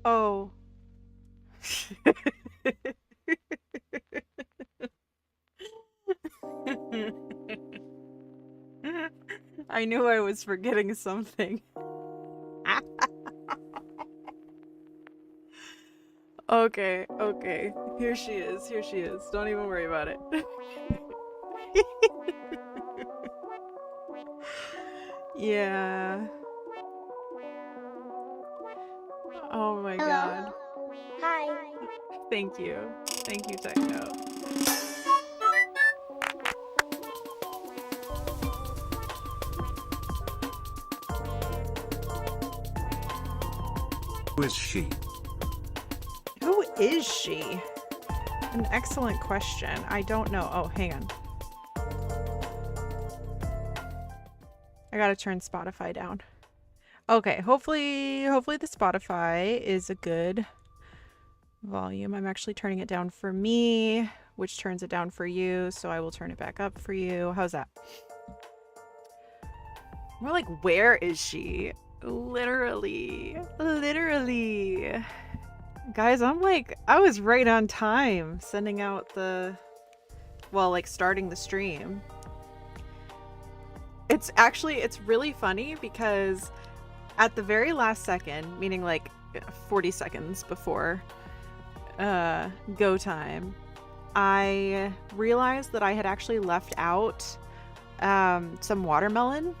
Oh. I knew I was forgetting something. Okay, okay. Here she is. Here she is. Don't even worry about it. Yeah. Oh my Hello. god. Hi. Thank you. Thank you, Techno. Who is she? Who is she? An excellent question. I don't know. Oh, hang on. I gotta turn Spotify down. Okay, hopefully the Spotify is a good volume. I'm actually turning it down for me, which turns it down for you, so I will turn it back up for you. How's that? More like, where is she? Literally. Literally. Guys, I was right on time sending out starting the stream. It's really funny because at the very last second, meaning like 40 seconds before go time, I realized that I had actually left out some watermelon.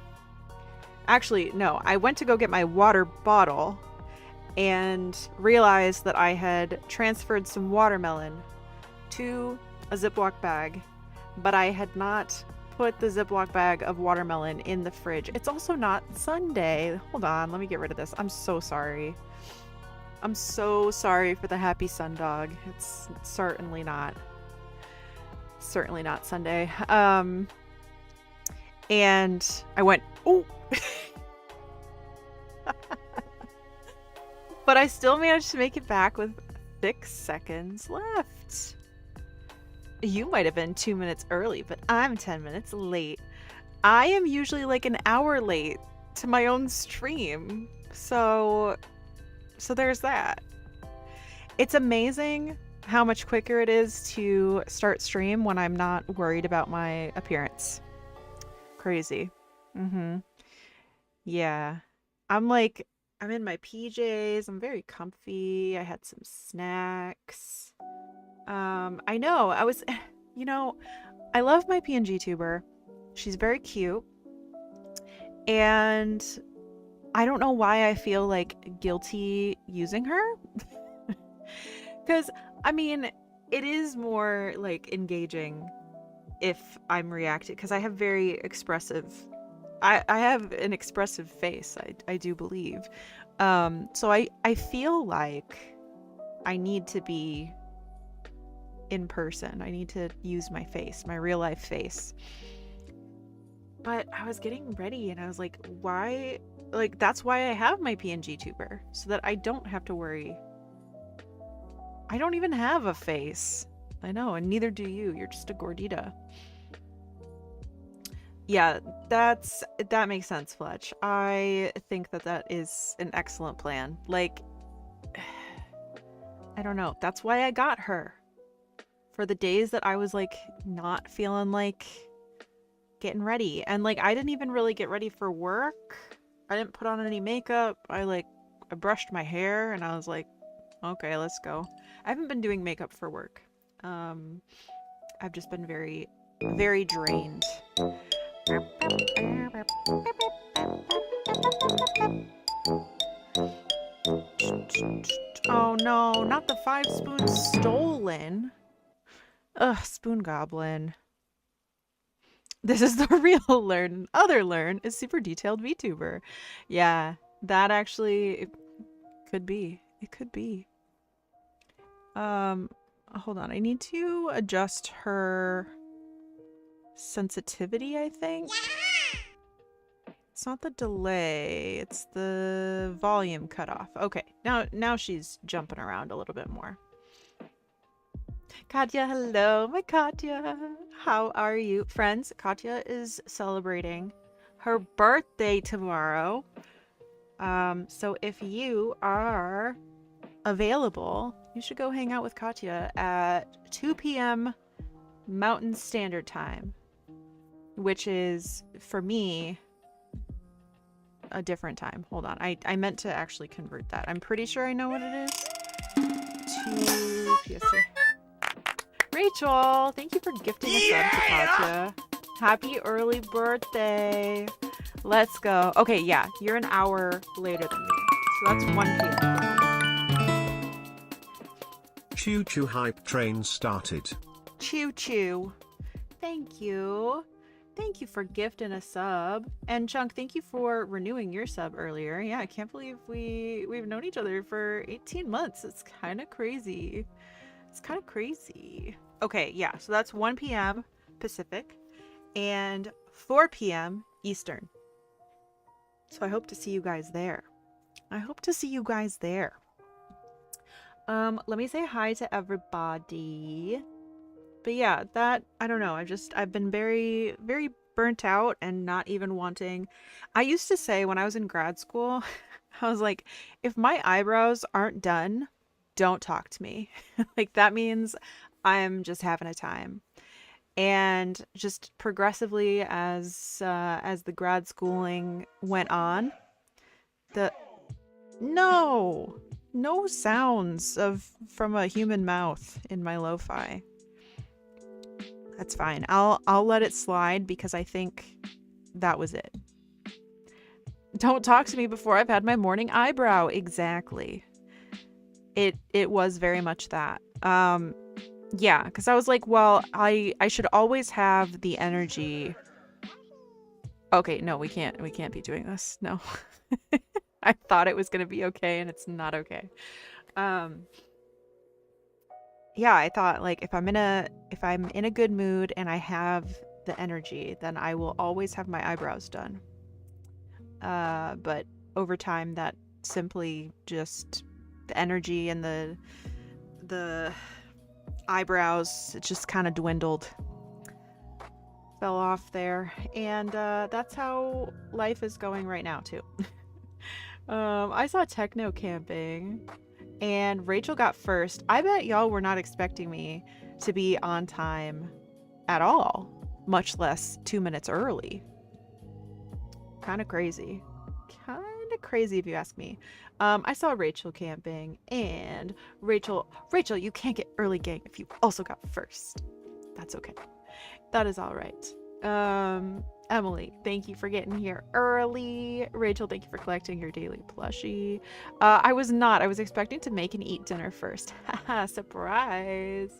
Actually, no, I went to go get my water bottle and realized that I had transferred some watermelon to a Ziploc bag, but I had not put the Ziploc bag of watermelon in the fridge. It's also not Sunday. Hold on, let me get rid of this. I'm so sorry. I'm so sorry for the happy sundog. It's certainly not Sunday. And I went, oh. But I still managed to make it back with 6 seconds left. You might have been 2 minutes early, but I'm 10 minutes late. I am usually like an hour late to my own stream. So there's that. It's amazing how much quicker it is to start stream when I'm not worried about my appearance. Crazy. Yeah. I'm in my PJs. I'm very comfy. I had some snacks. I know. I love my PNG tuber. She's very cute. And I don't know why I feel like guilty using her. Because, I mean, it is more like engaging if I'm reacting. Because I have very expressive... I have an expressive face, I do believe. So I feel like I need to be in person. I need to use my face, my real life face. But I was getting ready and I was like, why? Like, that's why I have my PNG tuber, so that I don't have to worry. I don't even have a face. I know, and neither do you. You're just a gordita. Yeah, that makes sense, Fletch. I think that is an excellent plan. Like, I don't know. That's why I got her. For the days that I was like not feeling like getting ready. And like I didn't even really get ready for work. I didn't put on any makeup. I brushed my hair and I was like, okay, let's go. I haven't been doing makeup for work. I've just been very, very drained. Oh no, not the 5 spoons stolen. Ugh, spoon goblin. This is the real Lurn. Other Lurn is super detailed VTuber. Yeah, that actually it could be. It could be. Hold on. I need to adjust her sensitivity, I think. It's not the delay, it's the volume cutoff. Okay, now she's jumping around a little bit more. Katya, hello, my Katya. How are you? Friends, Katya is celebrating her birthday tomorrow. So if you are available, you should go hang out with Katya at 2 p.m. Mountain Standard Time, which is, for me, a different time. Hold on. I meant to actually convert that. I'm pretty sure I know what it is. 2 PST. Rachel, thank you for gifting a sub to Katya. Happy early birthday. Let's go. Okay, yeah, you're an hour later than me. So that's 1 p.m. Choo choo hype train started. Choo choo. Thank you. Thank you for gifting a sub. And Chunk, thank you for renewing your sub earlier. Yeah, I can't believe we've known each other for 18 months. It's kind of crazy. It's kind of crazy. Okay, yeah, so that's 1 p.m. Pacific and 4 p.m. Eastern. So I hope to see you guys there. I hope to see you guys there. Let me say hi to everybody. But yeah, that, I don't know. I've been very, very burnt out and not even wanting. I used to say when I was in grad school, I was like, if my eyebrows aren't done, don't talk to me. Like that means I'm just having a time. And just progressively as the grad schooling went on, no sounds from a human mouth in my lo-fi. That's fine. I'll let it slide because I think that was it. Don't talk to me before I've had my morning eyebrow. Exactly. It was very much that. Yeah, because I was like, well, I should always have the energy. Okay, no, we can't be doing this. No. I thought it was gonna be okay and it's not okay. Yeah, I thought like if I'm in a good mood and I have the energy, then I will always have my eyebrows done. But over time that simply just the energy and the eyebrows, it just kind of dwindled. Fell off there. And that's how life is going right now too. I saw techno camping. And Rachel got first. I bet y'all were not expecting me to be on time at all, much less 2 minutes early. Kind of crazy. Kind of crazy if you ask me. I saw Rachel camping, and Rachel, you can't get early, gang, if you also got first. That's okay. That is all right. Emily, thank you for getting here early. Rachel, thank you for collecting your daily plushie. I was expecting to make and eat dinner first. Haha, surprise.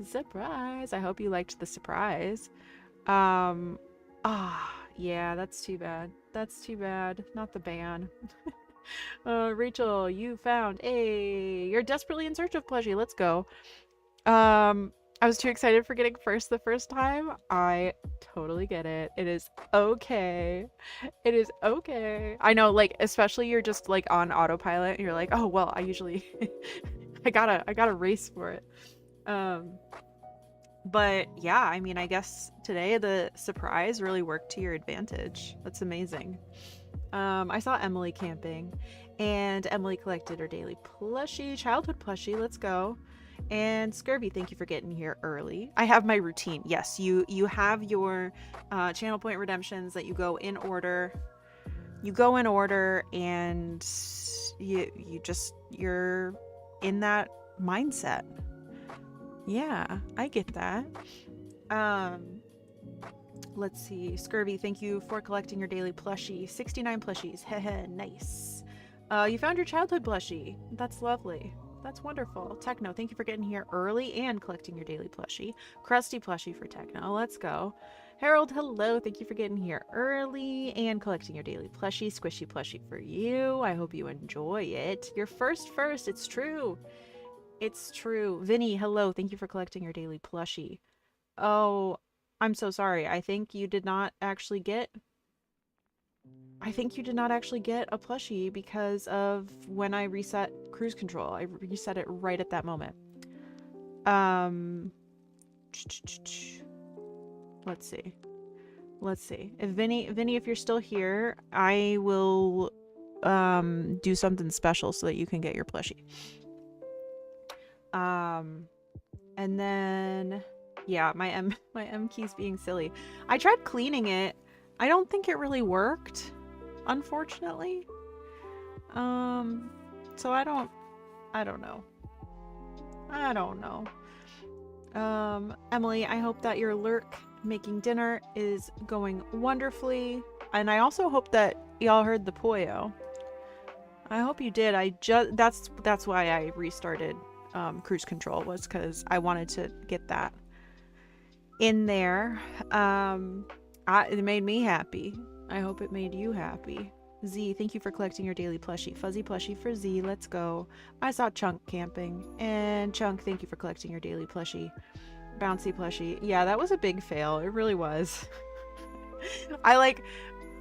Surprise. I hope you liked the surprise. Yeah, that's too bad. That's too bad. Not the ban. Rachel, you found you're desperately in search of plushie. Let's go. I was too excited for getting first the first time. I totally get it. It is okay. It is okay. I know, like, especially you're just like on autopilot and you're like, oh well, I usually I gotta race for it. But yeah, I mean, I guess today the surprise really worked to your advantage. That's amazing. I saw Emily camping and Emily collected her daily plushie, childhood plushie. Let's go. And Scurvy, thank you for getting here early. I have my routine. Yes, you have your channel point redemptions that you go in order. You go in order and you're in that mindset. Yeah, I get that. Let's see. Scurvy, thank you for collecting your daily plushie. 69 plushies. Heh, nice. You found your childhood plushie. That's lovely. That's wonderful. Techno, thank you for getting here early and collecting your daily plushie. Crusty plushie for Techno. Let's go. Harold, hello. Thank you for getting here early and collecting your daily plushie. Squishy plushie for you. I hope you enjoy it. You're first. It's true. It's true. Vinny, hello. Thank you for collecting your daily plushie. Oh, I'm so sorry. I think you did not actually get a plushie because of when I reset cruise control. I reset it right at that moment. Let's see. If Vinny, if you're still here, I will do something special so that you can get your plushie. And then, yeah, my M key's being silly. I tried cleaning it. I don't think it really worked, unfortunately. So I don't know. I don't know. Emily, I hope that your lurk making dinner is going wonderfully. And I also hope that y'all heard the Poyo. I hope you did. That's why I restarted cruise control, was because I wanted to get that in there. It made me happy. I hope it made you happy. Z, thank you for collecting your daily plushie. Fuzzy plushie for Z, let's go. I saw Chunk camping. And Chunk, thank you for collecting your daily plushie. Bouncy plushie. Yeah, that was a big fail. It really was.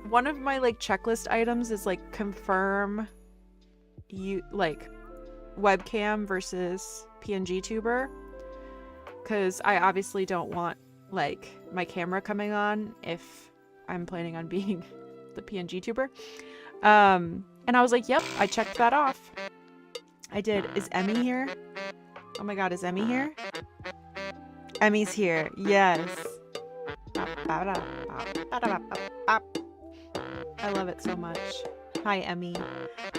One of my checklist items is confirm you webcam versus PNG tuber, because I obviously don't want my camera coming on if I'm planning on being the PNG tuber. And I was like, yep, I checked that off. I did. Is Emmy here? Oh my god, is Emmy here? Emmy's here. Yes. I love it so much. Hi, Emmy.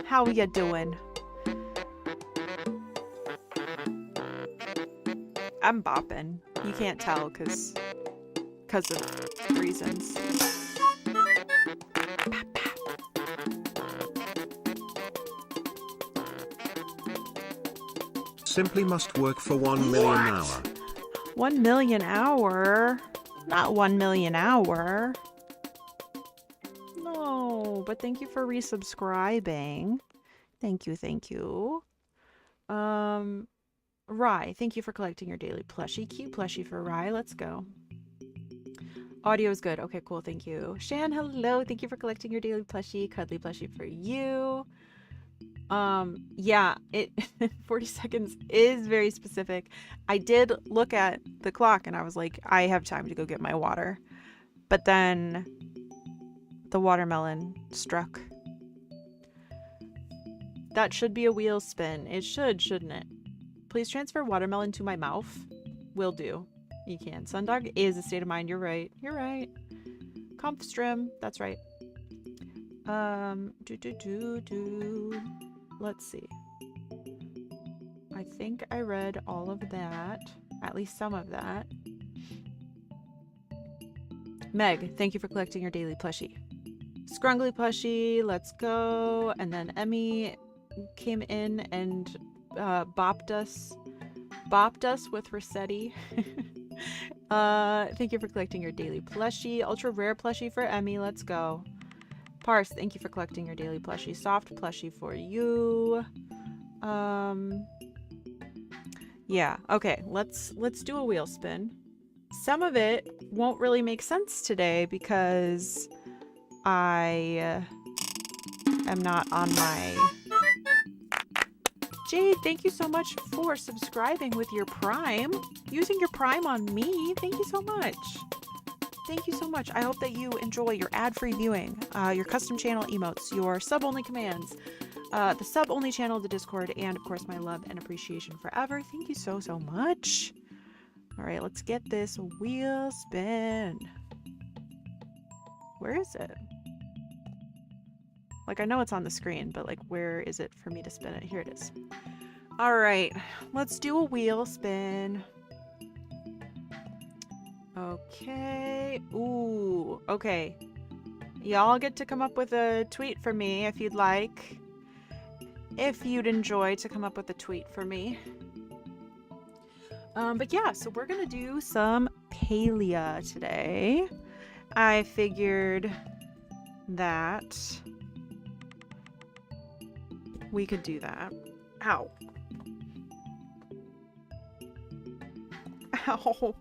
How ya doing? I'm bopping. You can't tell because of reasons. Simply must work for 1 million hour. 1 million hour? Not 1 million hour. No, but thank you for resubscribing. Thank you, thank you. Rye, thank you for collecting your daily plushie. Cute plushie for Rye. Let's go. Audio is good. Okay, cool. Thank you. Shan, hello. Thank you for collecting your daily plushie. Cuddly plushie for you. Yeah, 40 seconds is very specific. I did look at the clock and I was like, I have time to go get my water. But then the watermelon struck. That should be a wheel spin. It should, shouldn't it? Please transfer watermelon to my mouth. Will do. You can. Sundog is a state of mind. You're right. You're right. Compstrim. That's right. Let's see. I think I read all of that. At least some of that. Meg, thank you for collecting your daily plushie. Scrungly plushie, let's go. And then Emmy came in and bopped us with Rossetti. Thank you for collecting your daily plushie. Ultra rare plushie for Emmy, let's go. Parse, thank you for collecting your daily plushie. Soft plushie for you. Yeah, okay, let's do a wheel spin. Some of it won't really make sense today because I am not on my... Jade, thank you so much for subscribing with your Prime. Using your Prime on me. Thank you so much. Thank you so much. I hope that you enjoy your ad-free viewing, your custom channel emotes, your sub-only commands, the sub-only channel, the Discord, and of course my love and appreciation forever. Thank you so, so much. All right, let's get this wheel spin. Where is it? I know it's on the screen, but where is it for me to spin it? Here it is. All right, let's do a wheel spin. Okay. Ooh, okay. Y'all get to come up with a tweet for me if you'd like. If you'd enjoy to come up with a tweet for me. But yeah, so we're gonna do some palia today. I figured that we could do that. Ow. Ow.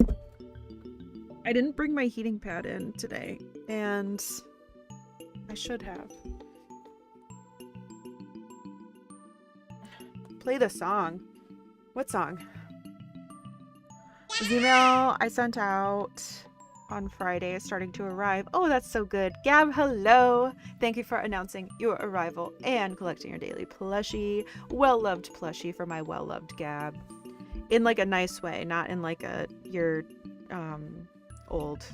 I didn't bring my heating pad in today, and I should have. Play the song. What song? The email I sent out on Friday is starting to arrive. Oh, that's so good. Gab, hello. Thank you for announcing your arrival and collecting your daily plushie. Well-loved plushie for my well-loved Gab. in like a nice way, not in like a you're old.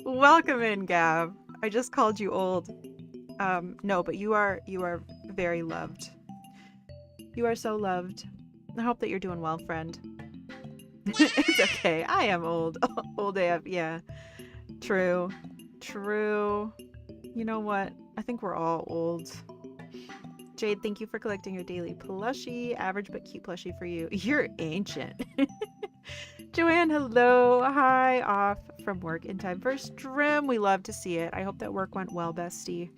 Welcome in, Gav. I just called you old. No, but you are very loved. You are so loved. I hope that you're doing well, friend. It's okay. I am old. Old AF. Yeah. True. You know what? I think we're all old. Jade, thank you for collecting your daily plushie. Average but cute plushie for you. You're ancient. Joanne, hello. Hi, off from work in time for stream. We love to see it. I hope that work went well, bestie.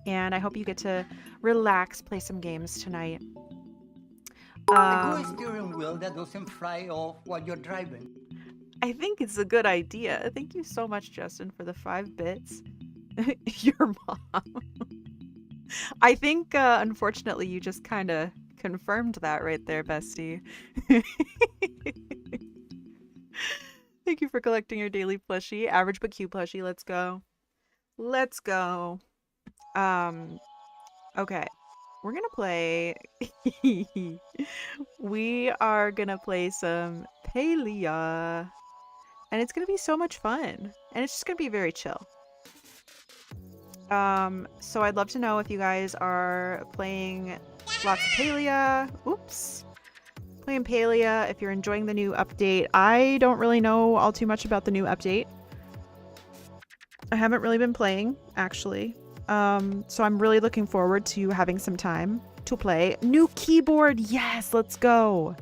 And I hope you get to relax, play some games tonight. A good steering wheel that doesn't fly off while you're driving. I think it's a good idea. Thank you so much, Justin, for the 5 bits. Your mom. I think, unfortunately, you just kind of confirmed that right there, bestie. Thank you for collecting your daily plushie. Average but cute plushie. Let's go. Let's go. Okay. We're gonna play... We are gonna play some palia. And it's gonna be so much fun. And it's just gonna be very chill. So I'd love to know if you guys are playing lots of palia. Oops. Playing palia, if you're enjoying the new update. I don't really know all too much about the new update. I haven't really been playing, actually. So I'm really looking forward to having some time to play. New keyboard! Yes, let's go!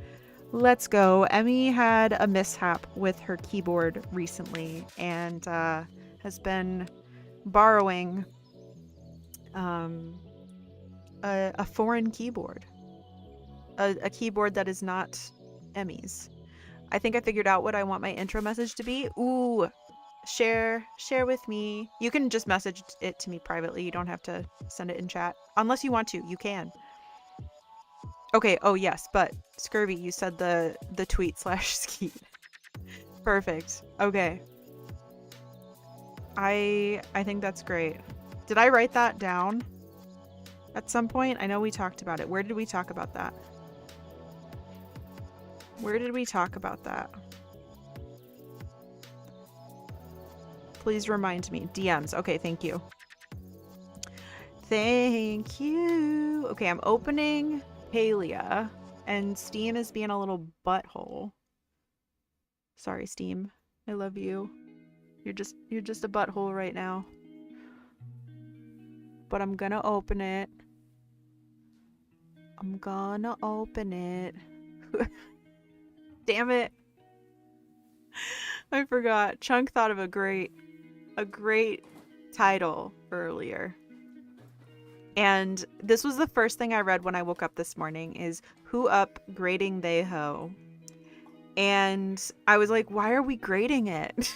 Let's go. Emmy had a mishap with her keyboard recently and has been borrowing a foreign keyboard. A keyboard that is not Emmy's. I think I figured out what I want my intro message to be. Ooh, share with me. You can just message it to me privately. You don't have to send it in chat. Unless you want to, you can. Okay, oh yes, but Scurvy, you said the tweet / skeet. Perfect. Okay. I think that's great. Did I write that down at some point? I know we talked about it. Where did we talk about that? Please remind me. DMs. Okay, thank you. Thank you. Okay, I'm opening Palia, and Steam is being a little butthole. Sorry, Steam. I love you. You're just a butthole right now. But I'm gonna open it. Damn it. I forgot. Chunk thought of a great title earlier. And this was the first thing I read when I woke up this morning is who up grading they ho. And I was like, why are we grading it?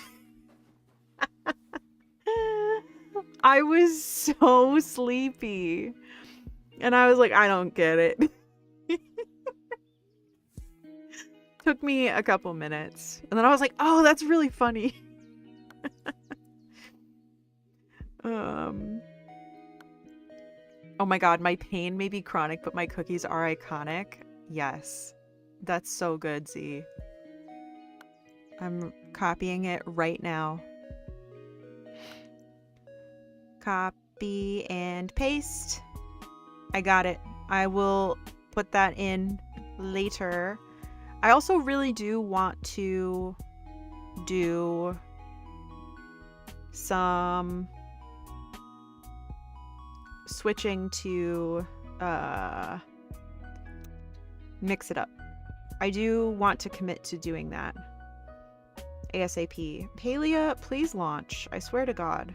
I was so sleepy. And I was like, I don't get it. Took me a couple minutes. And then I was like, oh, that's really funny. Oh my god, my pain may be chronic, but my cookies are iconic. Yes. That's so good, Z. I'm copying it right now. Copy and paste. I got it. I will put that in later. I also really do want to do some switching to mix it up. I do want to commit to doing that ASAP. Palia, please launch. I swear to God.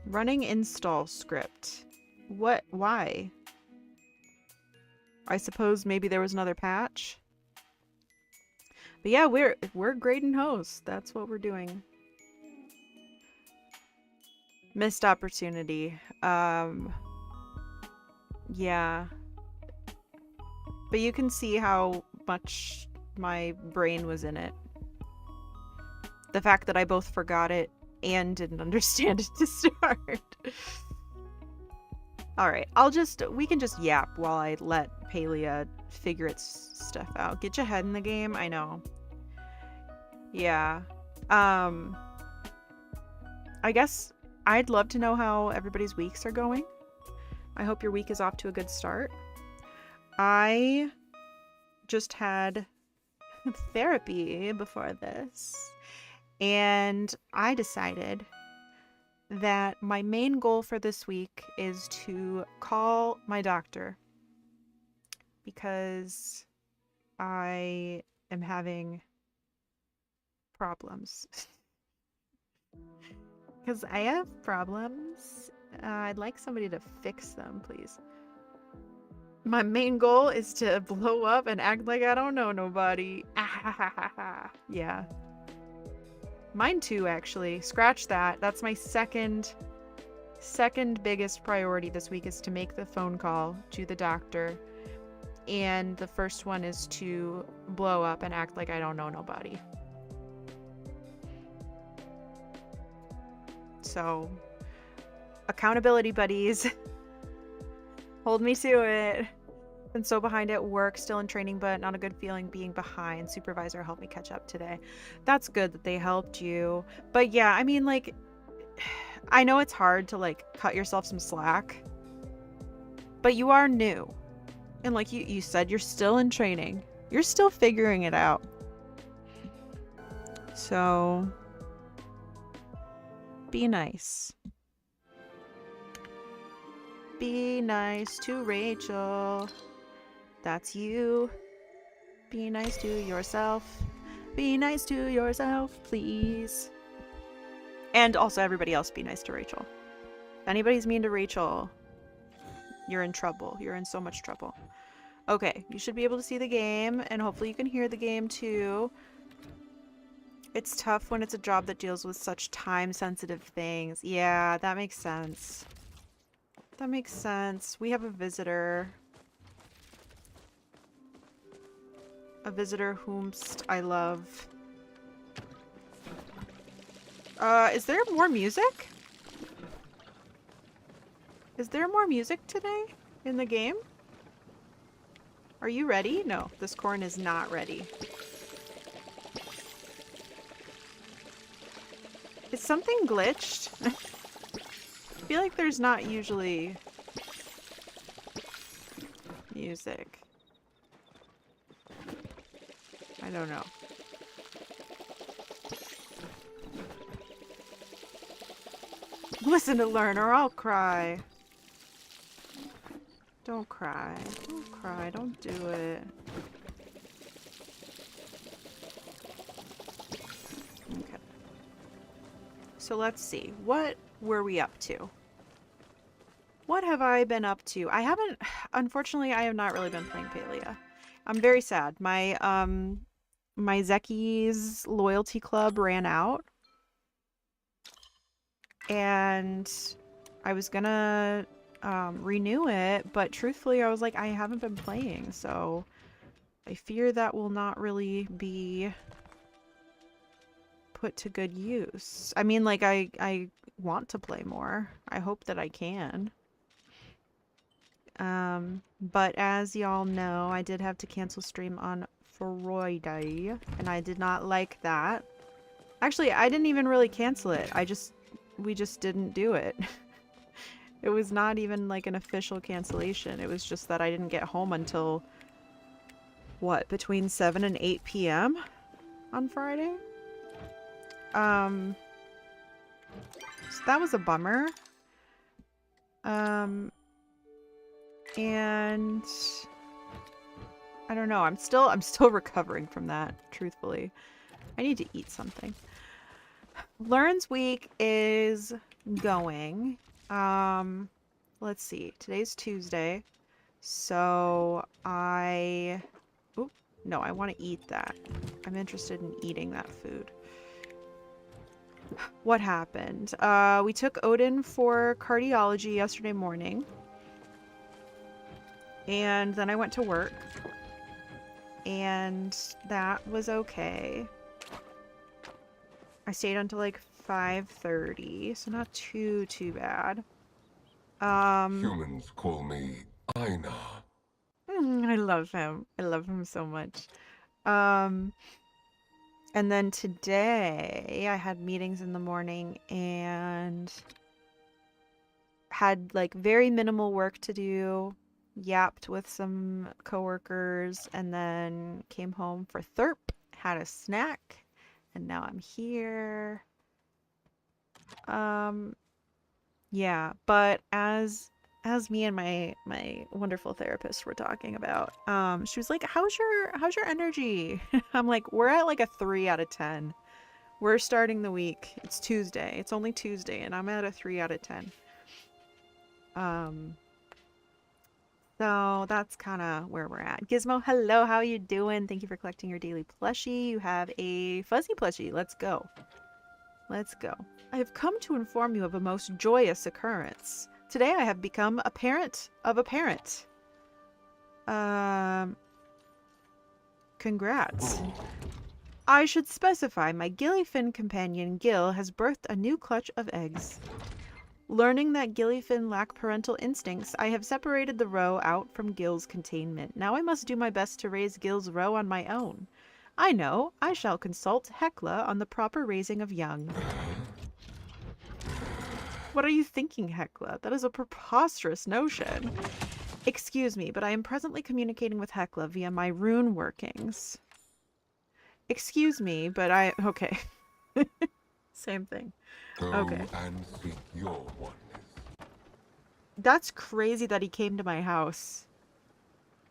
Running install script. What? Why? I suppose maybe there was another patch. But yeah, we're grading hosts. That's what we're doing. Missed opportunity. Yeah. But you can see how much my brain was in it. The fact that I both forgot it and didn't understand it to start. Alright, we can just yap while I let Palia figure its stuff out. Get your head in the game? I know. Yeah. I guess I'd love to know how everybody's weeks are going. I hope your week is off to a good start. I just had therapy before this, and I decided that my main goal for this week is to call my doctor because I am having problems. Because I have problems. I'd like somebody to fix them, please. My main goal is to blow up and act like I don't know nobody. Yeah. Mine too, actually. Scratch that. That's my second biggest priority this week, is to make the phone call to the doctor. And the first one is to blow up and act like I don't know nobody. So, accountability buddies. Hold me to it. Been so behind at work, still in training, but not a good feeling being behind. Supervisor helped me catch up today. That's good that they helped you. But yeah, I mean, like, I know it's hard to, like, cut yourself some slack. But you are new. And like you said, you're still in training. You're still figuring it out. So, be nice. Be nice to Rachel. That's you. Be nice to yourself. Be nice to yourself, please. And also everybody else, be nice to Rachel. If anybody's mean to Rachel, you're in trouble. You're in so much trouble. Okay, you should be able to see the game, and hopefully you can hear the game too. It's tough when it's a job that deals with such time-sensitive things. Yeah, that makes sense. That makes sense. We have a visitor. A visitor whomst I love. Is there more music? Is there more music today in the game? Are you ready? No, this corn is not ready. Is something glitched? I feel like there's not usually music. I don't know. Listen to Lurn or I'll cry. Don't cry. Don't cry. Don't do it. Okay. So let's see. What were we up to? What have I been up to? I haven't... Unfortunately, I have not really been playing Palia. I'm very sad. My Zeki's loyalty club ran out. And I was gonna renew it, but truthfully I was like, I haven't been playing, so I fear that will not really be put to good use. I mean, like, I want to play more. I hope that I can. But as y'all know, I did have to cancel stream on Friday, and I did not like that. Actually, I didn't even really cancel it. We just didn't do it. It was not even like an official cancellation. It was just that I didn't get home until, what, between 7 and 8 p.m. on Friday? So that was a bummer. And I don't know. I'm still recovering from that, truthfully. I need to eat something. Lurn's week is going. Let's see. Today's Tuesday. So Oop, no, I want to eat that. I'm interested in eating that food. What happened? We took Odin for cardiology yesterday morning. And then I went to work. And that was okay. I stayed until like 5:30, so not too bad. Humans call me Aina. I love him. I love him so much. Um, and then today I had meetings in the morning and had like very minimal work to do, yapped with some coworkers, and then came home for Therp, had a snack, and now I'm here. Um, yeah, but as me and my wonderful therapist were talking about, she was like, how's your energy?" I'm like, "We're at like a 3 out of 10. We're starting the week. It's Tuesday. It's only Tuesday, and I'm at a 3 out of 10." Um, So that's kind of where we're at. Gizmo, hello, how you doing? Thank you for collecting your daily plushie. You have a fuzzy plushie. Let's go. Let's go. I have come to inform you of a most joyous occurrence. Today I have become a parent of a parent. Um, Congrats. I should specify my gillyfin companion Gil has birthed a new clutch of eggs. Learning that gillyfin lack parental instincts, I have separated the roe out from Gil's containment. Now I must do my best to raise Gil's roe on my own. I know, I shall consult Hecla on the proper raising of young. What are you thinking, Hecla? That is a preposterous notion. Excuse me, but I am presently communicating with Hecla via my rune workings. Excuse me, but okay. Same thing. Go Okay. and seek your oneness. That's crazy that he came to my house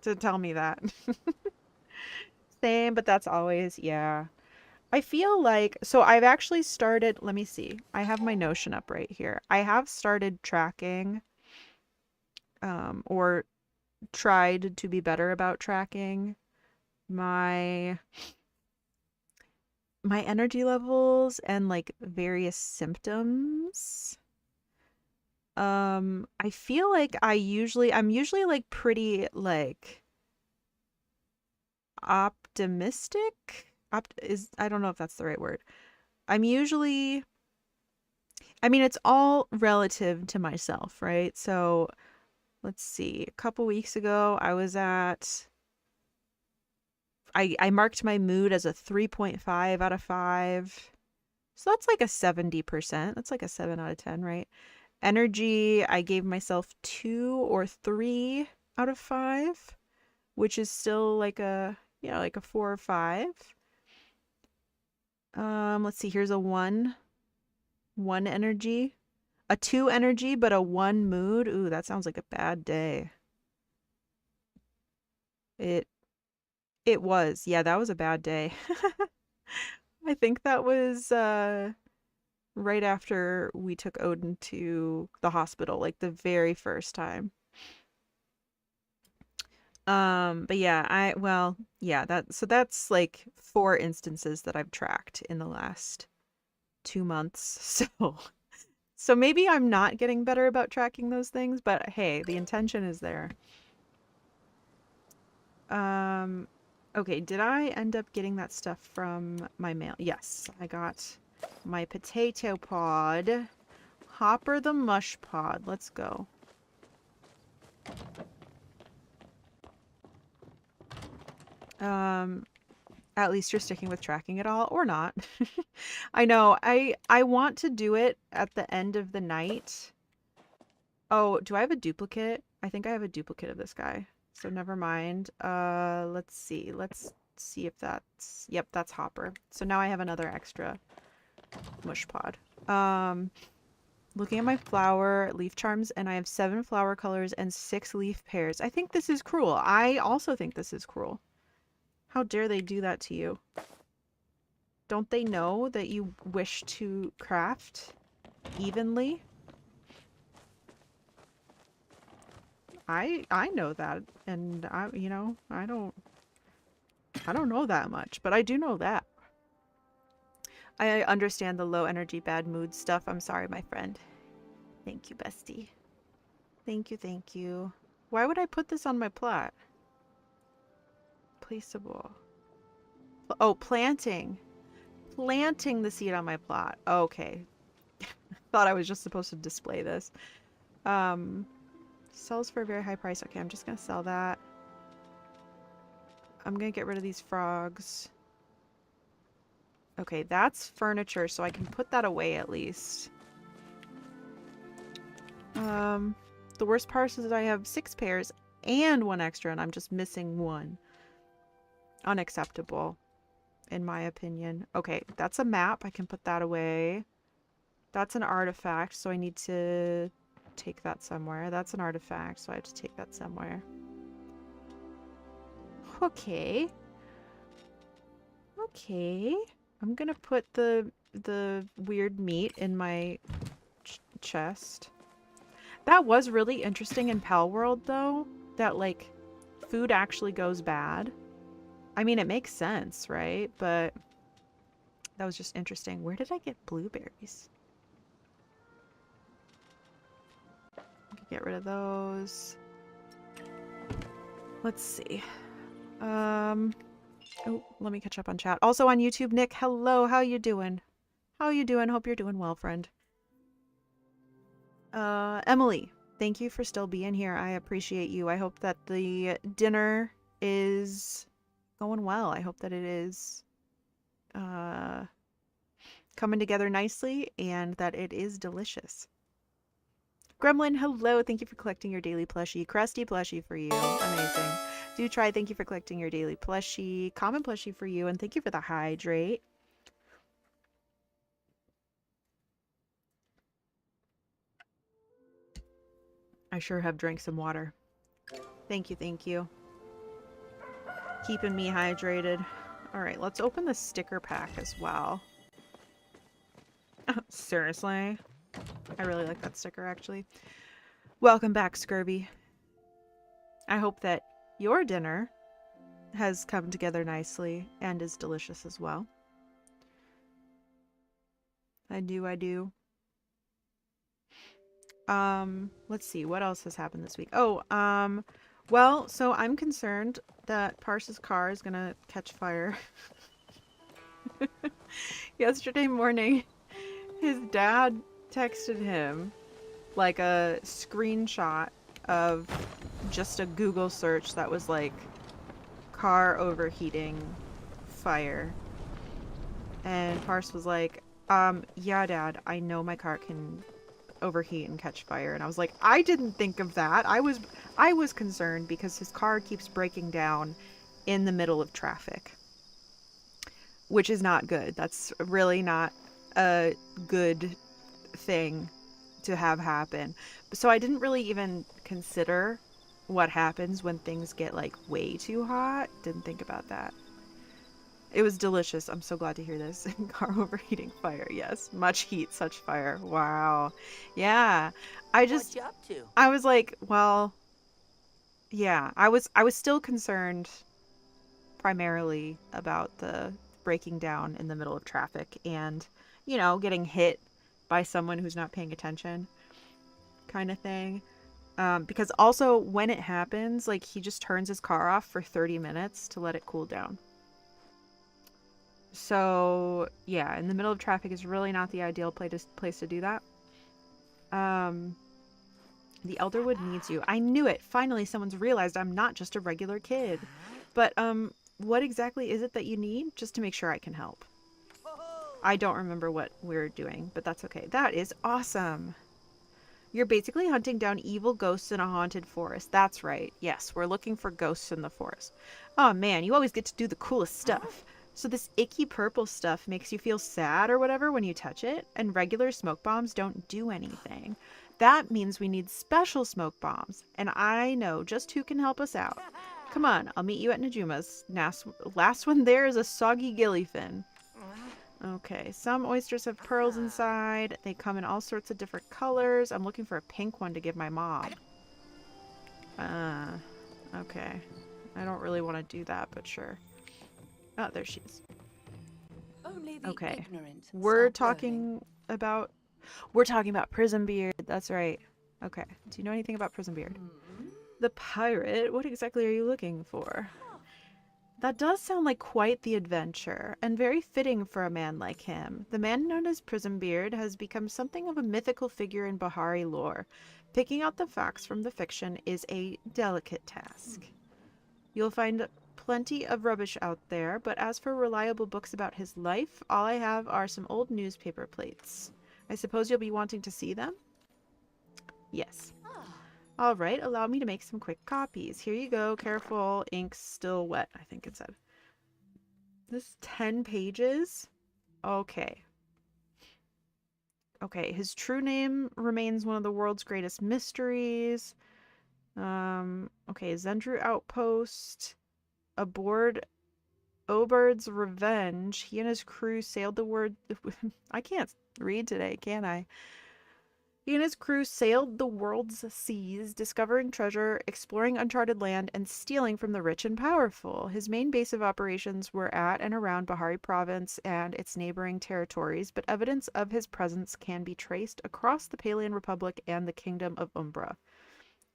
to tell me that. Same, but that's always, yeah. I feel like, so I've actually started, let me see. I have my Notion up right here. I have started tracking, or tried to be better about tracking my energy levels and like various symptoms. I feel like I'm usually like pretty like optimistic. I don't know if that's the right word. I'm usually, I mean, it's all relative to myself, right? So let's see. A couple weeks ago, I marked my mood as a 3.5 out of 5. So that's like a 70%. That's like a 7 out of 10, right? Energy, I gave myself 2 or 3 out of 5, which is still like a, like a 4 or 5. Let's see. Here's a 1 energy, a 2 energy, but a 1 mood. Ooh, that sounds like a bad day. It it was. Yeah, that was a bad day. I think that was right after we took Odin to the hospital, like the very first time. But yeah, that's like 4 instances that I've tracked in the last 2 months. So maybe I'm not getting better about tracking those things, but hey, the intention is there. Okay, did I end up getting that stuff from my mail? Yes, I got my potato pod. Hopper the mush pod. Let's go. At least you're sticking with tracking it all, or not. I know. I want to do it at the end of the night. Oh, do I have a duplicate? I think I have a duplicate of this guy. So never mind. Let's see. Let's see if that's... Yep, that's Hopper. So now I have another extra mush pod. Looking at my flower leaf charms, and I have 7 flower colors and 6 leaf pairs. I think this is cruel. I also think this is cruel. How dare they do that to you? Don't they know that you wish to craft evenly? I know that, and I don't know that much, but I do know that. I understand the low energy, bad mood stuff. I'm sorry, my friend. Thank you, bestie. Thank you, thank you. Why would I put this on my plot? Placeable. Oh, planting. planting the seed on my plot. Okay. Thought I was just supposed to display this. Sells for a very high price. Okay, I'm just gonna sell that. I'm gonna get rid of these frogs. Okay, that's furniture, so I can put that away at least. The worst part is that I have 6 pairs and 1 extra, and I'm just missing 1. Unacceptable, in my opinion. Okay, that's a map. I can put that away. That's an artifact, so I need to take that somewhere. That's an artifact, so I have to take that somewhere. Okay. Okay. I'm gonna put the weird meat in my chest. That was really interesting in Pal World, though, that, like, food actually goes bad. I mean, it makes sense, right? But that was just interesting. Where did I get blueberries? Get rid of those. Let's see. Oh, let me catch up on chat. Also on YouTube, Nick, hello. How you doing? How you doing? Hope you're doing well, friend. Emily, thank you for still being here. I appreciate you. I hope that the dinner is going well. I hope that it is coming together nicely and that it is delicious. Gremlin, hello. Thank you for collecting your daily plushie. Crusty plushie for you. Amazing. Do try. Thank you for collecting your daily plushie. Common plushie for you. And thank you for the hydrate. I sure have drank some water. Thank you. Thank you. Keeping me hydrated. All right, let's open the sticker pack as well. Seriously? I really like that sticker, actually. Welcome back, Scurvy. I hope that your dinner has come together nicely and is delicious as well. I do. Let's see, what else has happened this week? Oh, well, so I'm concerned that Pars's car is gonna catch fire. Yesterday morning, his dad texted him like a screenshot of just a Google search that was like car overheating fire. And Pars was like, yeah, Dad, I know my car can overheat and catch fire. And I was like, I didn't think of that. I was concerned because his car keeps breaking down in the middle of traffic, which is not good. That's really not a good thing to have happen. So I didn't really even consider what happens when things get like way too hot. Didn't think about that. It was delicious. I'm so glad to hear this. Car overheating fire. Yes. Much heat, such fire. Wow. Yeah. What you up to? I was like, well, yeah. I was still concerned primarily about the breaking down in the middle of traffic and, you know, getting hit by someone who's not paying attention kind of thing. Because also when it happens, like he just turns his car off for 30 minutes to let it cool down. So yeah, in the middle of traffic is really not the ideal place to do that. The Elderwood needs you. I knew it. Finally, someone's realized I'm not just a regular kid. But what exactly is it that you need? Just to make sure I can help. I don't remember what we're doing, but that's okay. That is awesome. You're basically hunting down evil ghosts in a haunted forest. That's right. Yes, we're looking for ghosts in the forest. Oh man, you always get to do the coolest stuff. So this icky purple stuff makes you feel sad or whatever when you touch it, and regular smoke bombs don't do anything. That means we need special smoke bombs, and I know just who can help us out. Come on, I'll meet you at Najuma's. Last one there is a soggy gillyfin. Okay, some oysters have pearls inside. They come in all sorts of different colors. I'm looking for a pink one to give my mom. Okay. I don't really want to do that, but sure. Oh, there she is. Okay. We're talking about Prison Beard. That's right. Okay. Do you know anything about Prison Beard? The pirate? What exactly are you looking for? That does sound like quite the adventure, and very fitting for a man like him. The man known as Prismbeard has become something of a mythical figure in Bahari lore. Picking out the facts from the fiction is a delicate task. You'll find plenty of rubbish out there, but as for reliable books about his life, all I have are some old newspaper plates. I suppose you'll be wanting to see them? Yes. All right, allow me to make some quick copies. Here you go. Careful, ink's still wet, I think it said. This is 10 pages? Okay. Okay, his true name remains one of the world's greatest mysteries. Okay, Zendru Outpost. Aboard Obert's Revenge, he and his crew sailed the world. I can't read today, can I? He and his crew sailed the world's seas, discovering treasure, exploring uncharted land, and stealing from the rich and powerful. His main base of operations were at and around Bahari Province and its neighboring territories, but evidence of his presence can be traced across the Palian Republic and the Kingdom of Umbra.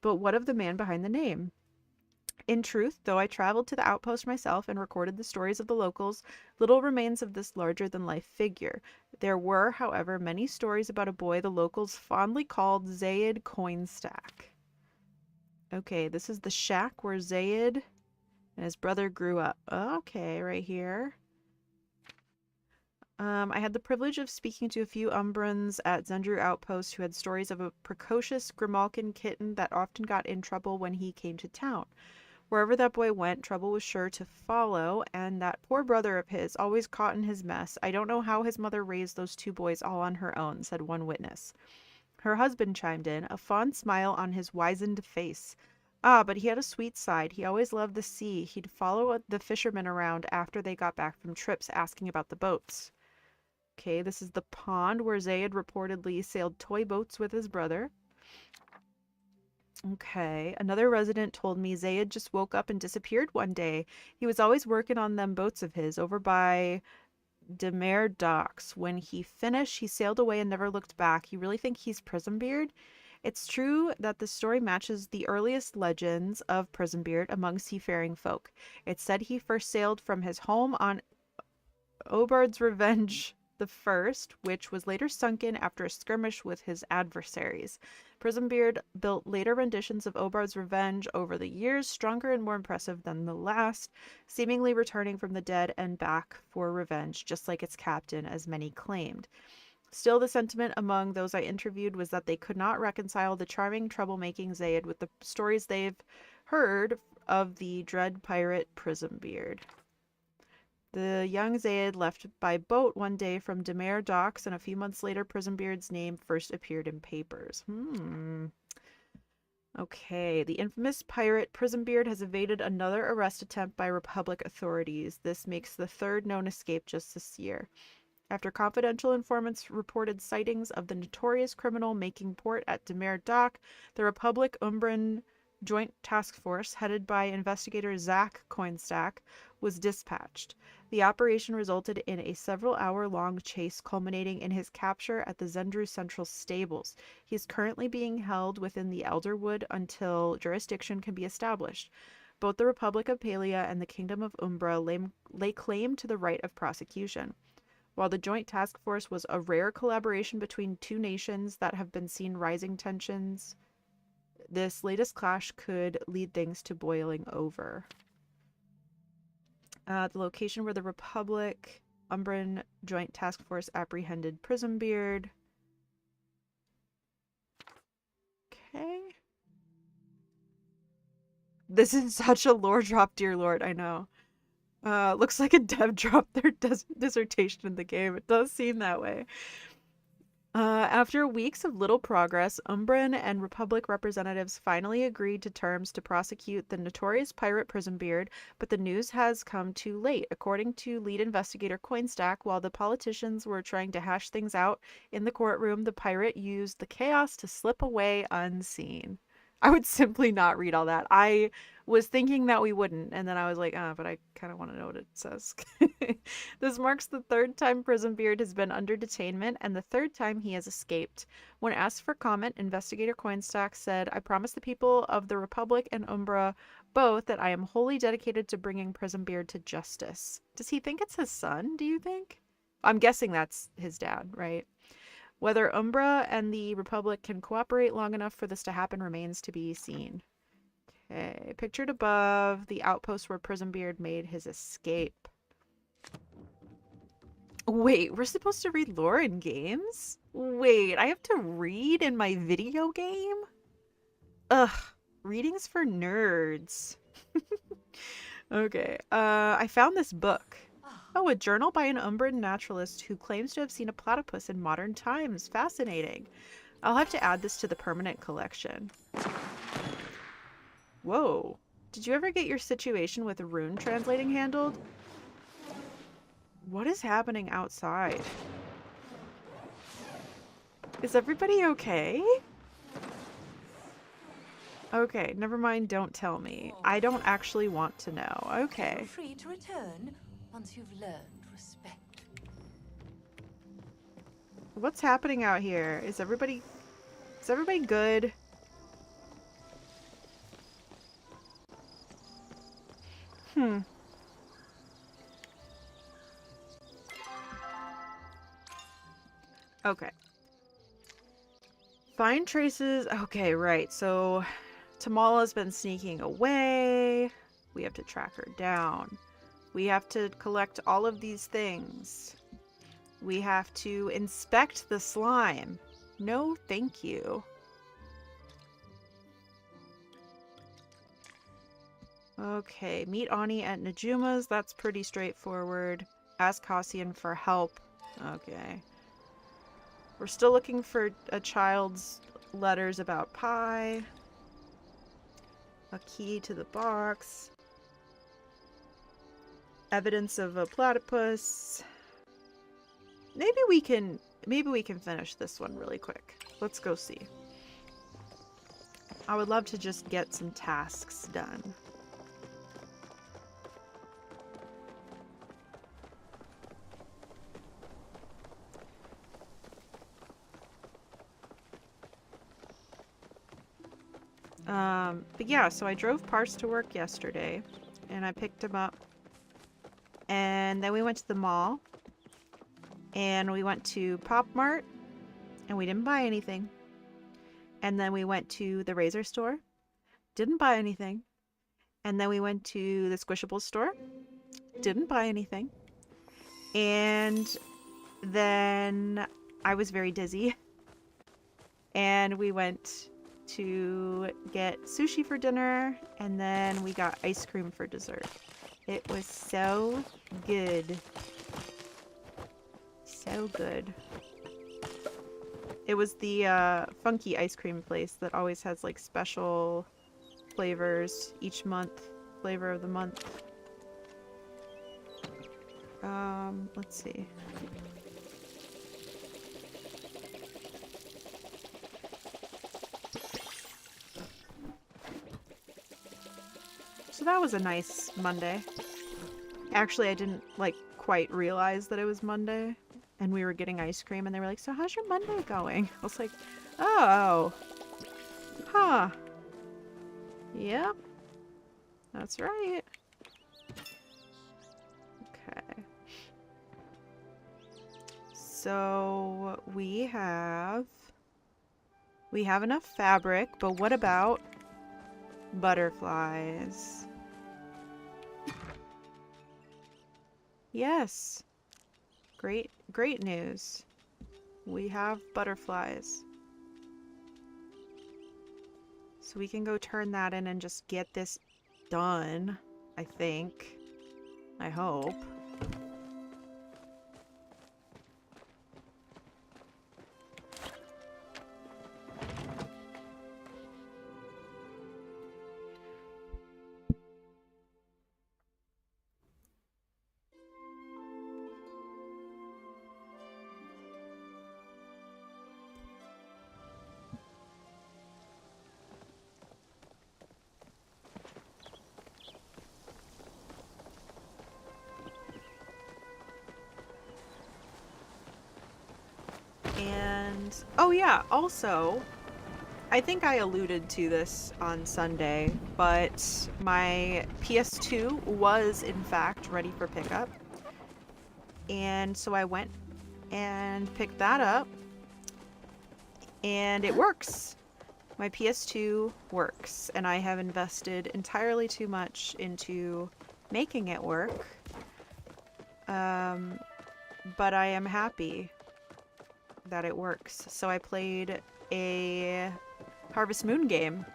But what of the man behind the name? In truth, though I traveled to the outpost myself and recorded the stories of the locals, little remains of this larger-than-life figure. There were, however, many stories about a boy the locals fondly called Zaid Coinstack. Okay, this is the shack where Zaid and his brother grew up. Okay, right here. I had the privilege of speaking to a few Umbrans at Zendru Outpost who had stories of a precocious Grimalkin kitten that often got in trouble when he came to town. Wherever that boy went, trouble was sure to follow, and that poor brother of his, always caught in his mess. I don't know how his mother raised those two boys all on her own, said one witness. Her husband chimed in, a fond smile on his wizened face. Ah, but he had a sweet side. He always loved the sea. He'd follow the fishermen around after they got back from trips, asking about the boats. Okay, this is the pond where Zayd reportedly sailed toy boats with his brother. Okay, another resident told me Zayd just woke up and disappeared one day. He was always working on them boats of his over by Demer docks. When he finished, he sailed away and never looked back. You really think he's Prismbeard? It's true that the story matches the earliest legends of Prismbeard among seafaring folk. It's said he first sailed from his home on Obard's Revenge the First, which was later sunken after a skirmish with his adversaries. Prismbeard built later renditions of Obard's Revenge over the years, stronger and more impressive than the last, seemingly returning from the dead and back for revenge, just like its captain, as many claimed. Still, the sentiment among those I interviewed was that they could not reconcile the charming, troublemaking Zayd with the stories they've heard of the dread pirate Prismbeard. The young Zayd left by boat one day from Demer docks, and a few months later, Prismbeard's name first appeared in papers. Okay, the infamous pirate Prismbeard has evaded another arrest attempt by Republic authorities. This makes the third known escape just this year. After confidential informants reported sightings of the notorious criminal making port at Demer Dock, the Republic Umbran Joint Task Force, headed by investigator Zach Coinstack, was dispatched. The operation resulted in a several-hour-long chase culminating in his capture at the Zendru Central Stables. He is currently being held within the Elderwood until jurisdiction can be established. Both the Republic of Palia and the Kingdom of Umbra lay claim to the right of prosecution. While the Joint Task Force was a rare collaboration between two nations that have been seen rising tensions, this latest clash could lead things to boiling over. The location where the Republic Umbran Joint Task Force apprehended Prismbeard. Okay. This is such a lore drop, dear lord, I know. Looks like a dev dropped their dissertation in the game. It does seem that way. After weeks of little progress, Umbran and Republic representatives finally agreed to terms to prosecute the notorious pirate Prismbeard, but the news has come too late. According to lead investigator Coinstack, while the politicians were trying to hash things out in the courtroom, the pirate used the chaos to slip away unseen. I would simply not read all that. I was thinking that we wouldn't, and then I was like, but I kind of want to know what it says. This marks the third time Prismbeard has been under detainment and the third time he has escaped. When asked for comment, investigator Coinstack said, I promise the people of the Republic and Umbra both that I am wholly dedicated to bringing Prismbeard to justice. Does he think it's his son, do you think? I'm guessing that's his dad, right? Whether Umbra and the Republic can cooperate long enough for this to happen remains to be seen. Okay, pictured above, the outpost where Prismbeard made his escape. Wait, we're supposed to read lore in games? Wait, I have to read in my video game? Ugh, reading's for nerds. Okay, I found this book. Oh, a journal by an Umbran naturalist who claims to have seen a platypus in modern times. Fascinating. I'll have to add this to the permanent collection. Whoa. Did you ever get your situation with rune translating handled? What is happening outside? Is everybody okay? Okay, never mind, don't tell me. I don't actually want to know. Okay. Feel free to return once you've learned respect. What's happening out here? Is everybody good? Okay. Find traces. Okay, right. So Tamala's been sneaking away. We have to track her down. We have to collect all of these things. We have to inspect the slime. No, thank you. Okay, meet Ani at Najuma's. That's pretty straightforward. Ask Cassian for help. Okay. We're still looking for a child's letters about pie. A key to the box. Evidence of a platypus. Maybe we can finish this one really quick. Let's go see. I would love to just get some tasks done. But yeah, so I drove Parse to work yesterday, and I picked him up, and then we went to the mall, and we went to Pop Mart, and we didn't buy anything, and then we went to the Razor store, didn't buy anything, and then we went to the Squishables store, didn't buy anything, and then I was very dizzy, and we went to get sushi for dinner, and then we got ice cream for dessert. It was so good. So good. It was the funky ice cream place that always has like special flavors each month. Flavor of the month. Let's see. So that was a nice Monday. Actually, I didn't like quite realize that it was Monday, and we were getting ice cream, and they were like, "So how's your Monday going?" I was like, "Oh, huh, yep, that's right." Okay. So we have enough fabric, but what about butterflies? Yes. Great news. We have butterflies. So we can go turn that in and just get this done, I think. I hope. And oh yeah, also I think I alluded to this on Sunday, but my PS2 was in fact ready for pickup. And so I went and picked that up, and it works. My PS2 works, and I have invested entirely too much into making it work. But I am happy that it works. So I played a Harvest Moon game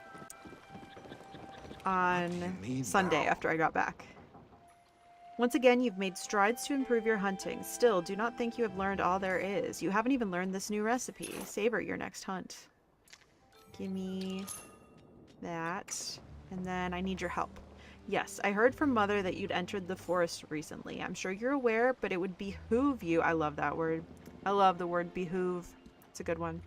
on Sunday after I got back. Once again, you've made strides to improve your hunting. Still, do not think you have learned all there is. You haven't even learned this new recipe. Savor your next hunt. Give me that. And then I need your help. Yes, I heard from Mother that you'd entered the forest recently. I'm sure you're aware, but it would behoove you. I love that word. I love the word behoove. It's a good one.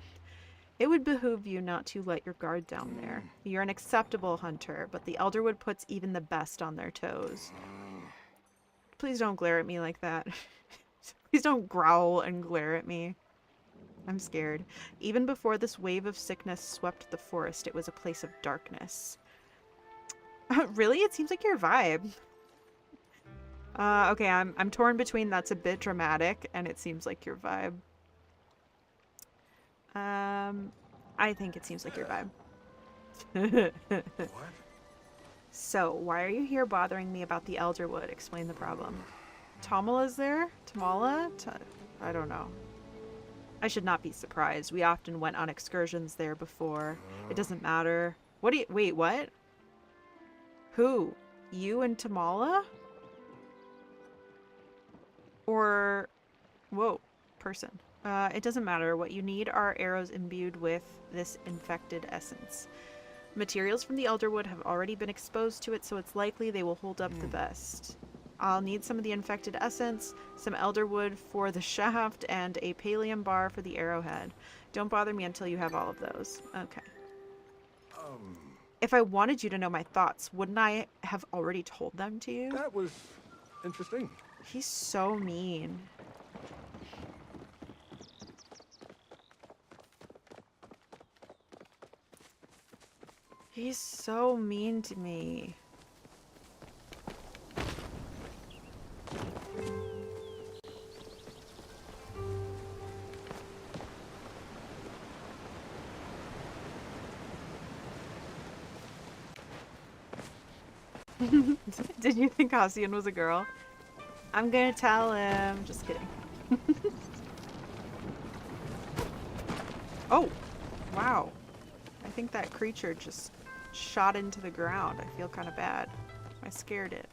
It would behoove you not to let your guard down there. You're an acceptable hunter, but the Elderwood puts even the best on their toes. Please don't glare at me like that. Please don't growl and glare at me. I'm scared. Even before this wave of sickness swept the forest, it was a place of darkness. Really? It seems like your vibe. Okay, I'm torn between that's a bit dramatic and it seems like your vibe. I think it seems like your vibe. What? So, why are you here bothering me about the Elderwood? Explain the problem. Tamala's there? Tamala? I don't know. I should not be surprised. We often went on excursions there before. It doesn't matter. What do you... Wait, what? Who? You and Tamala? Or... Whoa. Person. It doesn't matter. What you need are arrows imbued with this infected essence. Materials from the Elderwood have already been exposed to it, so it's likely they will hold up the best. I'll need some of the infected essence, some Elderwood for the shaft, and a pallium bar for the arrowhead. Don't bother me until you have all of those. Okay. If I wanted you to know my thoughts, wouldn't I have already told them to you? That was interesting. He's so mean. He's so mean to me. Did you think Ossian was a girl? I'm gonna tell him. Just kidding. Oh! Wow. I think that creature just shot into the ground. I feel kind of bad. I scared it.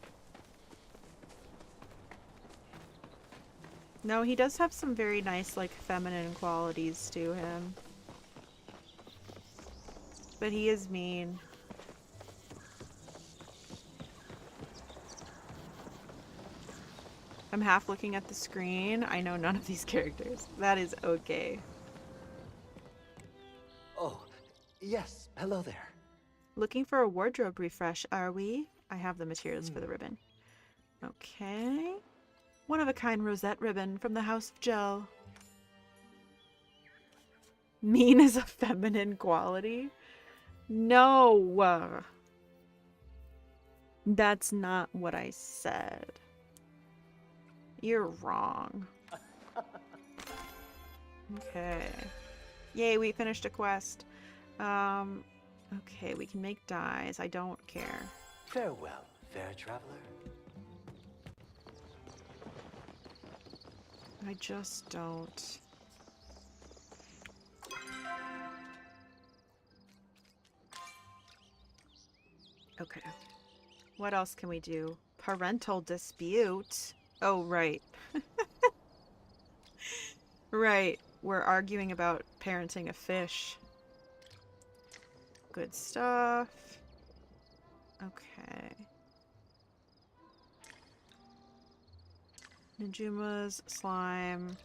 No, he does have some very nice, like, feminine qualities to him. But he is mean. I'm half looking at the screen. I know none of these characters. That is okay. Oh, yes. Hello there. Looking for a wardrobe refresh, are we? I have the materials for the ribbon. Okay. One-of-a-kind rosette ribbon from the House of Gel. Mean is a feminine quality? No! That's not what I said. You're wrong. Okay. Yay, we finished a quest. Okay, we can make dyes. I don't care. Farewell, fair traveler. I just don't. Okay. What else can we do? Parental dispute. Oh, right. Right. We're arguing about parenting a fish. Good stuff. Okay. Najuma's slime.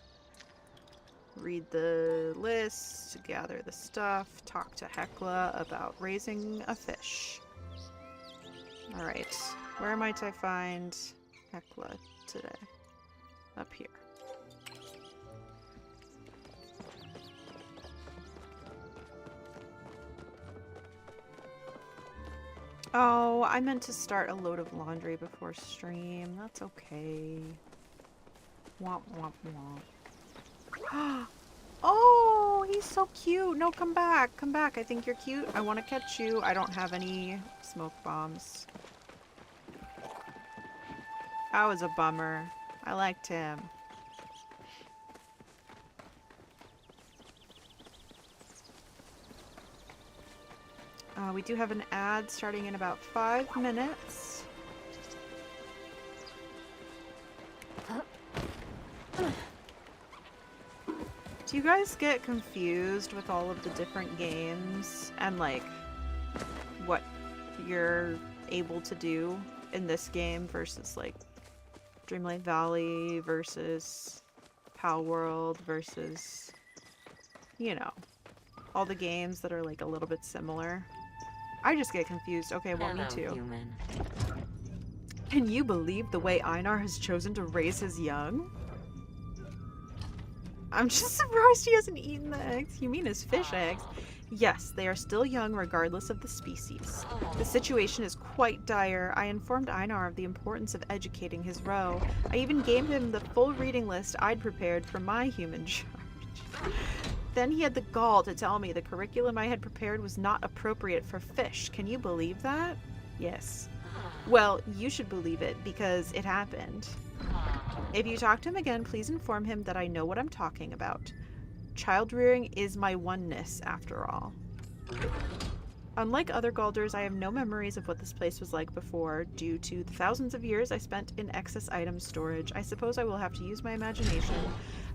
Read the list, gather the stuff, talk to Hecla about raising a fish. Alright, where might I find Hecla today? Up here. Oh, I meant to start a load of laundry before stream. That's okay. Womp womp womp. Oh, he's so cute. No, come back. Come back. I think you're cute. I want to catch you. I don't have any smoke bombs. That was a bummer. I liked him. We do have an ad starting in about 5 minutes. Do you guys get confused with all of the different games and like what you're able to do in this game versus like Dreamlight Valley versus Pal World versus, you know, all the games that are like a little bit similar? I just get confused. Okay, well, me too. Human. Can you believe the way Einar has chosen to raise his young? I'm just surprised he hasn't eaten the eggs. You mean his fish eggs? Yes, they are still young regardless of the species. The situation is quite dire. I informed Einar of the importance of educating his roe. I even gave him the full reading list I'd prepared for my human charge. Then he had the gall to tell me the curriculum I had prepared was not appropriate for fish. Can you believe that? Yes. Well, you should believe it because it happened. If you talk to him again, please inform him that I know what I'm talking about. Child rearing is my oneness, after all. Unlike other Galders, I have no memories of what this place was like before, due to the thousands of years I spent in excess item storage. I suppose I will have to use my imagination.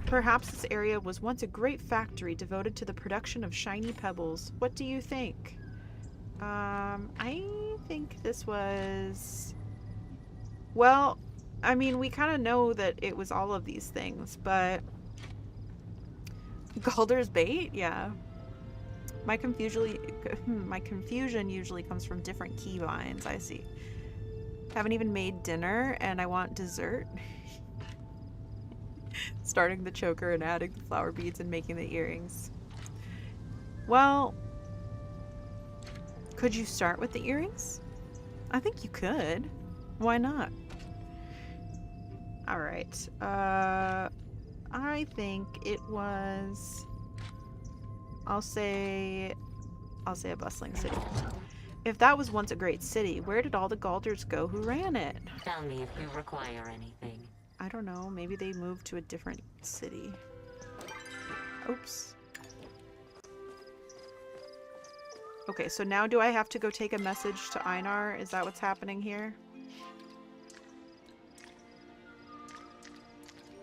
Perhaps this area was once a great factory devoted to the production of shiny pebbles. What do you think? I think this was... Well, I mean, we kind of know that it was all of these things, but... Galder's bait? Yeah. My confusion usually comes from different key vines. I see. Haven't even made dinner and I want dessert. Starting the choker and adding the flower beads and making the earrings. Well, could you start with the earrings? I think you could. Why not? Alright. I think it was... I'll say a bustling city. If that was once a great city, where did all the Galders go who ran it? Tell me if you require anything. I don't know. Maybe they moved to a different city. Oops. Okay, so now do I have to go take a message to Einar? Is that what's happening here?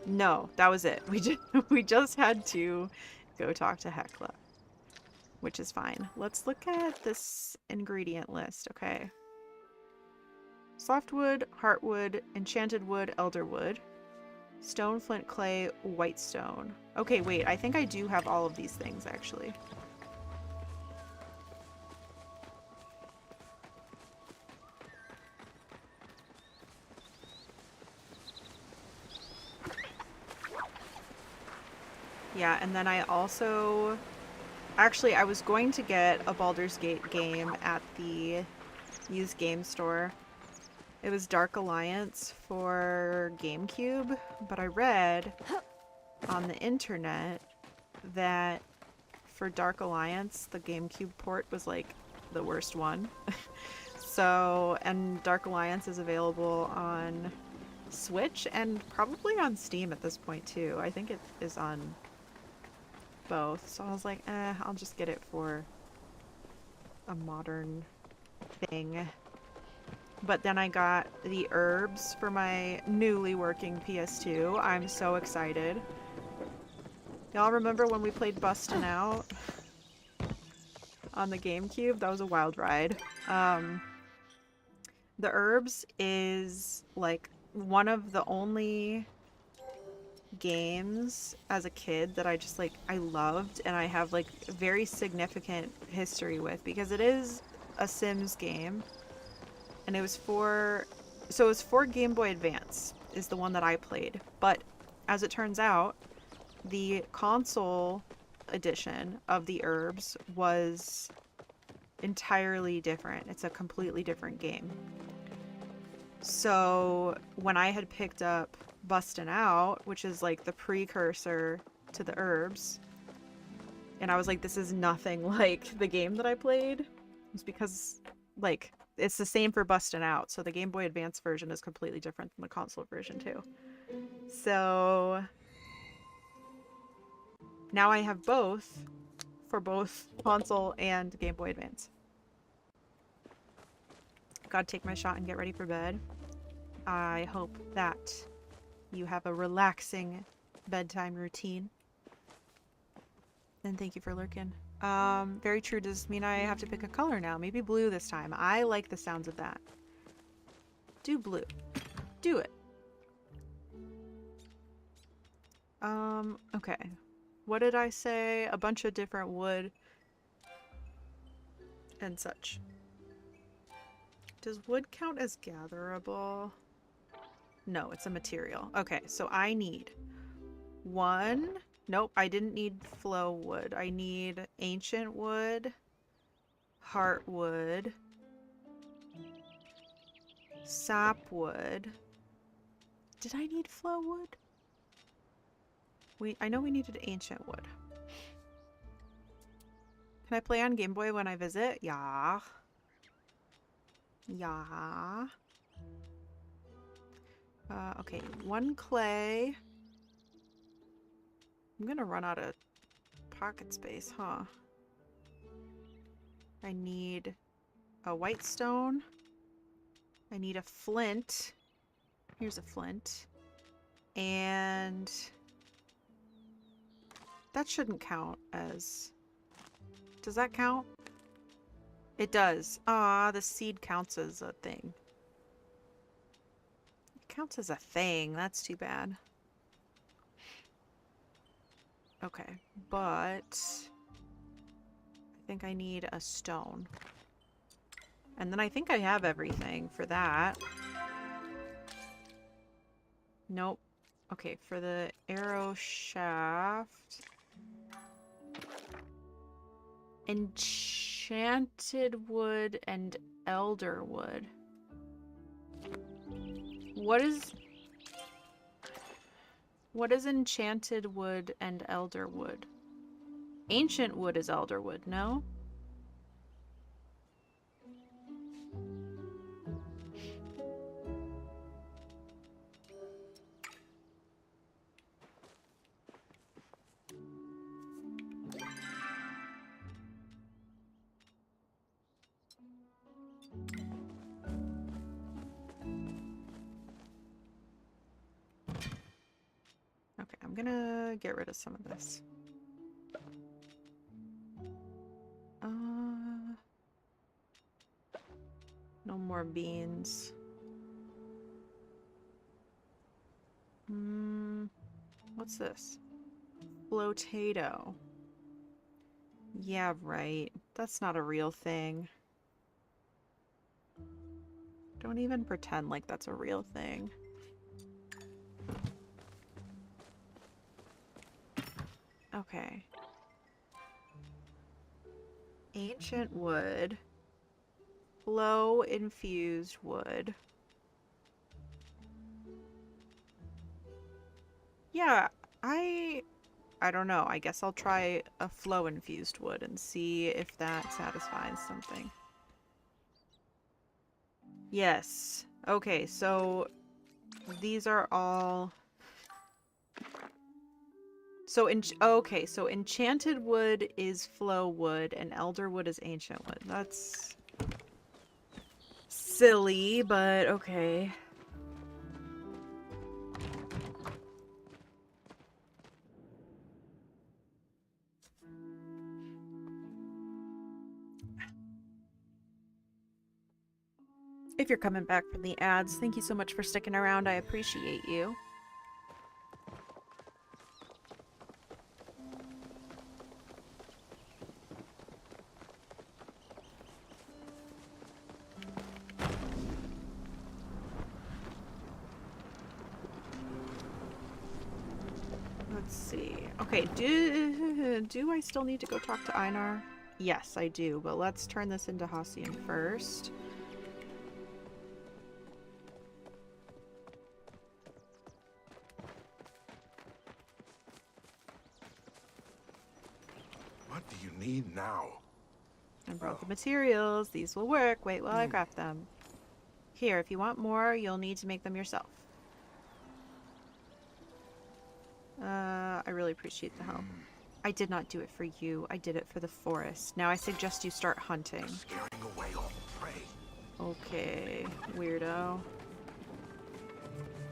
No, that was it. We just had to go talk to Hecla, which is fine. Let's look at this ingredient list, okay? Softwood, heartwood, enchanted wood, elderwood, stone, flint, clay, white stone. Okay, wait, I think I do have all of these things, actually. Yeah, and then I also... Actually, I was going to get a Baldur's Gate game at the used game store. It was Dark Alliance for GameCube, but I read on the internet that for Dark Alliance, the GameCube port was like the worst one. So, and Dark Alliance is available on Switch and probably on Steam at this point too. I think it is on both. So I was like, I'll just get it for a modern thing. But then I got the herbs for my newly working PS2. I'm so excited. Y'all remember when we played Bustin' Out on the GameCube? That was a wild ride. The herbs is like one of the only games as a kid that I just like I loved and I have like very significant history with because it is a Sims game and it was for Game Boy Advance is the one that I played, but as it turns out the console edition of the herbs was entirely different. It's a completely different game. So when I had picked up Bustin' Out, which is like the precursor to the herbs, and I was like, this is nothing like the game that I played, it's because like it's the same for Bustin' Out. So the Game Boy Advance version is completely different than the console version too. So now I have both for both console and Game Boy Advance. Gotta take my shot and get ready for bed. I hope that you have a relaxing bedtime routine. And thank you for lurking. Very true. Does this mean I have to pick a color now? Maybe blue this time. I like the sounds of that. Do blue. Do it. Okay. What did I say? A bunch of different wood and such. Does wood count as gatherable? No, it's a material. Okay, so I need one. Nope, I didn't need flow wood. I need ancient wood, heartwood, sapwood. Did I need flow wood? I know we needed ancient wood. Can I play on Game Boy when I visit? Yeah. Yeah. Okay, one clay. I'm gonna run out of pocket space, huh? I need a white stone. I need a flint. Here's a flint. And that shouldn't count as... Does that count? It does. Ah, the seed counts as a thing. It counts as a thing. That's too bad. Okay, but I think I need a stone. And then I think I have everything for that. Nope. Okay, for the arrow shaft. Enchanted wood and elder wood. What is enchanted wood and elder wood? Ancient wood is elder wood, no? Okay, I'm gonna get rid of some of this. No more beans. What's this? Flotato. Yeah, right. That's not a real thing. Don't even pretend like that's a real thing. Okay. Ancient wood. Flow infused wood. Yeah, I don't know. I guess I'll try a flow infused wood and see if that satisfies something. Yes. Okay, so these are all... So, okay, so enchanted wood is flow wood and elder wood is ancient wood. That's silly, but okay. If you're coming back from the ads, thank you so much for sticking around. I appreciate you. Let's see. Okay, do I still need to go talk to Einar? Yes, I do, but let's turn this into Hacian first. What do you need now? I brought the materials. These will work. Wait while I craft them. Here, if you want more, you'll need to make them yourself. I really appreciate the help. I did not do it for you. I did it for the forest. Now I suggest you start hunting. Scaring away all prey. Okay, weirdo.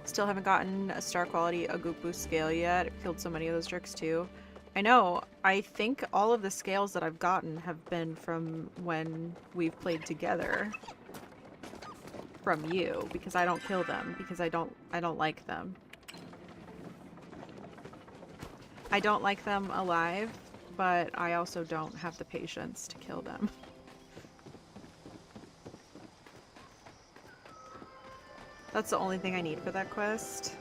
Still haven't gotten a star quality Agupu scale yet. I've killed so many of those jerks too. I know. I think all of the scales that I've gotten have been from when we've played together. From you, because I don't kill them, because I don't like them. I don't like them alive, but I also don't have the patience to kill them. That's the only thing I need for that quest.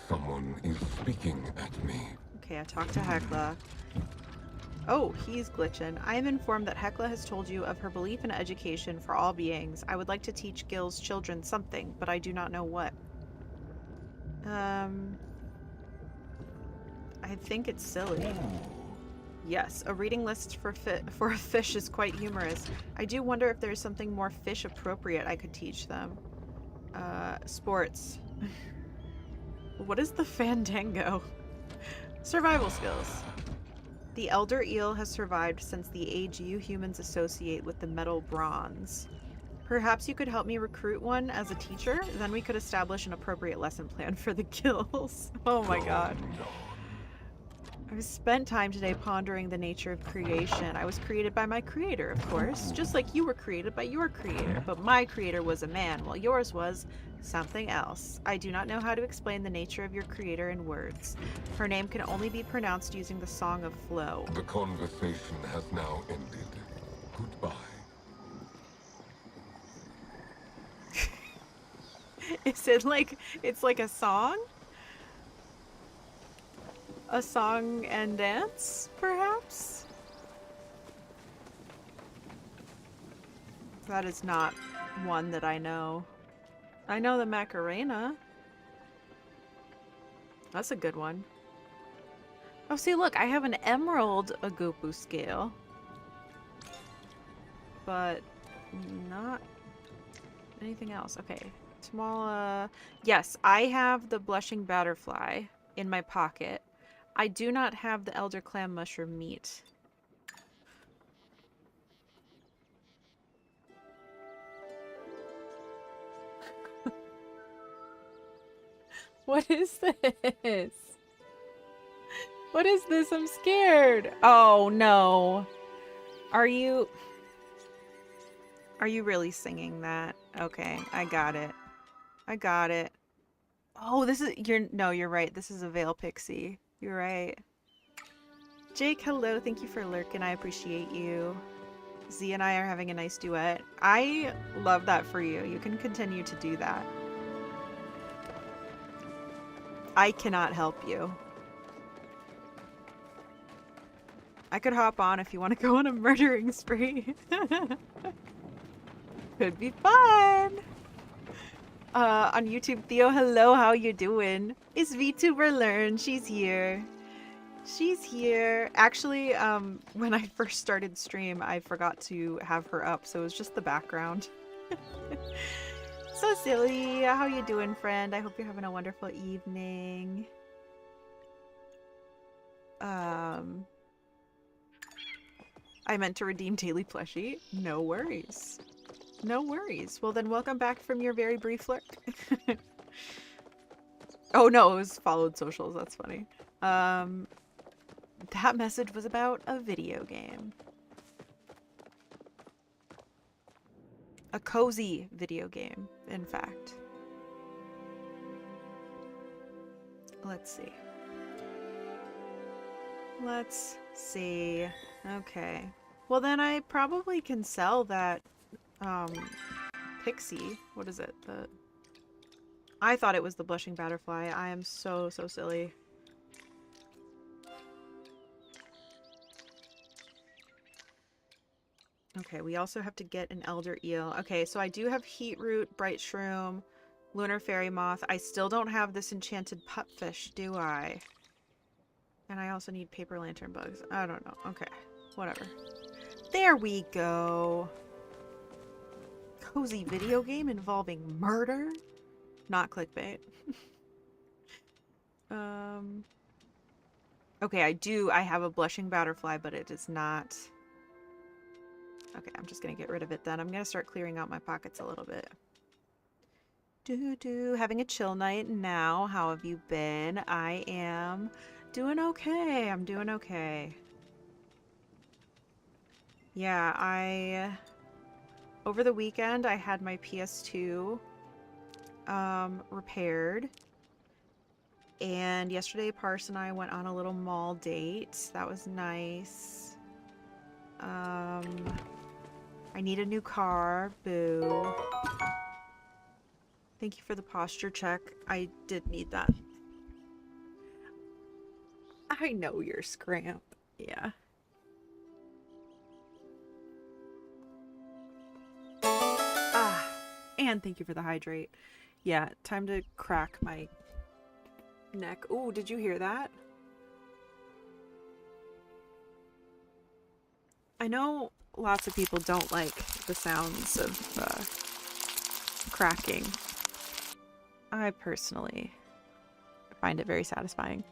Someone is speaking at me. Okay, I talked to Hekla. Oh, he's glitching. I am informed that Hekla has told you of her belief in education for all beings. I would like to teach Gil's children something, but I do not know what. I think it's silly. Yes, a reading list for a fish is quite humorous. I do wonder if there's something more fish appropriate I could teach them. Sports. What is the fandango? Survival skills. The elder eel has survived since the age you humans associate with the metal bronze. Perhaps you could help me recruit one as a teacher? Then we could establish an appropriate lesson plan for the gills. Oh my god. I've spent time today pondering the nature of creation. I was created by my creator, of course, just like you were created by your creator. But my creator was a man, while yours was something else. I do not know how to explain the nature of your creator in words. Her name can only be pronounced using the Song of Flow. The conversation has now ended. Goodbye. Is it like, it's like a song? A song and dance, perhaps? That is not one that I know. I know the Macarena. That's a good one. Oh, see, look, I have an emerald Agupu scale. But not anything else. Okay. Small, yes, I have the blushing butterfly in my pocket. I do not have the elder clam mushroom meat. What is this? What is this? I'm scared. Oh no. Are you really singing that? Okay, I got it. I got it. Oh, this is you're right. This is a Veil Pixie. You're right. Jake, hello. Thank you for lurking. I appreciate you. Z and I are having a nice duet. I love that for you. You can continue to do that. I cannot help you. I could hop on if you want to go on a murdering spree. Could be fun. On YouTube, Theo, hello, how you doing? It's VTuber Lurn. She's here. She's here. Actually, when I first started stream, I forgot to have her up, so it was just the background. So silly. How you doing, friend? I hope you're having a wonderful evening. I meant to redeem daily plushie. No worries. No worries. Well then, welcome back from your very brief lurk. Oh no, it was followed socials. That's funny. That message was about a video game. A cozy video game, in fact. Let's see. Let's see. Okay. Well then I probably can sell that pixie. What is it? I thought it was the blushing butterfly. I am so silly. Okay, we also have to get an elder eel. Okay, so I do have heat root, bright shroom, lunar fairy moth. I still don't have this enchanted pupfish, do I? And I also need paper lantern bugs. I don't know. Okay, whatever. There we go. Cozy video game involving murder? Not clickbait. Okay, I have a blushing butterfly, but it is not... Okay, I'm just gonna get rid of it then. I'm gonna start clearing out my pockets a little bit. Having a chill night now. How have you been? I am doing okay. I'm doing okay. Yeah, over the weekend I had my PS2 repaired. And yesterday Parse and I went on a little mall date. That was nice. I need a new car. Boo. Thank you for the posture check. I did need that. I know you're Scramp. Yeah. And thank you for the hydrate. Yeah, time to crack my neck. Oh, did you hear that? I know lots of people don't like the sounds of cracking. I personally find it very satisfying.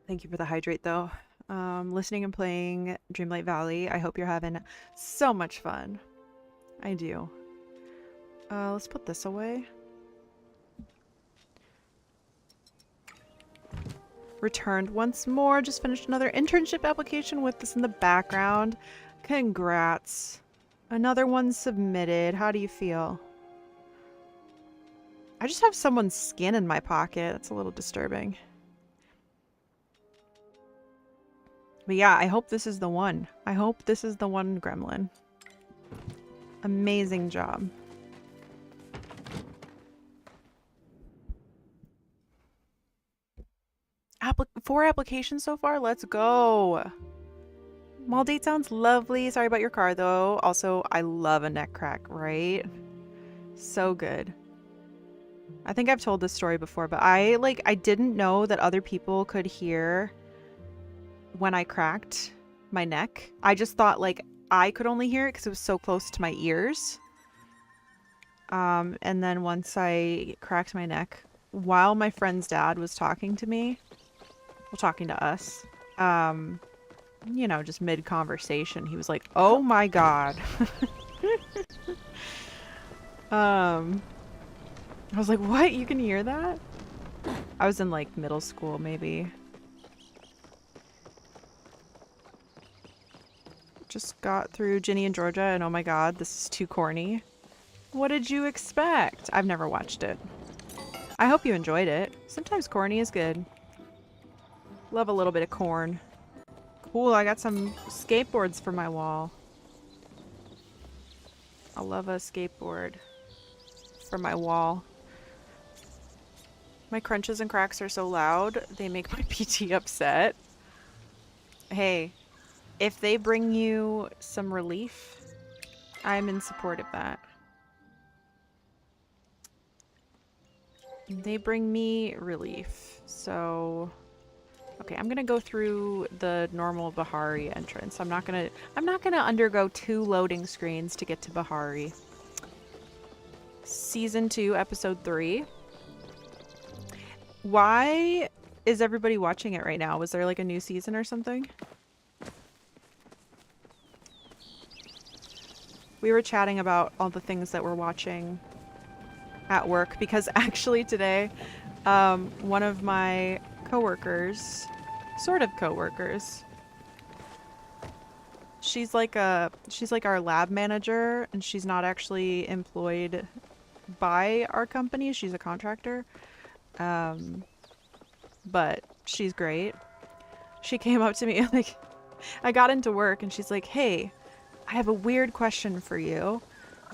Thank you for the hydrate though. Listening and playing Dreamlight Valley. I hope you're having so much fun. I do. Let's put this away. Returned once more. Just finished another internship application with this in the background. Congrats. Another one submitted. How do you feel? I just have someone's skin in my pocket. That's a little disturbing. But yeah, I hope this is the one. I hope this is the one, Gremlin. Amazing job. Four applications so far? Let's go. Mall date sounds lovely. Sorry about your car though. Also, I love a neck crack, right? So good. I think I've told this story before, but I didn't know that other people could hear when I cracked my neck. I just thought like I could only hear it because it was so close to my ears. And then once I cracked my neck, while my friend's dad was talking to me, well, talking to us, you know, just mid-conversation, he was like, "Oh my God." I was like, "What? You can hear that?" I was in like middle school, maybe. Just got through Ginny and Georgia, and oh my God, this is too corny. What did you expect? I've never watched it. I hope you enjoyed it. Sometimes corny is good. Love a little bit of corn. Cool, I got some skateboards for my wall. I love a skateboard for my wall. My crunches and cracks are so loud, they make my PT upset. Hey, if they bring you some relief, I'm in support of that. They bring me relief, so... Okay, I'm gonna go through the normal Bahari entrance. I'm not gonna undergo 2 loading screens to get to Bahari. Season 2, episode 3. Why is everybody watching it right now? Was there like a new season or something? We were chatting about all the things that we're watching at work because actually today, one of my coworkers, sort of coworkers, she's like our lab manager, and she's not actually employed by our company. She's a contractor, but she's great. She came up to me like, I got into work and she's like, "Hey, I have a weird question for you,"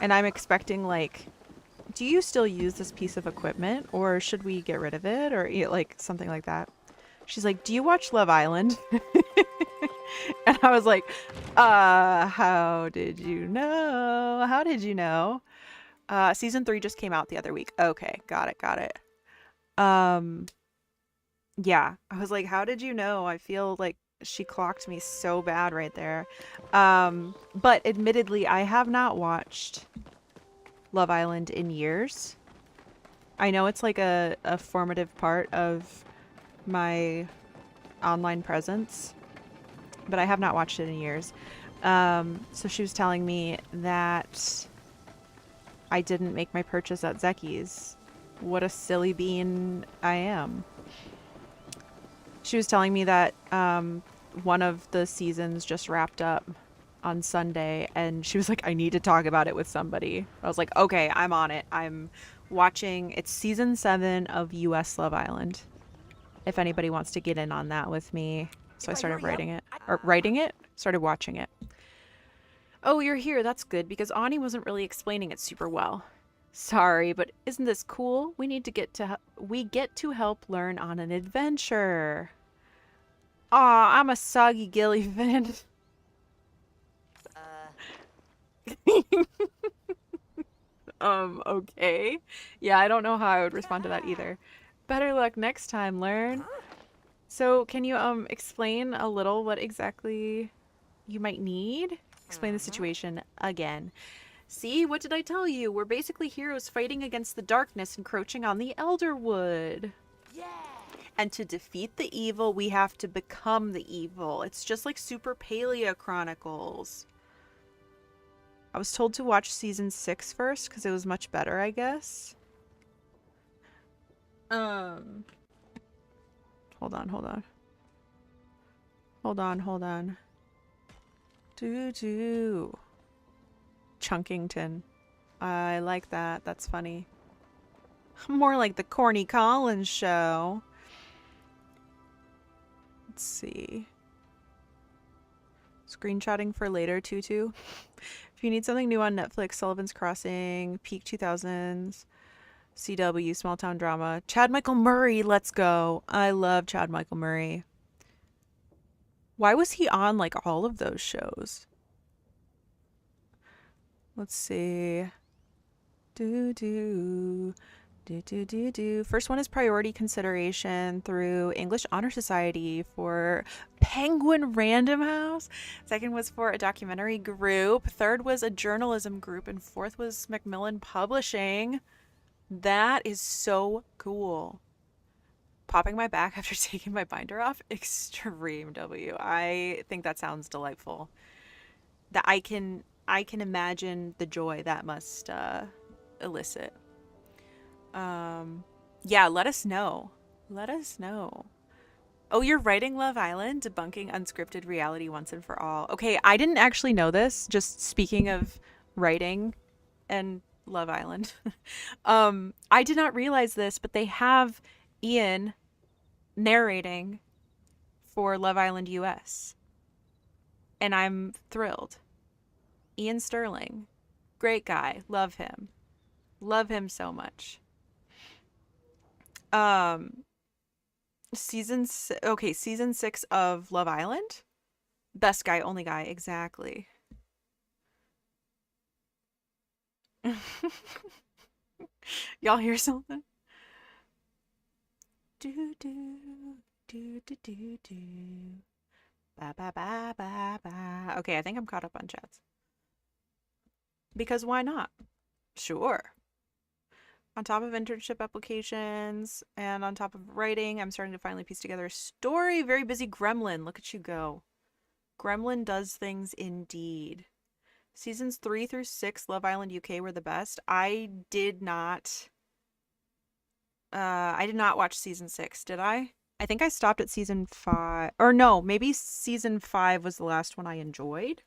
and I'm expecting like, "Do you still use this piece of equipment, or should we get rid of it?" or like something like that. She's like, "Do you watch Love Island?" And I was like, how did you know? How did you know? Season 3 just came out the other week. Okay, got it. Um, yeah, I was like, how did you know? I feel like she clocked me so bad right there. But admittedly, I have not watched Love Island in years. I know it's like a formative part of my online presence, but I have not watched it in years. So she was telling me that I didn't make my purchase at Zeki's. What a silly bean I am. She was telling me that one of the seasons just wrapped up on Sunday, and she was like, I need to talk about it with somebody. I was like, okay, I'm on it. I'm watching, it's season 7 of US Love Island. If anybody wants to get in on that with me. So I started started watching it. Oh, you're here. That's good, because Ani wasn't really explaining it super well. Sorry, but isn't this cool? We get to help Lurn on an adventure. Aw, I'm a soggy gilly fan. Okay. Yeah, I don't know how I would respond to that either. Better luck next time, Lurn. So, can you explain a little what exactly you might need? Explain the situation again. See, what did I tell you? We're basically heroes fighting against the darkness encroaching on the Elderwood. Yeah. And to defeat the evil, we have to become the evil. It's just like Super Palia Chronicles. I was told to watch season 6 first because it was much better, I guess. Hold on. Doo. Chunkington. I like that. That's funny. More like the Corny Collins show. Let's see. Screenshotting for later, Tutu. If you need something new on Netflix, Sullivan's Crossing, Peak 2000s, CW, Small Town Drama. Chad Michael Murray, let's go. I love Chad Michael Murray. Why was he on like all of those shows? Let's see. First one is priority consideration through English Honor Society for Penguin Random House. Second was for a documentary group. Third was a journalism group. And fourth was Macmillan Publishing. That is so cool. Popping my back after taking my binder off. Extreme W. I think that sounds delightful. That I can imagine the joy that must elicit. Yeah, let us know. Oh, you're writing Love Island, debunking unscripted reality once and for all. Okay, I didn't actually know this. Just speaking of writing and Love Island. I did not realize this, but they have Ian narrating for Love Island US. And I'm thrilled. Ian Sterling. Great guy. Love him. Love him so much. Season 6 of Love Island. Best guy, only guy, exactly. Y'all hear something? Do do do do do do. Ba ba ba ba ba. Okay, I think I'm caught up on chats. Because why not? Sure. On top of internship applications and on top of writing, I'm starting to finally piece together a story. Very busy gremlin. Look at you go. Gremlin does things indeed. Seasons 3 through 6, Love Island UK were the best. I did not watch season 6, did I? I think I stopped at season 5. Or no, maybe season 5 was the last one I enjoyed.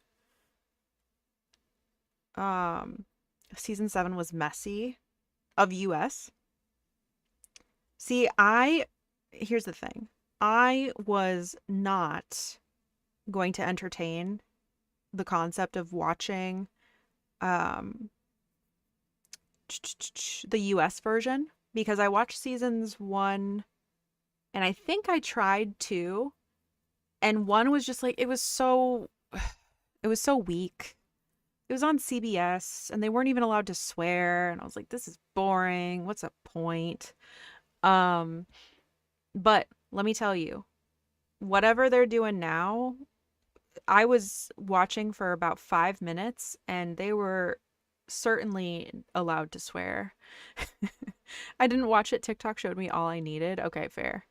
Season 7 was messy. Of US. See, here's the thing. I was not going to entertain the concept of watching the US version because I watched seasons 1 And I think I tried 2, and 1 was just like, it was so weak. It was on CBS, and they weren't even allowed to swear, and I was like, this is boring. What's a point? But let me tell you, whatever they're doing now, I was watching for about 5 minutes, and they were certainly allowed to swear. I didn't watch it. TikTok showed me all I needed. Okay, fair.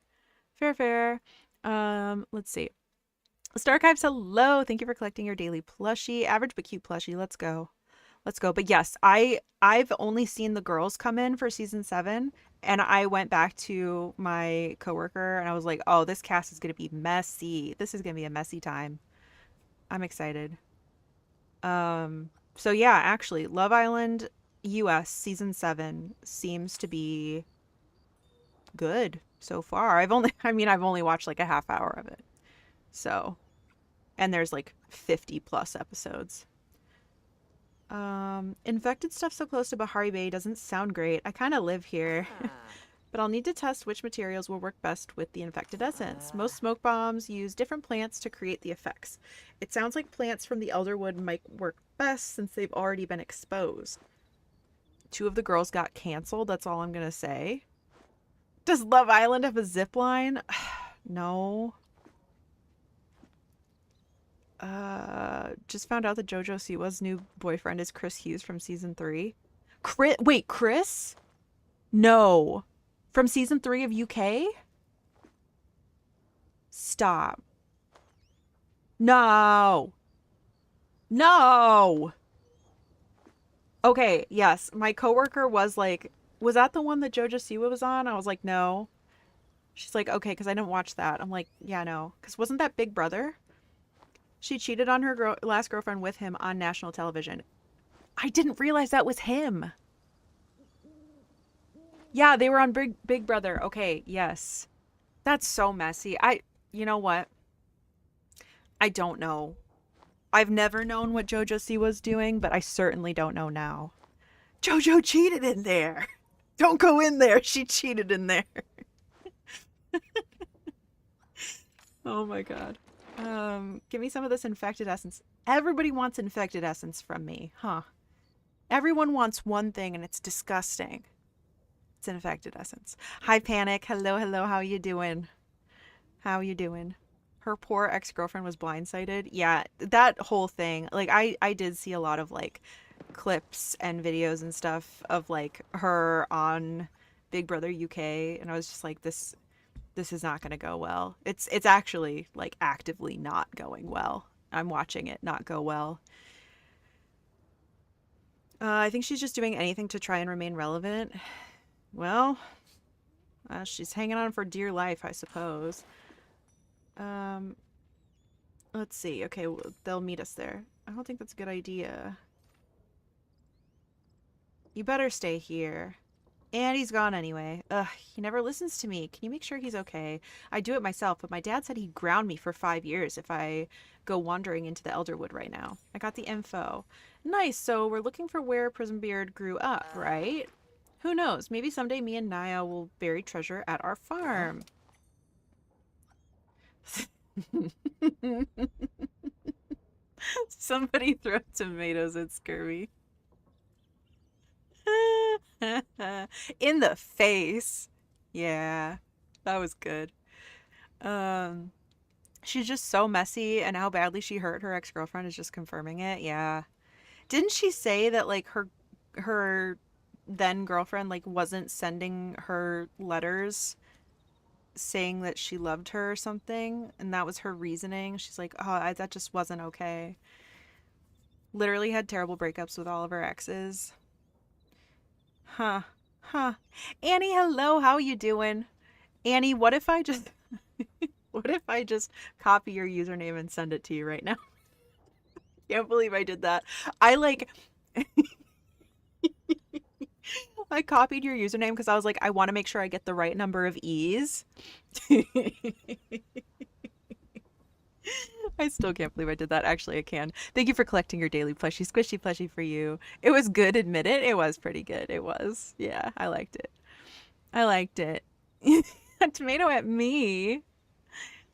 Fair. Let's see. Starchives, hello. Thank you for collecting your daily plushie. Average but cute plushie. Let's go. But yes, I've only seen the girls come in for season 7, and I went back to my coworker and I was like, "Oh, this cast is going to be messy. This is going to be a messy time." I'm excited. So yeah, actually, Love Island US season 7 seems to be good so far. I've only watched like a half hour of it. So, and there's like 50 plus episodes. Infected stuff so close to Bahari Bay doesn't sound great. I kind of live here. But I'll need to test which materials will work best with the infected essence. Most smoke bombs use different plants to create the effects. It sounds like plants from the Elderwood might work best since they've already been exposed. 2 of the girls got canceled, that's all I'm gonna say. Does Love Island have a zip line? No. Just found out that JoJo Siwa's new boyfriend is Chris Hughes from season 3. Chris? No. From season 3 of UK? Stop. No. Okay, yes. My coworker was like, was that the one that JoJo Siwa was on? I was like, no. She's like, okay, because I didn't watch that. I'm like, yeah, no. Because wasn't that Big Brother? She cheated on her last girlfriend with him on national television. I didn't realize that was him. Yeah, they were on Big Brother. Okay, yes. That's so messy. You know what? I don't know. I've never known what JoJo C was doing, but I certainly don't know now. JoJo cheated in there. Don't go in there. She cheated in there. Oh my god. Give me some of this infected essence. Everybody wants infected essence from me, huh? Everyone wants one thing and it's disgusting. It's infected essence. Hi, Panic. Hello. How you doing? Her poor ex-girlfriend was blindsided. Yeah, that whole thing. Like, I did see a lot of, like, clips and videos and stuff of, like, her on Big Brother UK, and I was just like, this is not going to go well. It's actually, like, actively not going well. I'm watching it not go well. I think she's just doing anything to try and remain relevant. Well, she's hanging on for dear life, I suppose. Let's see. Okay, they'll meet us there. I don't think that's a good idea. You better stay here. And he's gone anyway. Ugh, he never listens to me. Can you make sure he's okay? I do it myself, but my dad said he'd ground me for 5 years if I go wandering into the Elderwood right now. I got the info. Nice, so we're looking for where Prismbeard grew up, right? Who knows? Maybe someday me and Naya will bury treasure at our farm. Somebody throw tomatoes at Scurvy. In the face. Yeah, that was good. She's just so messy, and how badly she hurt her ex-girlfriend is just confirming it. Yeah. Didn't she say that, like, her then girlfriend, like, wasn't sending her letters saying that she loved her or something, and that was her reasoning? She's like, oh, that just wasn't okay. Literally had terrible breakups with all of her exes. Huh. Annie, hello, how you doing? Annie, what if I just copy your username and send it to you right now? Can't believe I did that. I copied your username because I was like, I want to make sure I get the right number of E's. I still can't believe I did that. Actually, I can. Thank you for collecting your daily plushie. Squishy plushie for you. It was good, admit it. It was pretty good. It was. Yeah, I liked it. A tomato at me.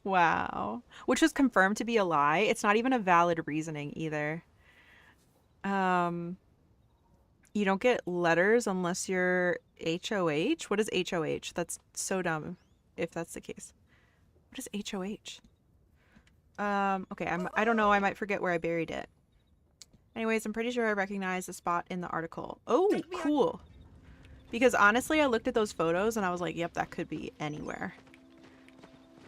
Wow. Which was confirmed to be a lie. It's not even a valid reasoning either. You don't get letters unless you're HOH. What is HOH? That's so dumb if that's the case. What is HOH? Okay, I don't know. I might forget where I buried it. Anyways, I'm pretty sure I recognize the spot in the article. Oh, cool. Because honestly, I looked at those photos and I was like, yep, that could be anywhere.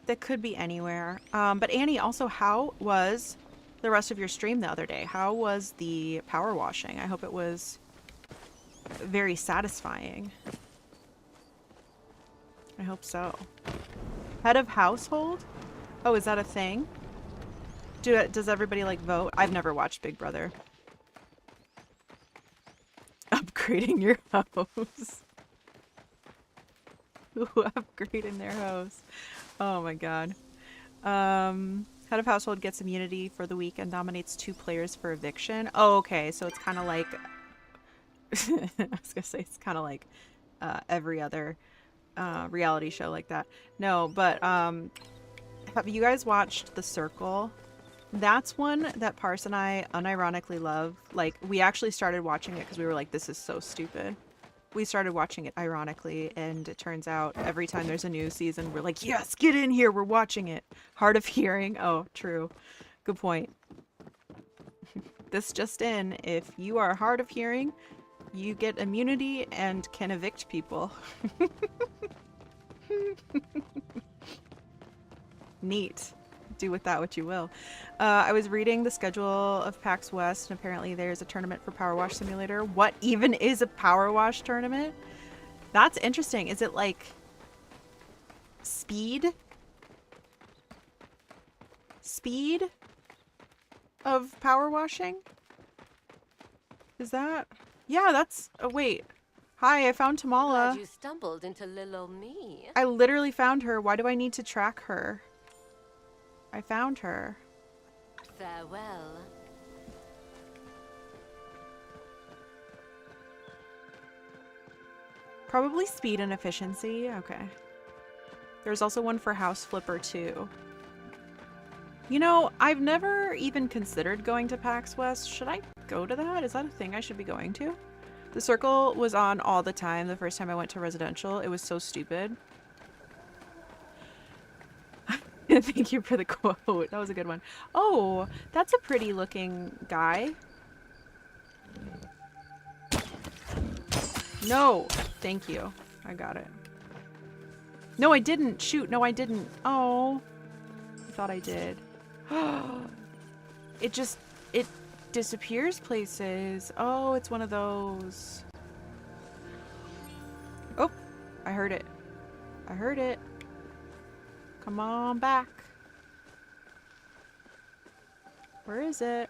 That could be anywhere. But Annie, also, how was the rest of your stream the other day? How was the power washing? I hope it was very satisfying. I hope so. Head of household? Oh, is that a thing? Does everybody like vote? I've never watched Big Brother. Upgrading your house. Ooh, upgrading their house. Oh my god. Head of household gets immunity for the week and nominates 2 players for eviction. Oh, okay. So it's kind of like... I was gonna say it's kind of like every other reality show like that. No, but have you guys watched The Circle? That's one that Parse and I unironically love. Like, we actually started watching it because we were like, this is so stupid. We started watching it ironically, and it turns out every time there's a new season, we're like, yes, get in here, we're watching it. Hard of hearing. Oh, true. Good point. This just in, if you are hard of hearing, you get immunity and can evict people. Neat. Do with that what you will. I was reading the schedule of PAX West, and apparently there's a tournament for Power Wash Simulator. What even is a Power Wash tournament? That's interesting. Is it like speed? Speed of power washing? Is that? Yeah, that's... Oh, wait. Hi, I found Tamala. Glad you stumbled into little me. I literally found her. Why do I need to track her? I found her. Farewell. Probably speed and efficiency. Okay. There's also one for House Flipper too. You know, I've never even considered going to PAX West. Should I go to that? Is that a thing I should be going to? The Circle was on all the time the first time I went to residential. It was so stupid. Thank you for the quote. That was a good one. Oh, that's a pretty looking guy. No, thank you. I got it. No, I didn't. Shoot, no, I didn't. Oh, I thought I did. It disappears places. Oh, it's one of those. Oh, I heard it. I heard it. Come on back. Where is it?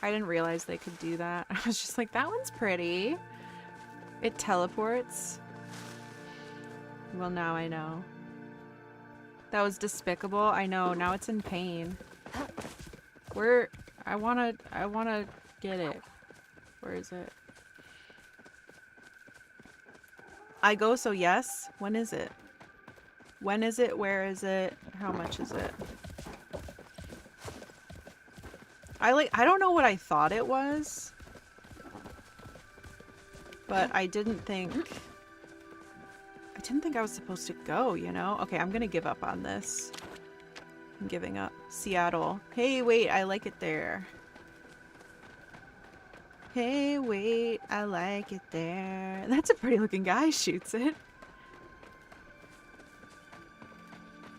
I didn't realize they could do that. I was just like, that one's pretty. It teleports. Well, now I know. That was despicable. I know. Now it's in pain. Where? I wanna get it. Where is it? I go, so yes. When is it? When is it? Where is it? How much is it? I don't know what I thought it was. But I didn't think I was supposed to go, you know? Okay, I'm gonna give up on this. I'm giving up. Seattle. Hey, wait, I like it there. Hey, wait, I like it there. That's a pretty looking guy, shoots it.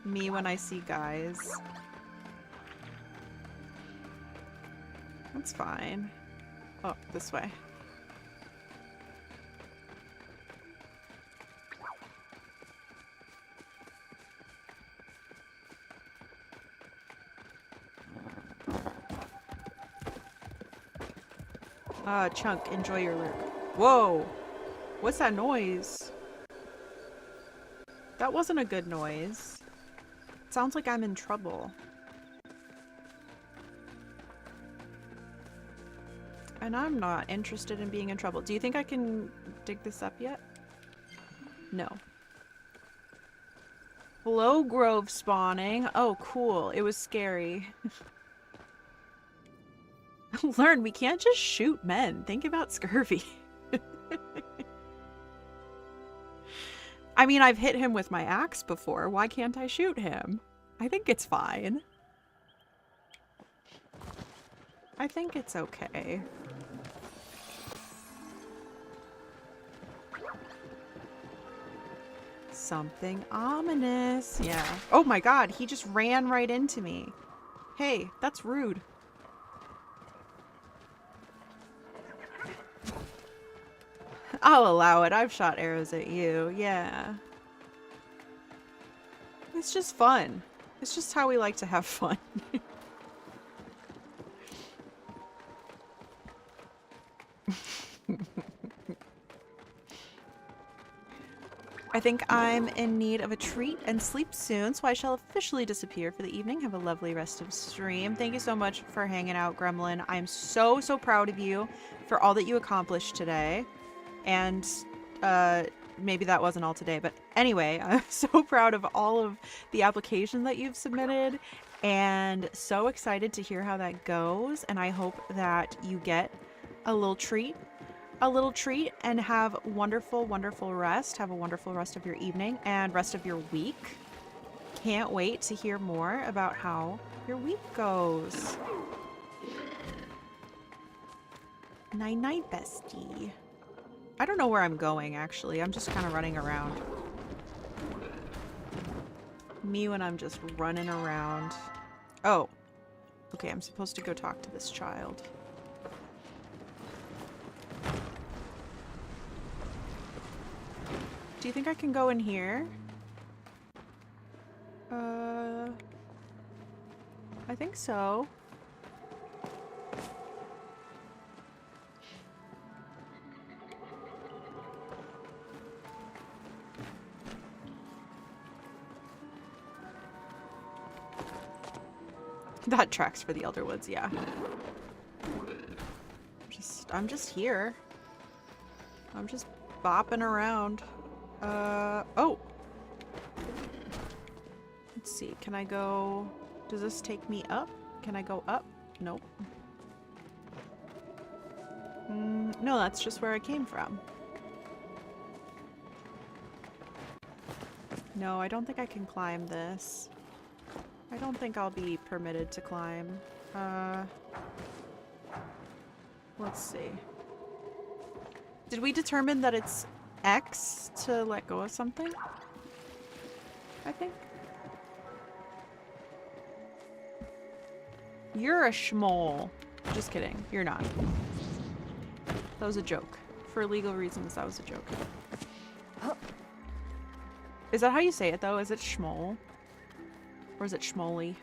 Me when I see guys. That's fine. Oh, this way. Chunk, enjoy your work. Whoa! What's that noise? That wasn't a good noise. It sounds like I'm in trouble. And I'm not interested in being in trouble. Do you think I can dig this up yet? No. Blow Grove spawning. Oh, cool. It was scary. Learn, we can't just shoot men. Think about scurvy. I mean, I've hit him with my axe before. Why can't I shoot him? I think it's fine. I think it's okay. Something ominous. Yeah. Oh my god, he just ran right into me. Hey, that's rude. I'll allow it. I've shot arrows at you. Yeah. It's just fun. It's just how we like to have fun. I think I'm in need of a treat and sleep soon, so I shall officially disappear for the evening. Have a lovely rest of stream. Thank you so much for hanging out, Gremlin. I'm so, so proud of you for all that you accomplished today. And maybe that wasn't all today, but anyway, I'm so proud of all of the application that you've submitted and so excited to hear how that goes. And I hope that you get a little treat and have wonderful, wonderful rest. Have a wonderful rest of your evening and rest of your week. Can't wait to hear more about how your week goes. Night night, bestie. I don't know where I'm going, actually. I'm just kind of running around. Me when I'm just running around. Oh. Okay, I'm supposed to go talk to this child. Do you think I can go in here? I think so. That tracks for the Elderwoods, yeah. I'm just here. I'm just bopping around. Oh! Let's see, can I go... Does this take me up? Can I go up? Nope. No, that's just where I came from. No, I don't think I can climb this. I don't think I'll be permitted to climb. Let's see. Did we determine that it's X to let go of something? I think. You're a schmoll. Just kidding. You're not. That was a joke. For legal reasons, that was a joke. Is that how you say it, though? Is it schmoll? Or is it schmolly?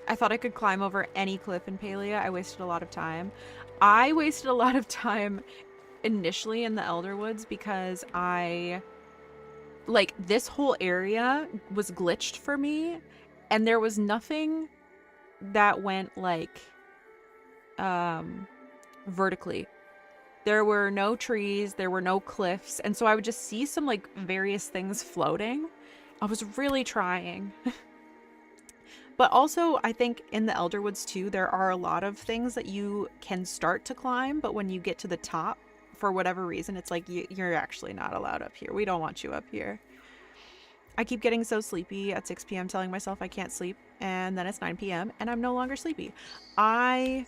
I thought I could climb over any cliff in Palia. I wasted a lot of time. I wasted a lot of time initially in the Elderwoods because like, this whole area was glitched for me, and there was nothing that went, like, vertically. There were no trees, there were no cliffs, and so I would just see some, like, various things floating. I was really trying. But also, I think in the Elderwoods too, there are a lot of things that you can start to climb, but when you get to the top, for whatever reason, it's like, you're actually not allowed up here. We don't want you up here. I keep getting so sleepy at 6 p.m. telling myself I can't sleep, and then it's 9 p.m. and I'm no longer sleepy. I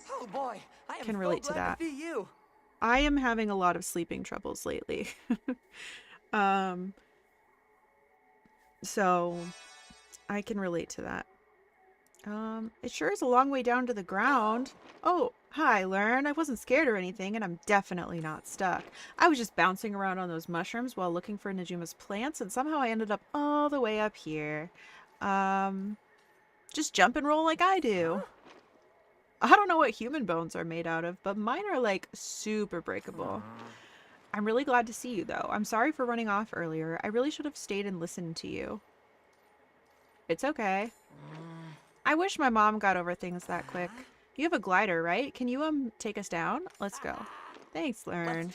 can relate to that. I am having a lot of sleeping troubles lately. So I can relate to that. It sure is a long way down to the ground. Oh, hi, Lurn. I wasn't scared or anything, and I'm definitely not stuck. I was just bouncing around on those mushrooms while looking for Najuma's plants, and somehow I ended up all the way up here. Just jump and roll like I do. I don't know what human bones are made out of, but mine are, like, super breakable. I'm really glad to see you, though. I'm sorry for running off earlier. I really should have stayed and listened to you. It's okay. I wish my mom got over things that quick. You have a glider, right? Can you take us down? Let's go. Thanks, Lurn.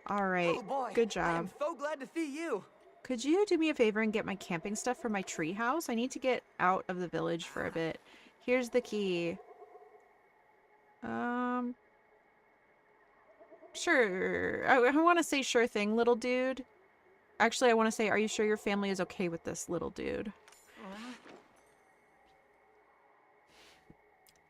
All right. Oh boy, Good I am job. so glad to see you. Could you do me a favor and get my camping stuff for my tree house? I need to get out of the village for a bit. Here's the key. Sure. I want to say sure thing, little dude. Actually, I want to say, are you sure your family is okay with this, little dude?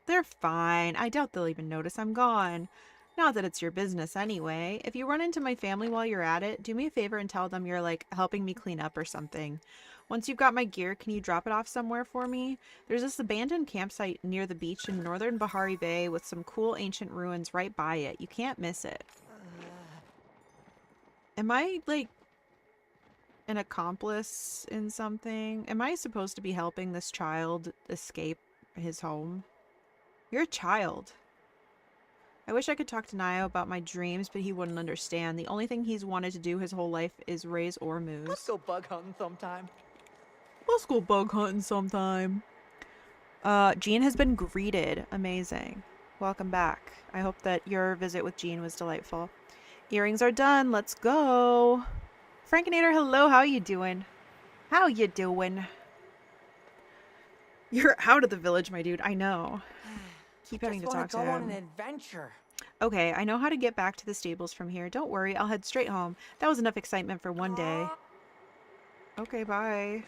They're fine. I doubt they'll even notice I'm gone. Not that it's your business anyway. If you run into my family while you're at it, do me a favor and tell them you're, like, helping me clean up or something. Once you've got my gear, can you drop it off somewhere for me? There's this abandoned campsite near the beach in northern Bahari Bay with some cool ancient ruins right by it. You can't miss it. Am I, like, an accomplice in something? Am I supposed to be helping this child escape his home? You're a child. I wish I could talk to Nio about my dreams, but he wouldn't understand. The only thing he's wanted to do his whole life is raise Ormus. Let's go bug hunting sometime. Let's go bug hunting sometime. Jean has been greeted. Amazing. Welcome back. I hope that your visit with Jean was delightful. Earrings are done. Let's go. Frankinator, hello. How you doing? How you doing? You're out of the village, my dude. I know. Keep having to talk to him. Go on an adventure. Okay, I know how to get back to the stables from here. Don't worry, I'll head straight home. That was enough excitement for one day. Okay, bye.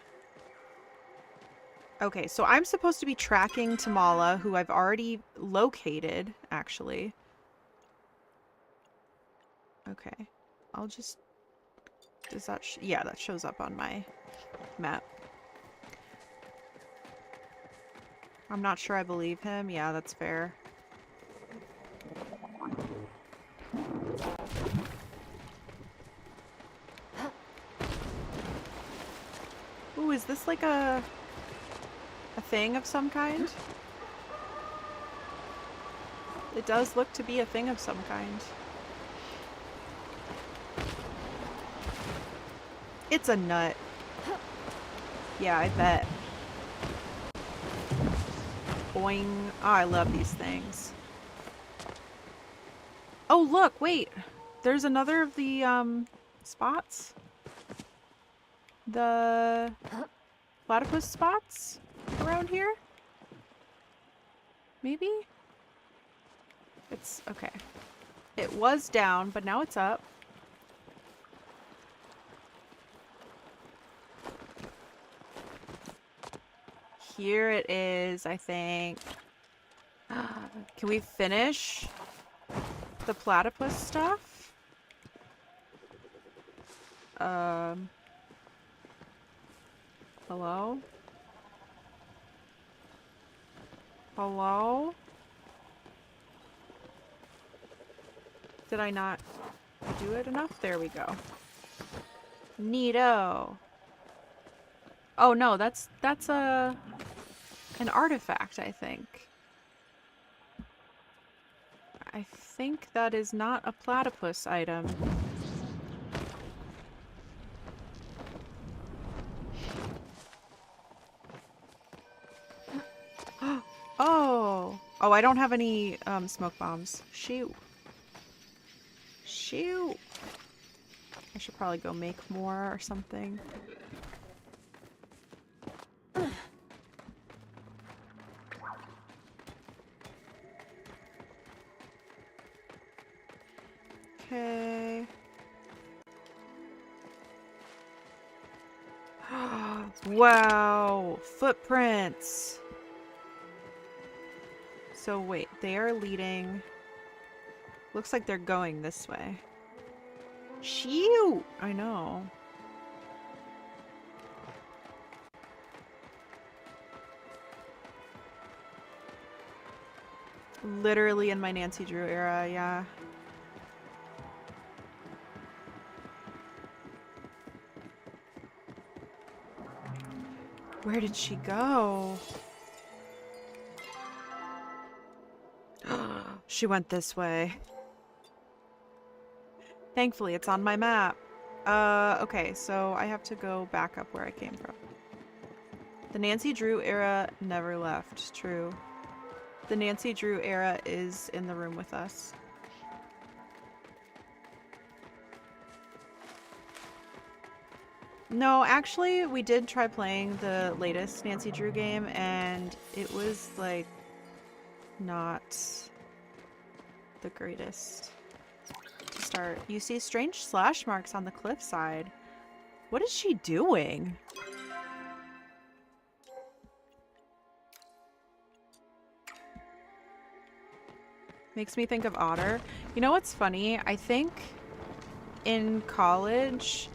Okay, so I'm supposed to be tracking Tamala, who I've already located, actually. Okay, I'll just... Does that... yeah, that shows up on my map. I'm not sure I believe him. Yeah, that's fair. Ooh, is this like a thing of some kind? It does look to be a thing of some kind. It's a nut. Yeah, I bet. Boing. Oh, I love these things. Oh, look, wait. There's another of the, spots. The platypus spots around here? Maybe? It's okay. It was down, but now it's up. Here it is, I think. Can we finish the platypus stuff? Hello? Hello? Did I not do it enough? There we go. Neato. Oh no, that's an artifact, I think. I think that is not a platypus item. Oh! Oh, I don't have any smoke bombs. Shoot. Shoot! I should probably go make more or something. Okay. Wow! Footprints! So wait, they are leading... Looks like they're going this way. Shoot! I know. Literally in my Nancy Drew era, yeah. Where did she go? She went this way. Thankfully, it's on my map. Okay, so I have to go back up where I came from. The Nancy Drew era never left. True. The Nancy Drew era is in the room with us. No, actually, we did try playing the latest Nancy Drew game, and it was, like, not the greatest to start. You see strange slash marks on the cliffside. What is she doing? Makes me think of Otter. You know what's funny? I think in college,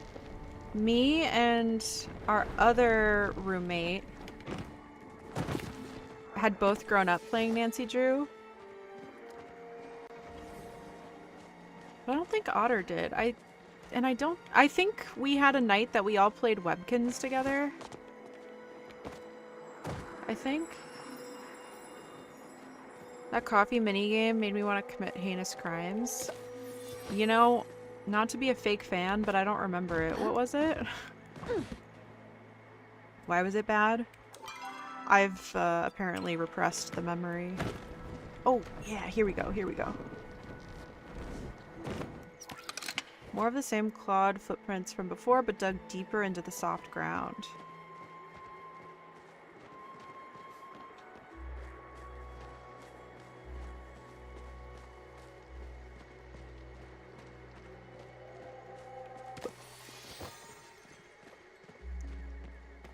me and our other roommate had both grown up playing Nancy Drew. But I don't think Otter did. I think we had a night that we all played Webkins together. I think. That coffee minigame made me want to commit heinous crimes. You know, not to be a fake fan, but I don't remember it. What was it? Why was it bad? I've apparently repressed the memory. Oh, yeah, here we go, here we go. More of the same clawed footprints from before, but dug deeper into the soft ground.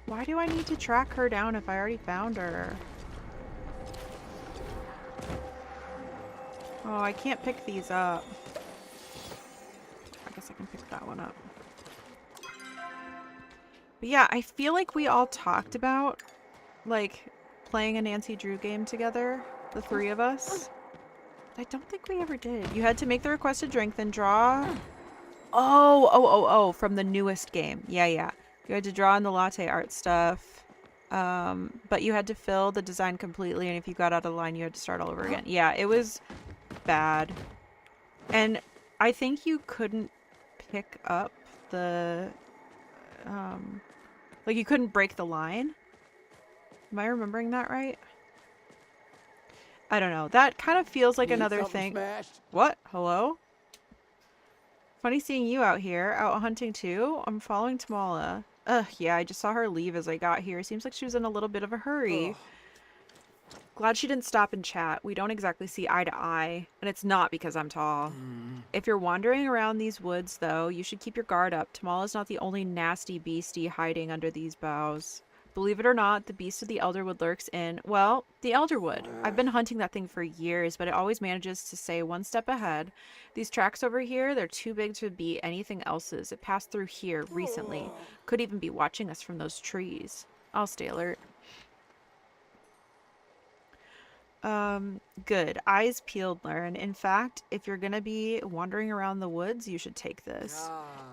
Why do I need to track her down if I already found her? Oh, I can't pick these up. I guess I can pick that one up. But yeah, I feel like we all talked about, like, playing a Nancy Drew game together, the three of us. I don't think we ever did. You had to make the requested drink, then draw... Oh, from the newest game. Yeah. You had to draw in the latte art stuff, but you had to fill the design completely, and if you got out of line, you had to start all over again. Yeah, it was bad. And I think you couldn't pick up the, like you couldn't break the line. Am I remembering that right? I don't know. That kind of feels like another thing. Smashed? What? Hello? Funny seeing you out here, out hunting too. I'm following Tamala. Ugh, yeah, I just saw her leave as I got here. Seems like she was in a little bit of a hurry. Ugh. Glad she didn't stop and chat. We don't exactly see eye to eye, and it's not because I'm tall. If you're wandering around these woods, though, you should keep your guard up. Tamala's not the only nasty beastie hiding under these boughs. Believe it or not, the beast of the Elderwood lurks in, well, the Elderwood. I've been hunting that thing for years, but it always manages to stay one step ahead. These tracks over here, they're too big to be anything else's. It passed through here recently. Could even be watching us from those trees. I'll stay alert. Good. Eyes peeled, Lurn. In fact, if you're gonna be wandering around the woods, you should take this.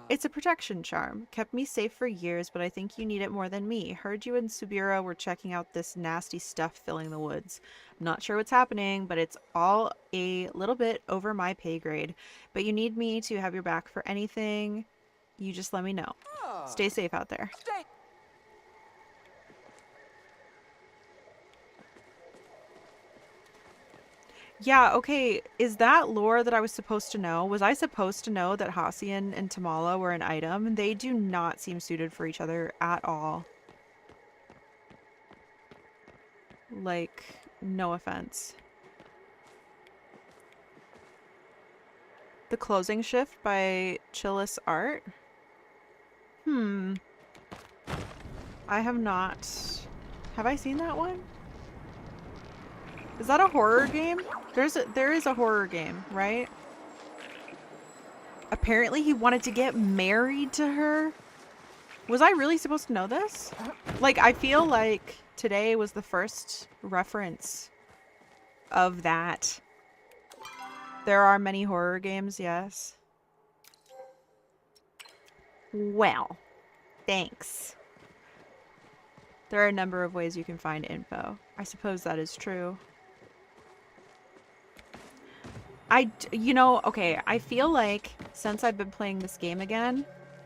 It's a protection charm. Kept me safe for years, but I think you need it more than me. Heard you and Subira were checking out this nasty stuff filling the woods. Not sure what's happening, but it's all a little bit over my pay grade. But you need me to have your back for anything. You just let me know. Stay safe out there. Yeah, okay, is that lore that I was supposed to know? Was I supposed to know that Hacian and Tamala were an item? They do not seem suited for each other at all. Like, no offense. The Closing Shift by Chillis Art? I have not... Have I seen that one? Is that a horror game? There is a horror game, right? Apparently he wanted to get married to her. Was I really supposed to know this? Like, I feel like today was the first reference of that. There are many horror games, yes. Well, thanks. There are a number of ways you can find info. I suppose that is true. You know, okay, I feel like since I've been playing this game again...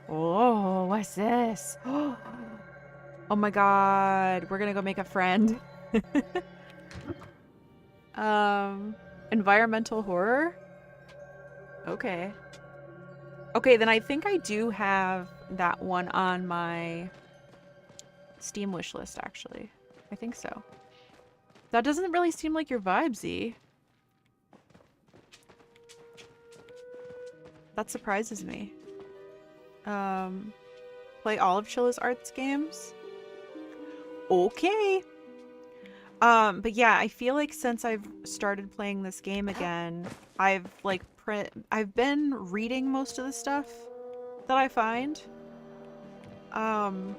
Oh, what's this? Oh my god, we're gonna go make a friend. Environmental horror? Okay. Okay, then I think I do have that one on my Steam wish list, actually. I think so. That doesn't really seem like your vibe, Z. That surprises me. Play all of Chilla's Arts games? Okay. But yeah, I feel like since I've started playing this game again, I've like I've been reading most of the stuff that I find. I've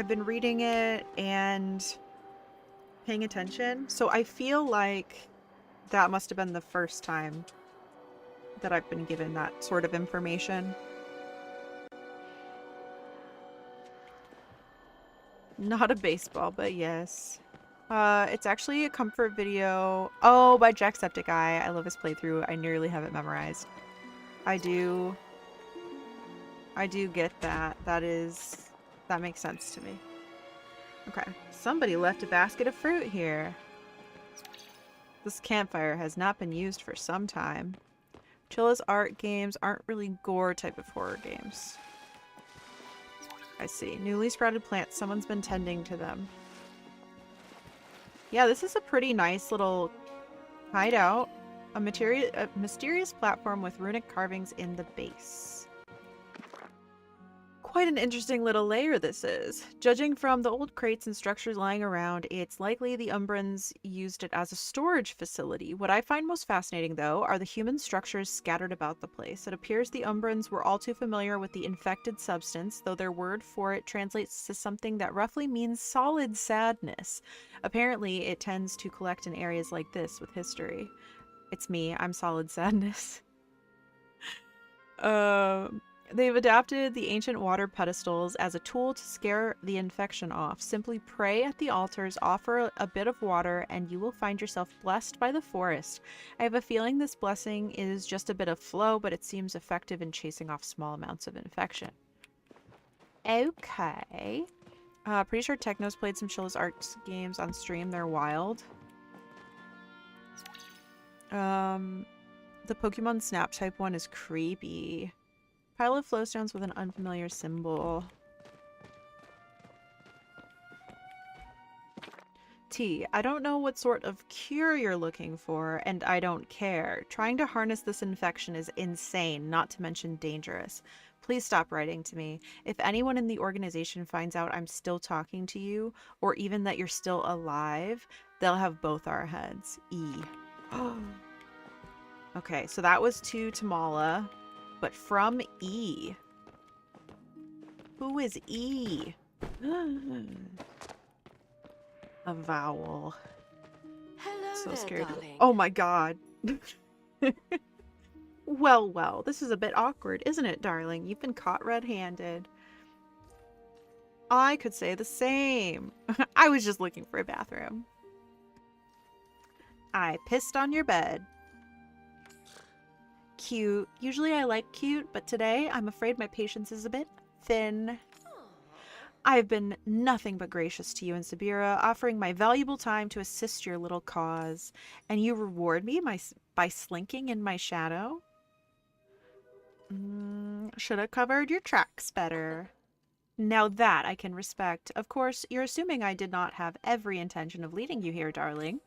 been reading it and paying attention. So I feel like that must have been the first time that I've been given that sort of information. Not a baseball, but yes. It's actually a comfort video. Oh, by Jacksepticeye. I love his playthrough. I nearly have it memorized. I do get that. That makes sense to me. Okay. Somebody left a basket of fruit here. This campfire has not been used for some time. Chilla's art games aren't really gore type of horror games. I see. Newly sprouted plants. Someone's been tending to them. Yeah, this is a pretty nice little hideout. A mysterious platform with runic carvings in the base. Quite an interesting little layer this is. Judging from the old crates and structures lying around, it's likely the Umbrans used it as a storage facility. What I find most fascinating, though, are the human structures scattered about the place. It appears the Umbrans were all too familiar with the infected substance, though their word for it translates to something that roughly means solid sadness. Apparently, it tends to collect in areas like this with history. It's me. I'm solid sadness. They've adapted the ancient water pedestals as a tool to scare the infection off. Simply pray at the altars, offer a bit of water, and you will find yourself blessed by the forest. I have a feeling this blessing is just a bit of flow, but it seems effective in chasing off small amounts of infection. Okay. Pretty sure Techno's played some Chilla's Arts games on stream. They're wild. The Pokemon Snap type one is creepy. Pile of flowstones with an unfamiliar symbol. T. I don't know what sort of cure you're looking for, and I don't care. Trying to harness this infection is insane, not to mention dangerous. Please stop writing to me. If anyone in the organization finds out I'm still talking to you, or even that you're still alive, they'll have both our heads. E. Okay, so that was to Tamala. But from E. Who is E? A vowel. Hello So there, scared. darling. Oh my god. Well, this is a bit awkward, isn't it, darling? You've been caught red-handed. I could say the same. I was just looking for a bathroom. I pissed on your bed. Cute. Usually I like cute, but today I'm afraid my patience is a bit thin. I've been nothing but gracious to you and Sabira, offering my valuable time to assist your little cause. And you reward me by slinking in my shadow? Should have covered your tracks better. Now that I can respect. Of course, you're assuming I did not have every intention of leading you here, darling.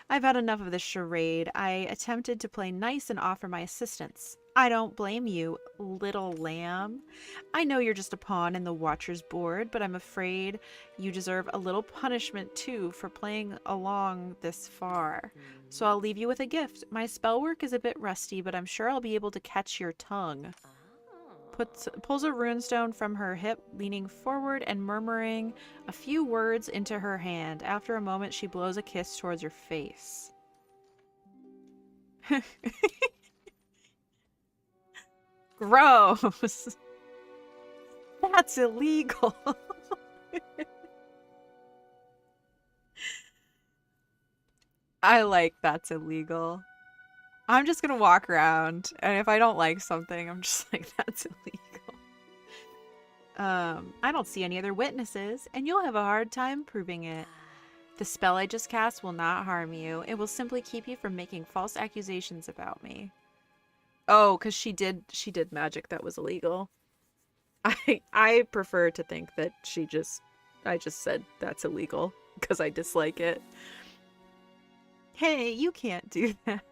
I've had enough of this charade. I attempted to play nice and offer my assistance. I don't blame you, little lamb. I know you're just a pawn in the Watcher's board, but I'm afraid you deserve a little punishment too for playing along this far. So I'll leave you with a gift. My spell work is a bit rusty, but I'm sure I'll be able to catch your tongue. Pulls a runestone from her hip, leaning forward and murmuring a few words into her hand. After a moment, she blows a kiss towards your face. Gross. That's illegal. I like that's illegal. I'm just gonna walk around, and if I don't like something, I'm just like, that's illegal. I don't see any other witnesses, and you'll have a hard time proving it. The spell I just cast will not harm you. It will simply keep you from making false accusations about me. Oh, because she did magic that was illegal. I prefer to think that I just said that's illegal because I dislike it. Hey, you can't do that.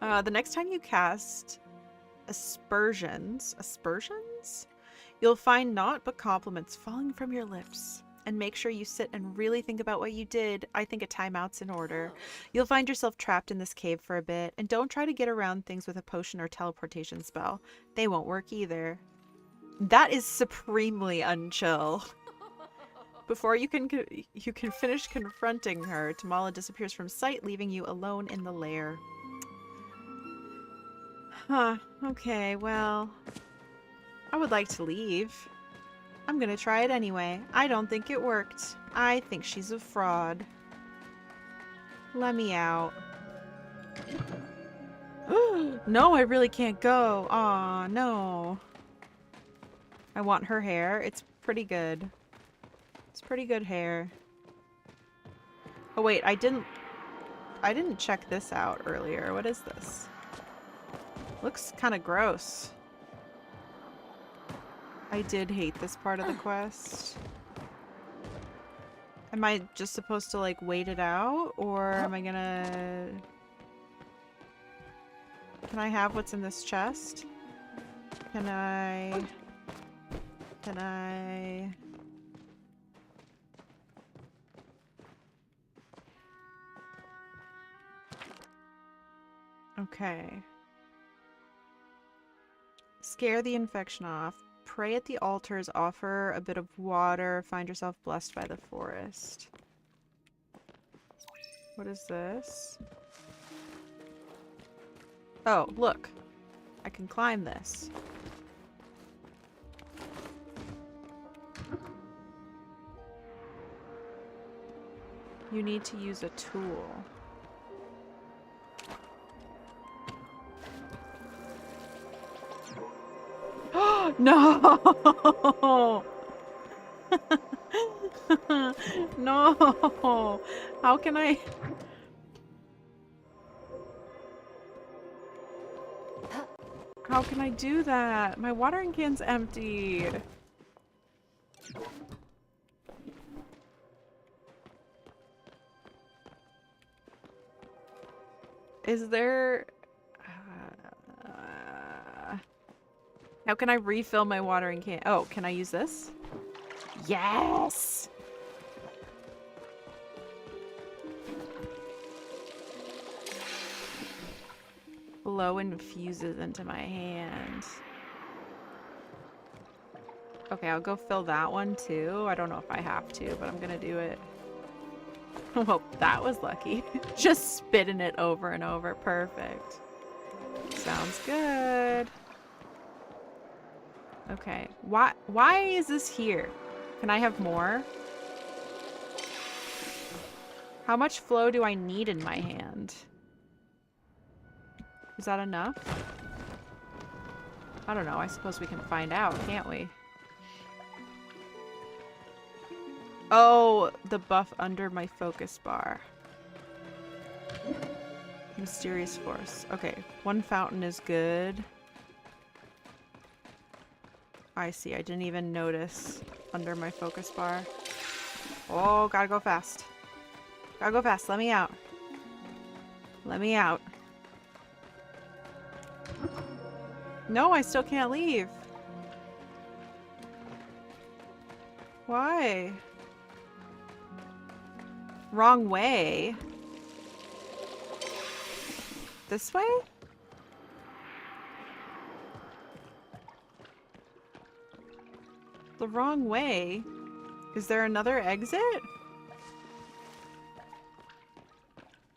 The next time you cast aspersions, you'll find naught but compliments falling from your lips. And make sure you sit and really think about what you did. I think a timeout's in order. You'll find yourself trapped in this cave for a bit, and don't try to get around things with a potion or teleportation spell. They won't work either. That is supremely unchill. Before you can finish confronting her, Tamala disappears from sight, leaving you alone in the lair. Huh, okay, well, I would like to leave. I'm gonna try it anyway. I don't think it worked. I think she's a fraud. Let me out. No, I really can't go. Aw, no. I want her hair. It's pretty good. It's pretty good hair. Oh wait, I didn't check this out earlier. What is this? Looks kind of gross. I did hate this part of the quest. Am I just supposed to like wait it out, or am I gonna... Can I have what's in this chest? Can I... Okay. Scare the infection off. Pray at the altars, offer a bit of water, find yourself blessed by the forest. What is this? Oh, look. I can climb this. You need to use a tool. No! No! How can I... How can I do that? My watering can's empty. Is there... How can I refill my watering can? Oh, can I use this? Yes! Blow infuses into my hand. Okay, I'll go fill that one too. I don't know if I have to, but I'm gonna do it. Well, that was lucky. Just spitting it over and over. Perfect. Sounds good. Okay. Why is this here? Can I have more? How much flow do I need in my hand? Is that enough? I don't know. I suppose we can find out, can't we? Oh, the buff under my focus bar. Mysterious force. Okay, one fountain is good. I see. I didn't even notice under my focus bar. Oh, gotta go fast. Gotta go fast. Let me out. Let me out. No, I still can't leave. Why? Wrong way. This way? The wrong way? Is there another exit?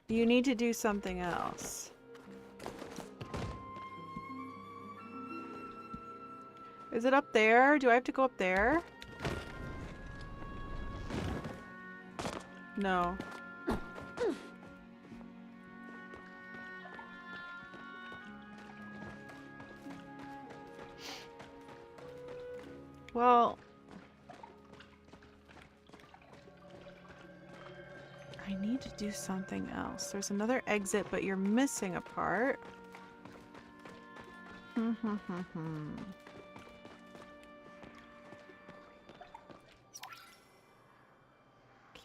You need to do something else. Is it up there? Do I have to go up there? No. Well, I need to do something else. There's another exit, but you're missing a part.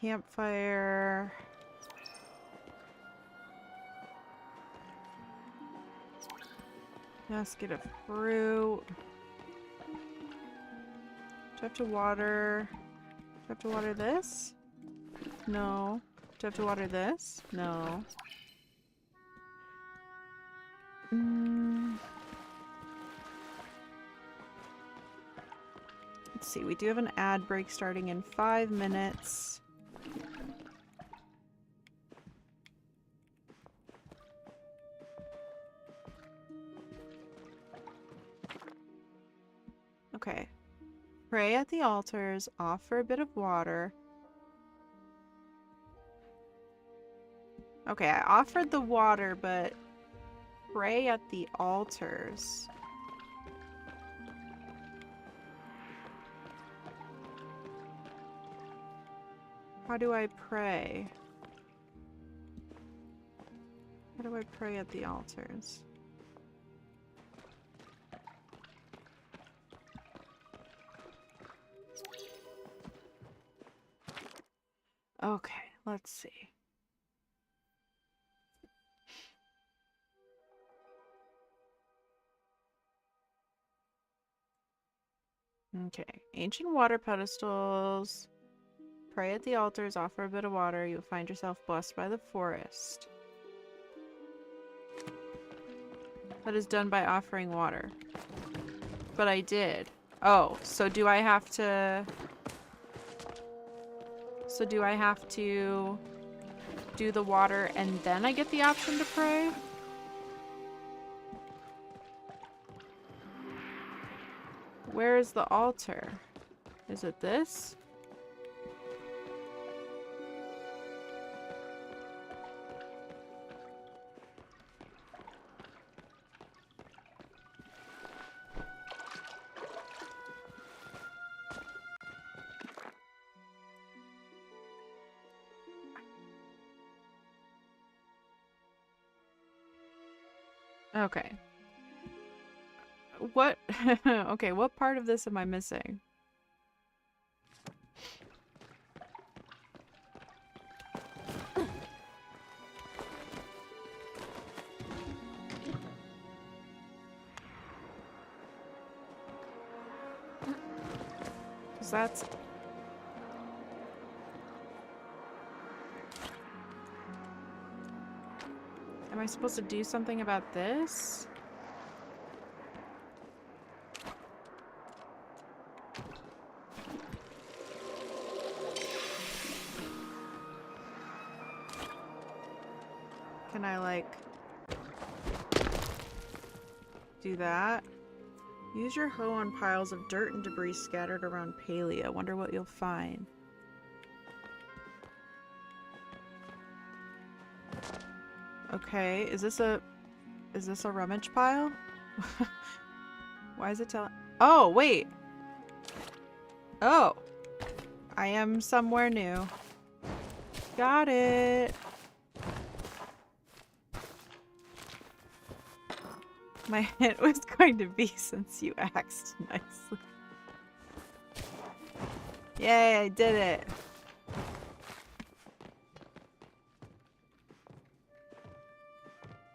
Campfire. Basket of fruit. Do I have to water? Do I have to water this? No. Do I have to water this? No. Let's see, we do have an ad break starting in 5 minutes. Okay. Pray at the altars, offer a bit of water. Okay, I offered the water, but pray at the altars. How do I pray? How do I pray at the altars? Okay, let's see. Okay, ancient water pedestals. Pray at the altars, offer a bit of water. You'll find yourself blessed by the forest. That is done by offering water. But I did. Oh, so do I have to... So do I have to do the water and then I get the option to pray? Where is the altar? Is it this? Okay. What? Okay, what part of this am I missing? Because that's... Am I supposed to do something about this? Can I, like, do that? Use your hoe on piles of dirt and debris scattered around Palia. Wonder what you'll find. Okay, is this a rummage pile? Why is it telling? Oh, wait. Oh. I am somewhere new. Got it. My hint was going to be since you axed nicely. Yay, I did it.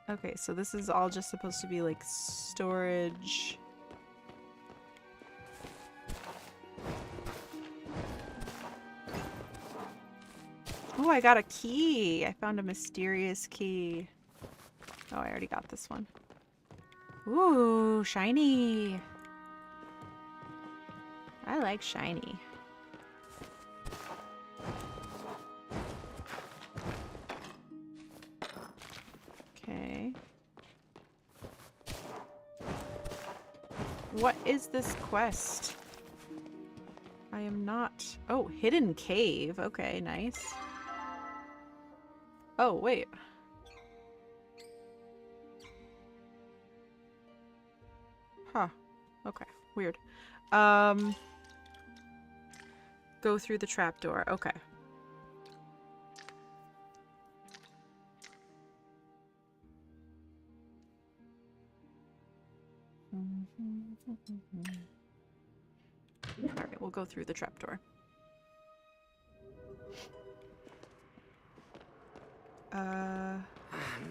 Okay, so this is all just supposed to be like storage. Oh, I got a key. I found a mysterious key. Oh, I already got this one. Ooh, shiny. I like shiny. Okay. What is this quest? I am not... Oh, hidden cave. Okay, nice. Oh, wait. Huh. Okay, weird. Go through the trapdoor. Okay. Alright, we'll go through the trapdoor. I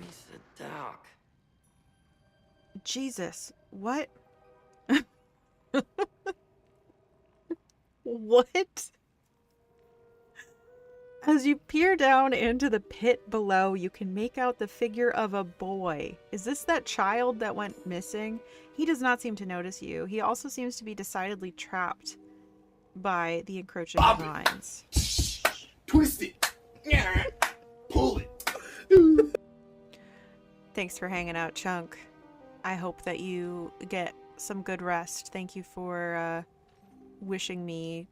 miss the dark. Jesus. What? What? As you peer down into the pit below, you can make out the figure of a boy. Is this that child that went missing? He does not seem to notice you. He also seems to be decidedly trapped by the encroaching vines. Twist it. Yeah. Pull it. Thanks for hanging out, Chunk. I hope that you get some good rest. Thank you for wishing me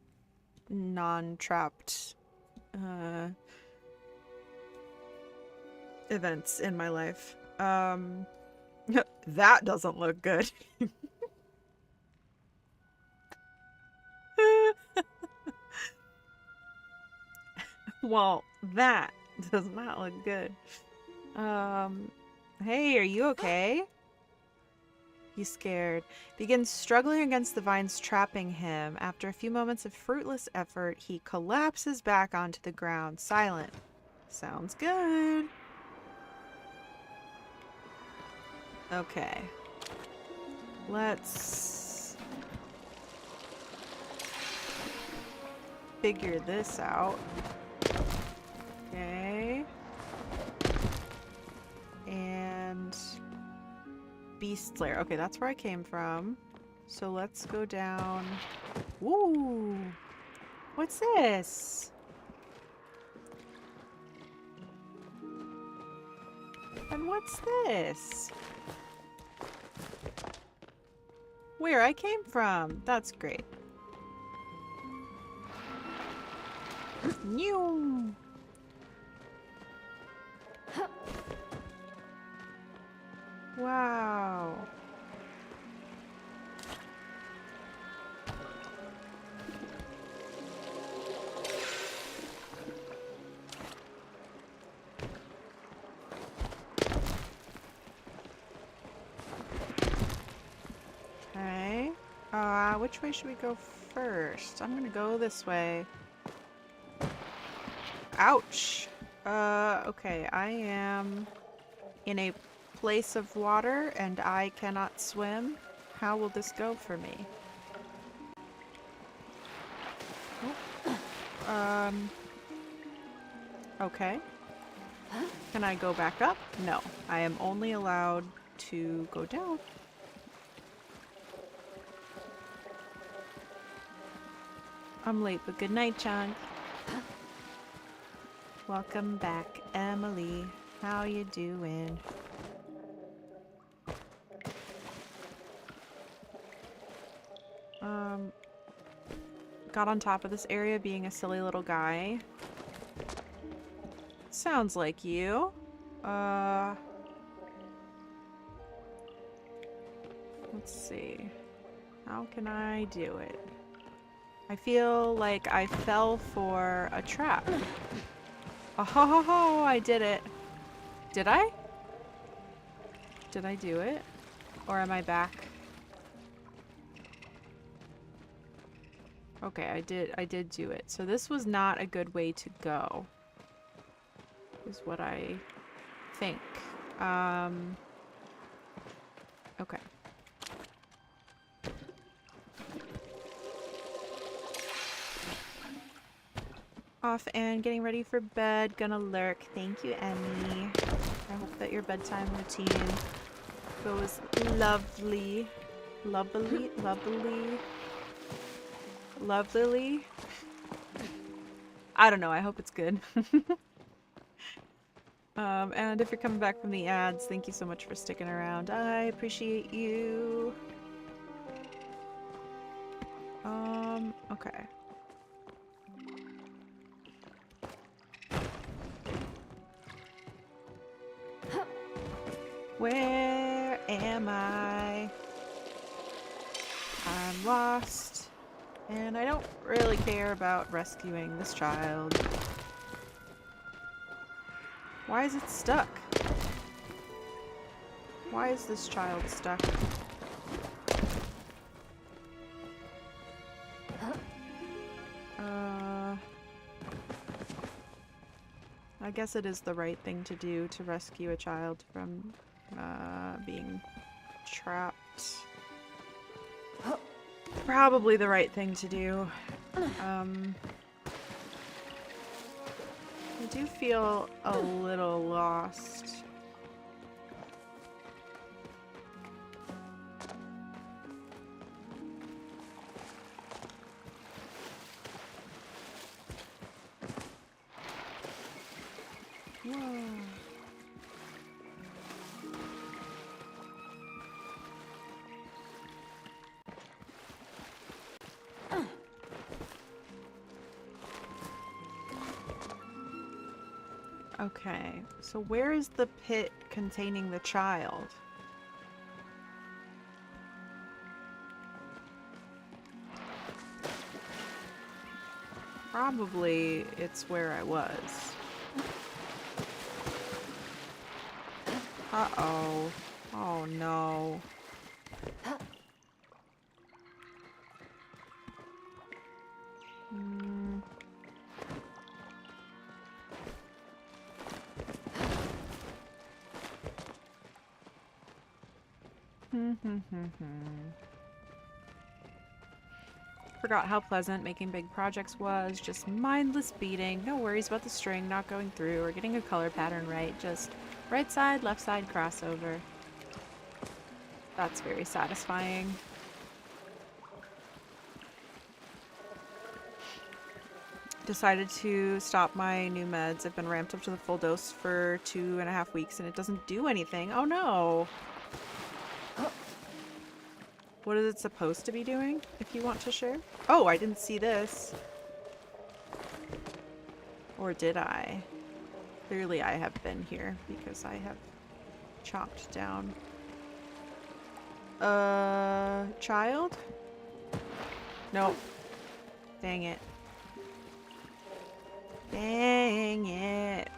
non-trapped events in my life. That doesn't look good. Well, that does not look good. Hey, are you okay? He's scared. Begins struggling against the vines trapping him. After a few moments of fruitless effort, he collapses back onto the ground, silent. Sounds good. Okay. Let's figure this out. Okay. And Beast Slayer. Okay, that's where I came from. So let's go down. Woo! What's this? And what's this? Where I came from. That's great. New. Wow. Okay. Which way should we go first? I'm gonna go this way. Ouch. Okay, I am in a place of water and I cannot swim. How will this go for me? Oh. Okay. Can I go back up? No. I am only allowed to go down. I'm late, but good night, Chunk. Welcome back, Emily. How you doing? Got on top of this area being a silly little guy. Sounds like you. Let's see. How can I do it? I feel like I fell for a trap. Oh ho ho ho, I did it. Did I? Did I do it? Or am I back? Okay, I did do it. So this was not a good way to go. Is what I think. Okay. Off and getting ready for bed. Gonna lurk. Thank you, Emmy. I hope that your bedtime routine goes lovely. Lovely. Lovely. I don't know. I hope it's good. And if you're coming back from the ads, thank you so much for sticking around. I appreciate you. Okay. Where am I? I'm lost. And I don't really care about rescuing this child. Why is it stuck? Why is this child stuck? I guess it is the right thing to do to rescue a child from being trapped. Probably the right thing to do. I do feel a little lost. Whoa. Okay, so where is the pit containing the child? Probably it's where I was. Uh-oh. Oh no. Forgot how pleasant making big projects was. Just mindless beating. No worries about the string not going through or getting a color pattern right. Just right side, left side crossover. That's very satisfying. Decided to stop my new meds. I've been ramped up to the full dose for 2.5 weeks and it doesn't do anything. Oh no! What is it supposed to be doing, if you want to share? Oh, I didn't see this. Or did I? Clearly I have been here because I have chopped down. Child? Nope. Dang it. Dang it.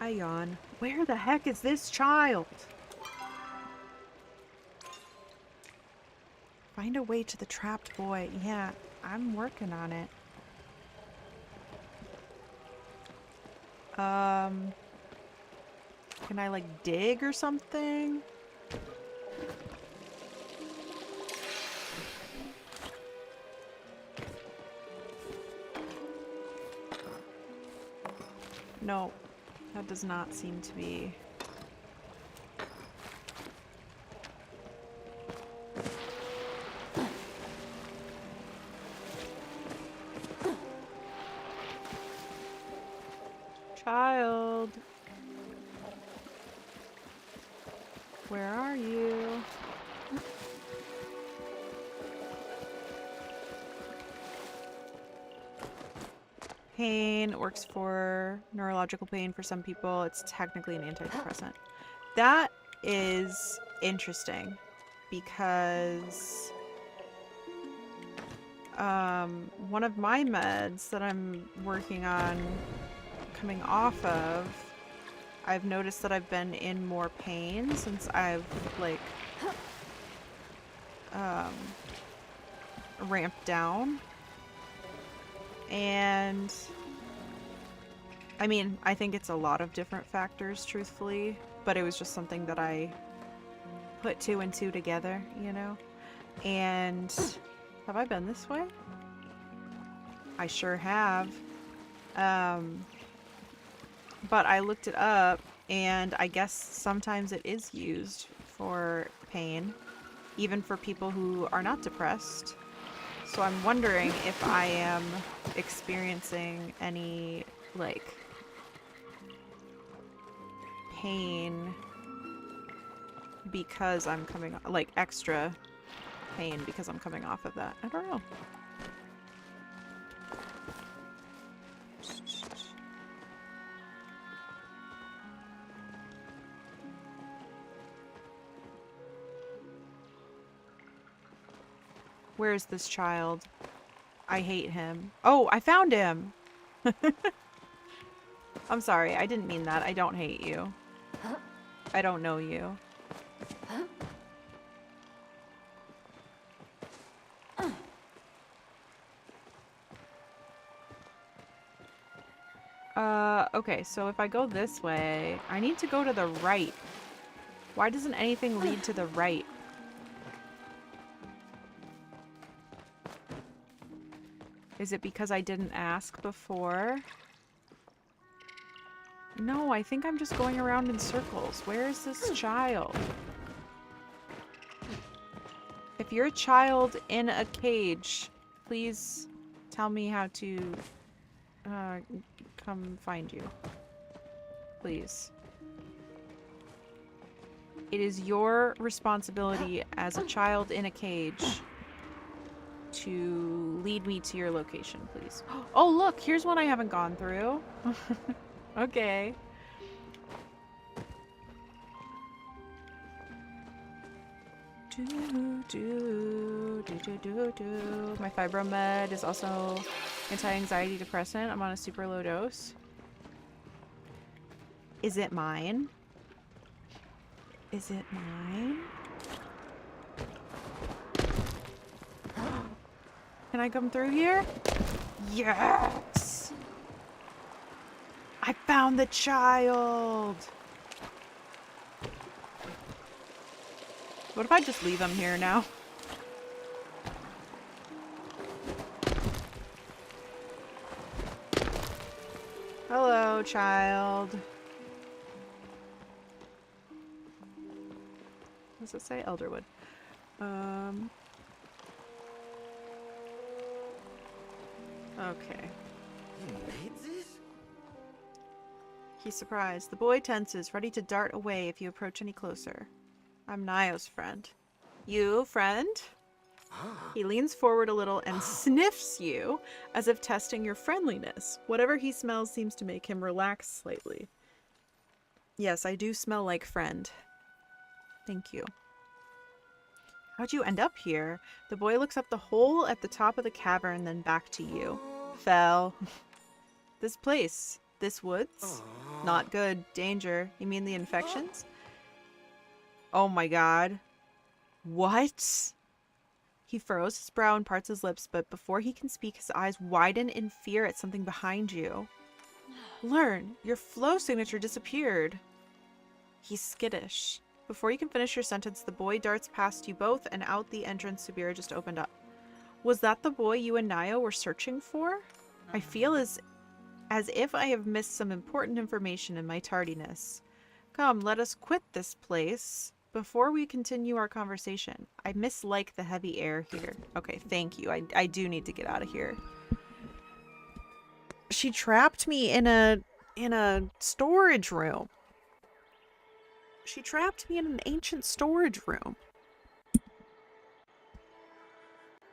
I yawn. Where the heck is this child? Find a way to the trapped boy. Yeah, I'm working on it. Can I like dig or something? No, that does not seem to be. Child. Where are you? Pain works for neurological pain for some people. It's technically an antidepressant. That is interesting because one of my meds that I'm working on coming off of, I've noticed that I've been in more pain since I've like ramped down. And I mean, I think it's a lot of different factors, truthfully, but it was just something that I put 2 and 2 together, you know? And have I been this way? I sure have. But I looked it up, and I guess sometimes it is used for pain, even for people who are not depressed. So I'm wondering if I am experiencing any, like, pain because I'm coming, like, extra pain because I'm coming off of that. I don't know. Where's this child? I hate him. Oh, I found him! I'm sorry, I didn't mean that. I don't hate you. I don't know you. Okay, so if I go this way, I need to go to the right. Why doesn't anything lead to the right? Is it because I didn't ask before? No, I think I'm just going around in circles. Where is this child? If you're a child in a cage, please tell me how to come find you. Please. It is your responsibility as a child in a cage to lead me to your location, please. Oh, look, here's one I haven't gone through. Okay. My Fibromed is also anti-anxiety depressant. I'm on a super low dose. Is it mine? Is it mine? Can I come through here? Yes! I found the child! What if I just leave him here now? Hello, child. What does it say? Elderwood. Okay. You made this? He's surprised. The boy tenses, ready to dart away if you approach any closer. I'm Nio's friend. You, friend? He leans forward a little and sniffs you, as if testing your friendliness. Whatever he smells seems to make him relax slightly. Yes, I do smell like friend. Thank you. How'd you end up here? The boy looks up the hole at the top of the cavern, then back to you. Fell. This place. This woods. Not good. Danger. You mean the infections? Oh my god. What? He furrows his brow and parts his lips, but before he can speak, his eyes widen in fear at something behind you. Lurn, your flow signature disappeared. He's skittish. Before you can finish your sentence, the boy darts past you both and out the entrance Subira just opened up. Was that the boy you and Nio were searching for? I feel as if I have missed some important information in my tardiness. Come, let us quit this place before we continue our conversation. I mislike the heavy air here. Okay, thank you. I do need to get out of here. She trapped me in a storage room. She trapped me in an ancient storage room.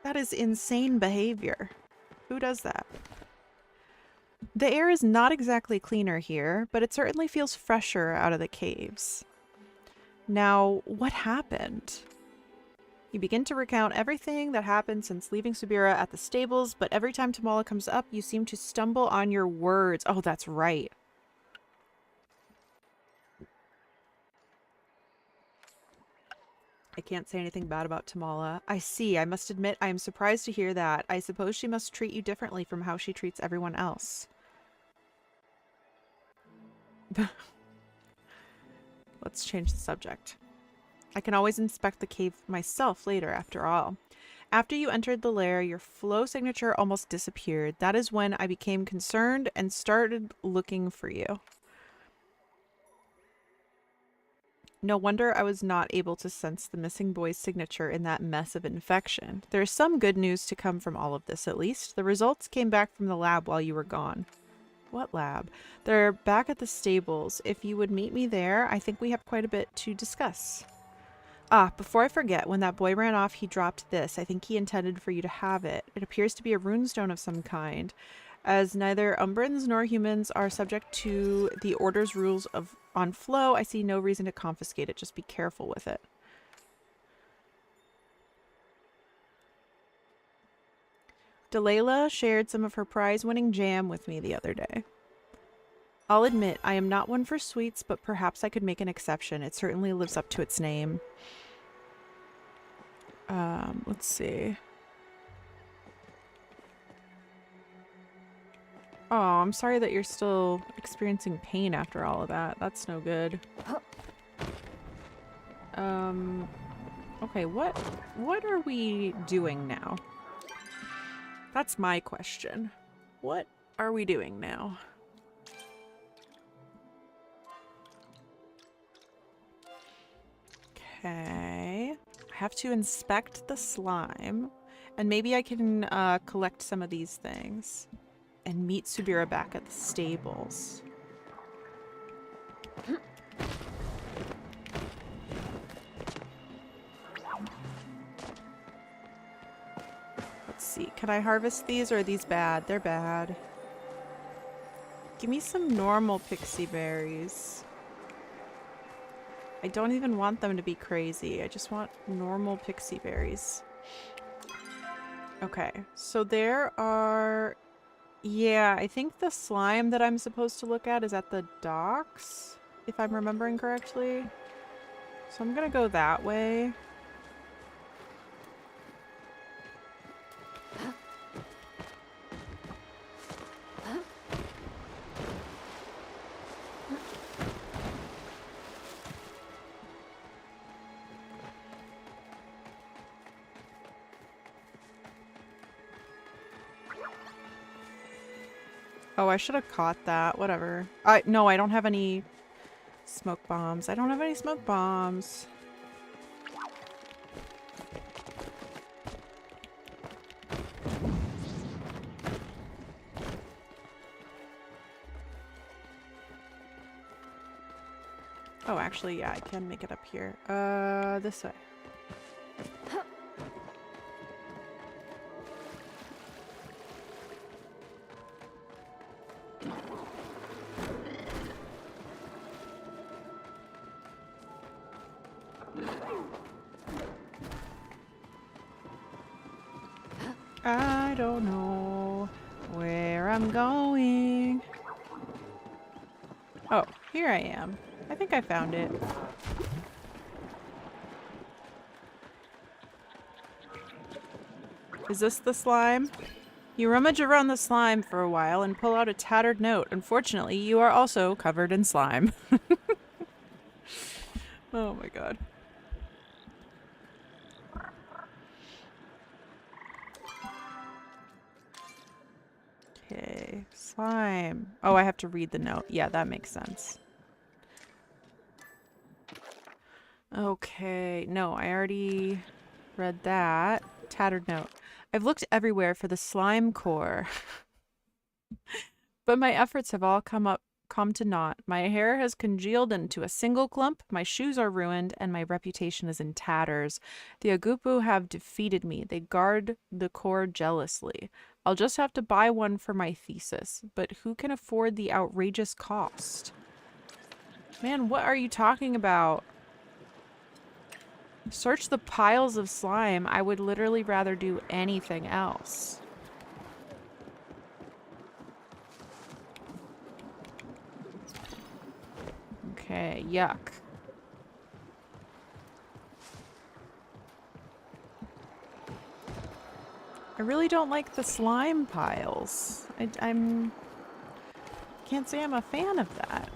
That is insane behavior. Who does that? The air is not exactly cleaner here, but it certainly feels fresher out of the caves. Now, what happened? You begin to recount everything that happened since leaving Subira at the stables, but every time Tamala comes up, you seem to stumble on your words. Oh, that's right. I can't say anything bad about Tamala. I see. I must admit, I am surprised to hear that. I suppose she must treat you differently from how she treats everyone else. Let's change the subject. I can always inspect the cave myself later, after all. After you entered the lair, your flow signature almost disappeared. That is when I became concerned and started looking for you. No wonder I was not able to sense the missing boy's signature in that mess of infection. There is some good news to come from all of this, at least. The results came back from the lab while you were gone. What lab? They're back at the stables. If you would meet me there, I think we have quite a bit to discuss. Ah, before I forget, when that boy ran off, he dropped this. I think he intended for you to have it. It appears to be a runestone of some kind. As neither Umbrans nor humans are subject to the Order's rules on flow, I see no reason to confiscate it. Just be careful with it. Delilah shared some of her prize-winning jam with me the other day. I'll admit, I am not one for sweets, but perhaps I could make an exception. It certainly lives up to its name. Let's see. Oh, I'm sorry that you're still experiencing pain after all of that. That's no good. Okay, what are we doing now? That's my question. What are we doing now? Okay. I have to inspect the slime. And maybe I can collect some of these things. And meet Subira back at the stables. Let's see. Can I harvest these or are these bad? They're bad. Give me some normal pixie berries. I don't even want them to be crazy. I just want normal pixie berries. Okay. So there are... Yeah, I think the slime that I'm supposed to look at is at the docks, if I'm remembering correctly. So I'm gonna go that way. Oh, I should have caught that. Whatever. No, I don't have any smoke bombs. I don't have any smoke bombs. Oh, actually, yeah, I can make it up here. This way. I don't know where I'm going. Oh, here I am. I think I found it. Is this the slime? You rummage around the slime for a while and pull out a tattered note. Unfortunately, you are also covered in slime. Oh my god. Okay, slime. Oh, I have to read the note. Yeah, that makes sense. Okay, no, I already read that. Tattered note. I've looked everywhere for the slime core. But my efforts have all come to naught. My hair has congealed into a single clump, my shoes are ruined, and my reputation is in tatters. The Agupu have defeated me. They guard the core jealously. I'll just have to buy one for my thesis, but who can afford the outrageous cost? Man, what are you talking about? Search the piles of slime. I would literally rather do anything else. Okay, yuck. I really don't like the slime piles. I'm can't say I'm a fan of that.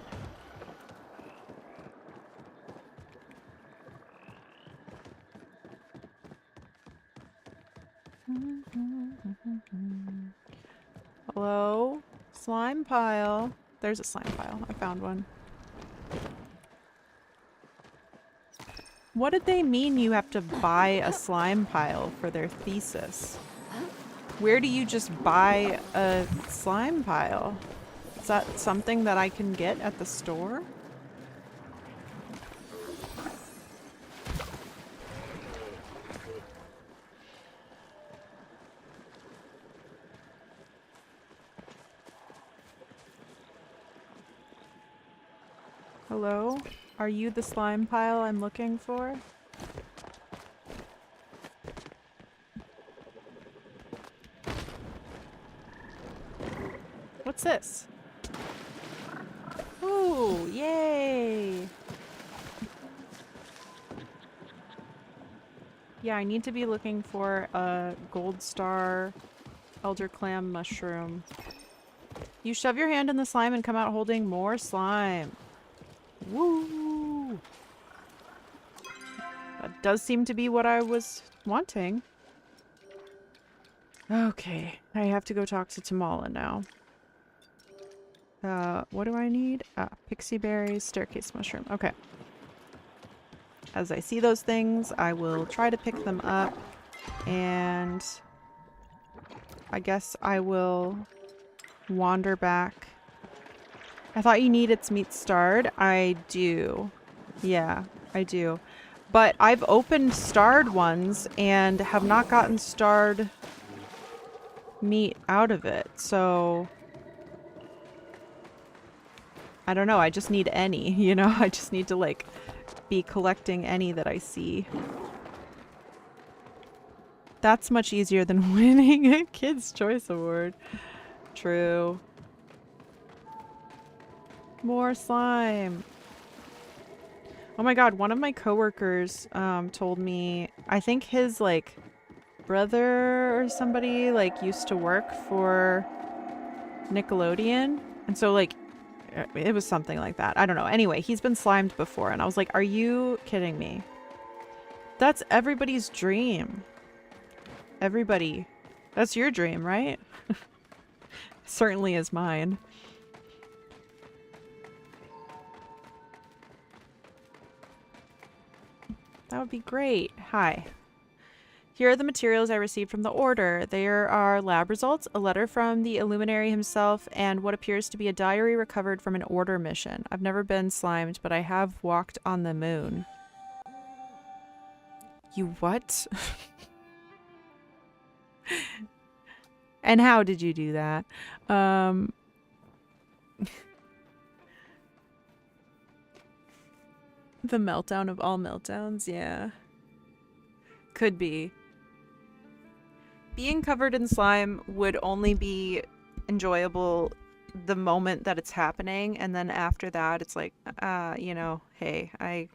Hello? Slime pile. There's a slime pile. I found one. What did they mean you have to buy a slime pile for their thesis? Where do you just buy a slime pile? Is that something that I can get at the store? Hello? Are you the slime pile I'm looking for? this? Ooh, yay! Yeah, I need to be looking for a gold star elder clam mushroom. You shove your hand in the slime and come out holding more slime. Woo! That does seem to be what I was wanting. Okay, I have to go talk to Tamala now. What do I need? Pixie berries, staircase mushroom. Okay. As I see those things, I will try to pick them up, and I guess I will wander back. I thought you need its meat starred. I do. Yeah, I do. But I've opened starred ones and have not gotten starred meat out of it, so I don't know. I just need any, you know? I just need to, like, be collecting any that I see. That's much easier than winning a Kids' Choice Award. True. More slime. Oh my god, one of my coworkers told me, I think his, like, brother or somebody, like, used to work for Nickelodeon. And so, like, it was something like that. I don't know. Anyway, he's been slimed before, and I was like, are you kidding me? That's everybody's dream. Everybody. That's your dream, right? Certainly is mine. That would be great. Hi. Here are the materials I received from the order. There are lab results, a letter from the Illuminary himself, and what appears to be a diary recovered from an order mission. I've never been slimed, but I have walked on the moon. You what? And how did you do that? The meltdown of all meltdowns, yeah. Could be. Being covered in slime would only be enjoyable the moment that it's happening, and then after that it's like, you know, hey, I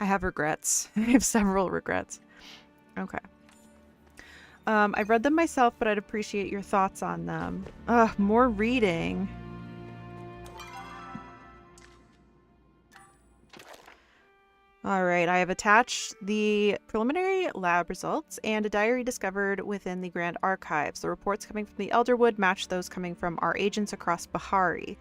have regrets. I have several regrets. Okay. I've read them myself, but I'd appreciate your thoughts on them. Ugh, more reading. Alright, I have attached the preliminary lab results and a diary discovered within the Grand Archives. The reports coming from the Elderwood match those coming from our agents across Bahari.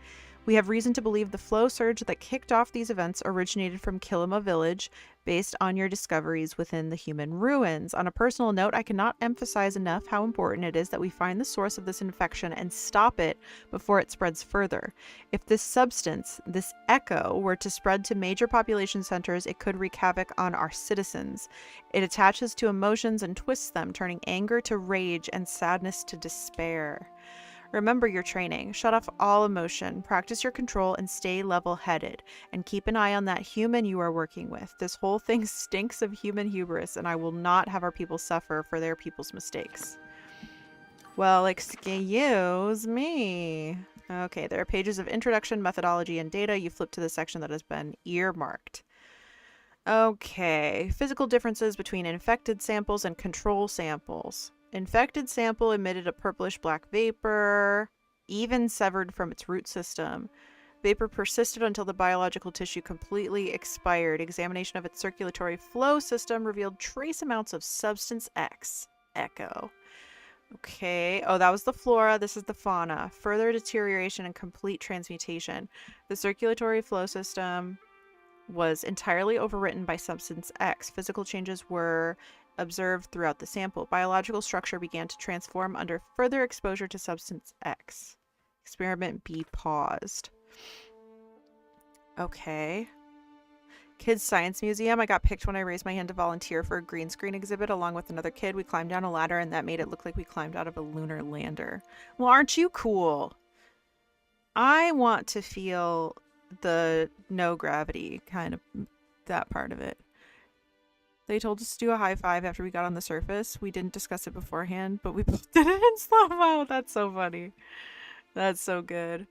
We have reason to believe the flow surge that kicked off these events originated from Kilima Village, based on your discoveries within the human ruins. On a personal note, I cannot emphasize enough how important it is that we find the source of this infection and stop it before it spreads further. If this substance, this echo, were to spread to major population centers, it could wreak havoc on our citizens. It attaches to emotions and twists them, turning anger to rage and sadness to despair. Remember your training. Shut off all emotion, practice your control, and stay level-headed. And keep an eye on that human you are working with. This whole thing stinks of human hubris, and I will not have our people suffer for their people's mistakes. Well, excuse me. Okay, there are pages of introduction, methodology, and data. You flip to the section that has been earmarked. Okay, physical differences between infected samples and control samples. Infected sample emitted a purplish black vapor, even severed from its root system. Vapor persisted until the biological tissue completely expired. Examination of its circulatory flow system revealed trace amounts of substance X. Echo. Okay. Oh, that was the flora. This is the fauna. Further deterioration and complete transmutation. The circulatory flow system was entirely overwritten by substance X. Physical changes were observed throughout the sample. Biological structure began to transform under further exposure to substance X. Experiment B paused. Okay. Kids Science Museum. I got picked when I raised my hand to volunteer for a green screen exhibit along with another kid. We climbed down a ladder and that made it look like we climbed out of a lunar lander. Well, aren't you cool? I want to feel the no gravity kind of, that part of it. They told us to do a high five after we got on the surface. We didn't discuss it beforehand, but we both did it in slow-mo. That's so funny. That's so good.